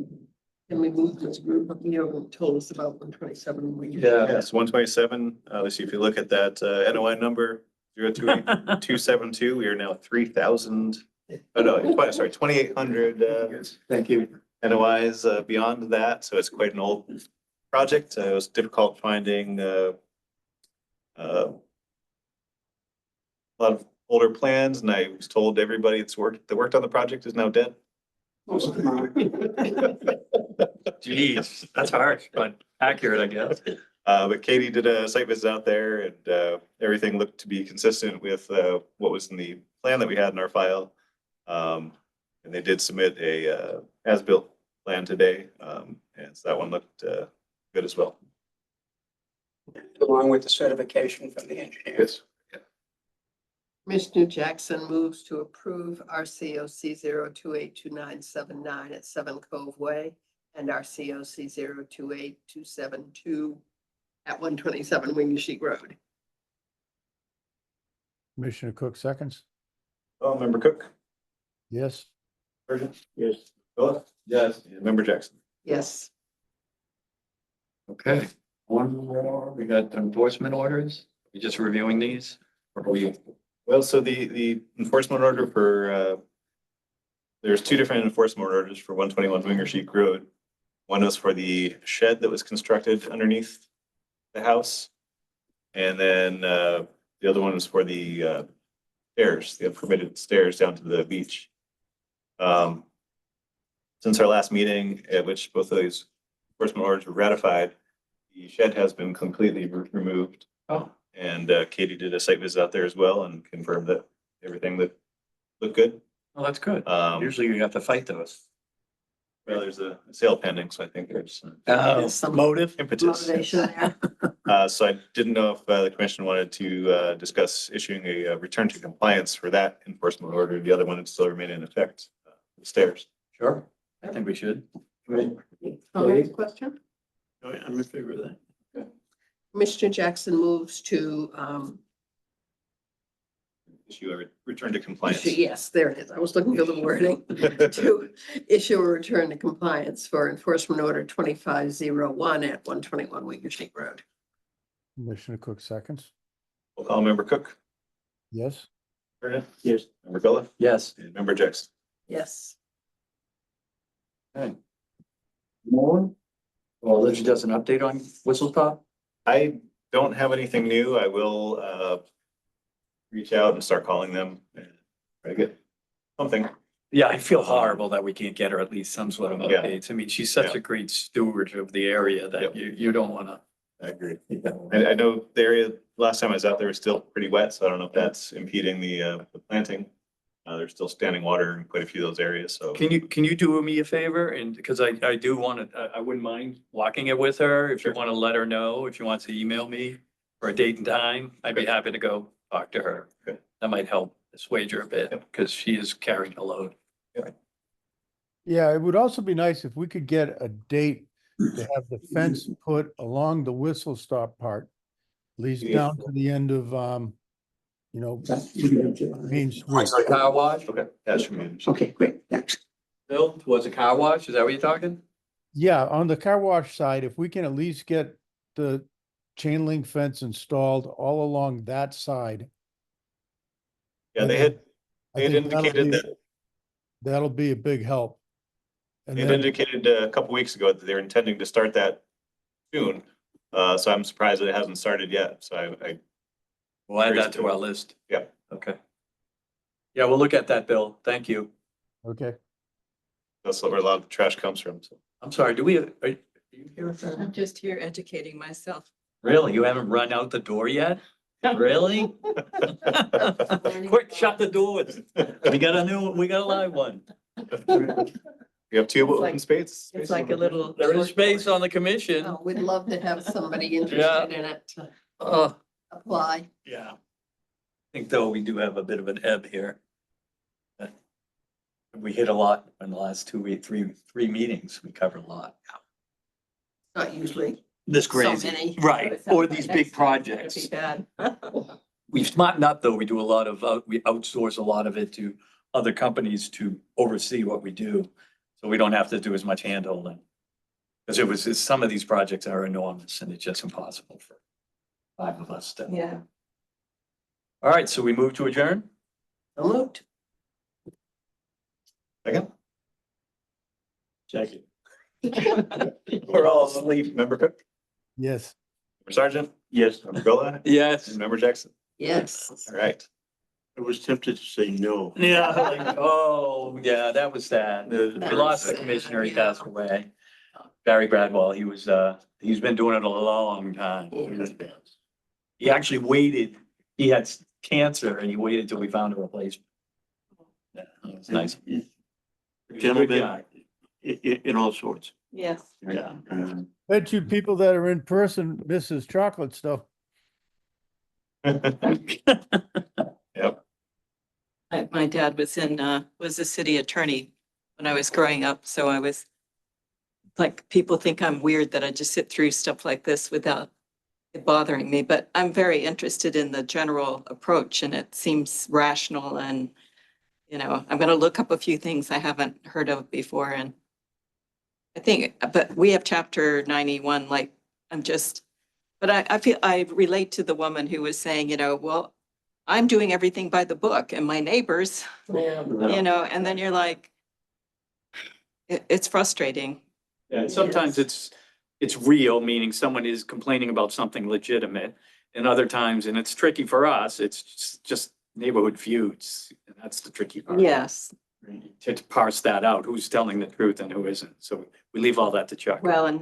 can we move this group up here who told us about 127? Yes, 127. Let's see, if you look at that NOI number, 028,272, we are now 3,000. Oh, no, 2,800 Thank you. NOIs beyond that. So it's quite an old project. It was difficult finding a lot of older plans, and I was told everybody that worked on the project is now dead. Geez, that's harsh, but accurate, I guess. But Katie did a site visit out there and everything looked to be consistent with what was in the plan that we had in our file. And they did submit a as-built plan today. And so that one looked good as well. Along with the certification from the engineers. Commissioner Jackson moves to approve RCOC 0282979 at 7 Cove Way and RCOC 0282272 at 127 Wingy Road. Commissioner Cook seconds. Oh, Member Cook. Yes. Sergeant? Yes. Philip? Yes. And Member Jackson. Yes. Okay, one more. We got enforcement orders. We just reviewing these? Or are we? Well, so the enforcement order for there's two different enforcement orders for 121 Wingersheek Road. One was for the shed that was constructed underneath the house. And then the other one was for the stairs, the unpermitted stairs down to the beach. Since our last meeting, at which both of these enforcement orders were ratified, the shed has been completely removed. Oh. And Katie did a site visit out there as well and confirmed that everything that good. Well, that's good. Um, Usually you have to fight those. well, there's a sale pending, so I think there's Oh, Some motive? impetus. motivation there. So I didn't know if the commission wanted to discuss issuing a return to compliance for that enforcement order. The other one would still remain in effect, the stairs. Sure. I think we should. Comments, question? I'm in favor of that. Commissioner Jackson moves to, Issue a return to compliance. yes, there it is. I was looking for the wording. To issue a return to compliance for enforcement order 2501 at 121 Winter State Road. Commissioner Cook seconds. We'll call member Cook. Yes. Vernon, Yes. member Villa, Yes. and member Jackson. Yes. More? Well, this is just an update on Whistle Top. I don't have anything new. I will reach out and start calling them and try to get something. Yeah, I feel horrible that we can't get her at least some sort of Yeah. updates. I mean, she's such Yeah. a great steward of the area that Yep. you don't wanna. I agree. I know the area, last time I was out there was still pretty wet, so I don't know if that's impeding the planting. There's still standing water in quite a few of those areas, so. Can you do me a favor? And because I do want to, I wouldn't mind walking it with her. If you Sure. want to let her know, if she wants to email me for a date and time, I'd be Okay. happy to go talk to her. Okay. That might help assuage her a bit Yep. because she is carrying a load. Yeah, it would also be nice if we could get a date to have the fence put along the whistle stop part. Leads Yeah. down to the end of, Main Street. The car wash? Okay, that should be. Okay, great, thanks. Bill, towards the car wash? Is that what you're talking? Yeah, on the car wash side, if we can at least get the chain link fence installed all along that side. Yeah, And they then had I they had think that'll indicated be- that, That'll be a big help. And they had then, indicated a couple weeks ago that they're intending to start that soon. So I'm surprised that it hasn't started yet. So I We'll add Curious that to to- our list. Yeah. Okay. Yeah, we'll look at that, Bill. Thank you. okay, that's where a lot of the trash comes from. So. I'm sorry, are you here? I'm just here educating myself. Really? You haven't run out the door yet? Really? Quick, shut the doors. We got a live one. You have two It's open like- spaces. It's like a little. There is short space course. on the commission. Oh, we'd love to have somebody interested in it to Oh, apply. yeah. I think though we do have a bit of an ebb here. We hit a lot in the last 2 weeks, three meetings. We covered a lot. Not usually. This So crazy, many. right? Or these big projects. It'd be bad. We smarten up though. We do a lot of, we outsource a lot of it to other companies to oversee what we do. So we don't have to do as much hand holding. Because some of these projects are enormous and it's just impossible for 5 of us to. Yeah. All right, so we move to adjourn? So moved. Second, Second. we're all asleep. Member Cook, yes. member Sergeant, Yes, member Villa, Yes. and member Jackson. Yes. All right. I was tempted to say no. Yeah, like, oh, yeah, that was sad. We That lost was the commissioner, he sad, passed away. Barry Bradwell, he's been doing it a long time. Yeah. He actually waited, he had cancer and he waited till we found a replacement. Yeah, it was nice. Good Gentlemen, guy. in all sorts. Yes. Yeah. Bet you people that are in person misses chocolate stuff. Yep. My dad was a city attorney when I was growing up, so I was like, people think I'm weird that I just sit through stuff like this without it bothering me, but I'm very interested in the general approach and it seems rational and, I'm gonna look up a few things I haven't heard of before and I think, but we have chapter 91, like, but I feel I relate to the woman who was saying, well, I'm doing everything by the book and my neighbors, Yeah. and then you're like, it's frustrating. Yeah, and sometimes it's real, meaning someone is complaining about something legitimate. And other times, and it's tricky for us, it's just neighborhood feuds. And that's the tricky part. Yes. To parse that out, who's telling the truth and who isn't. So we leave all that to Chuck. Well, and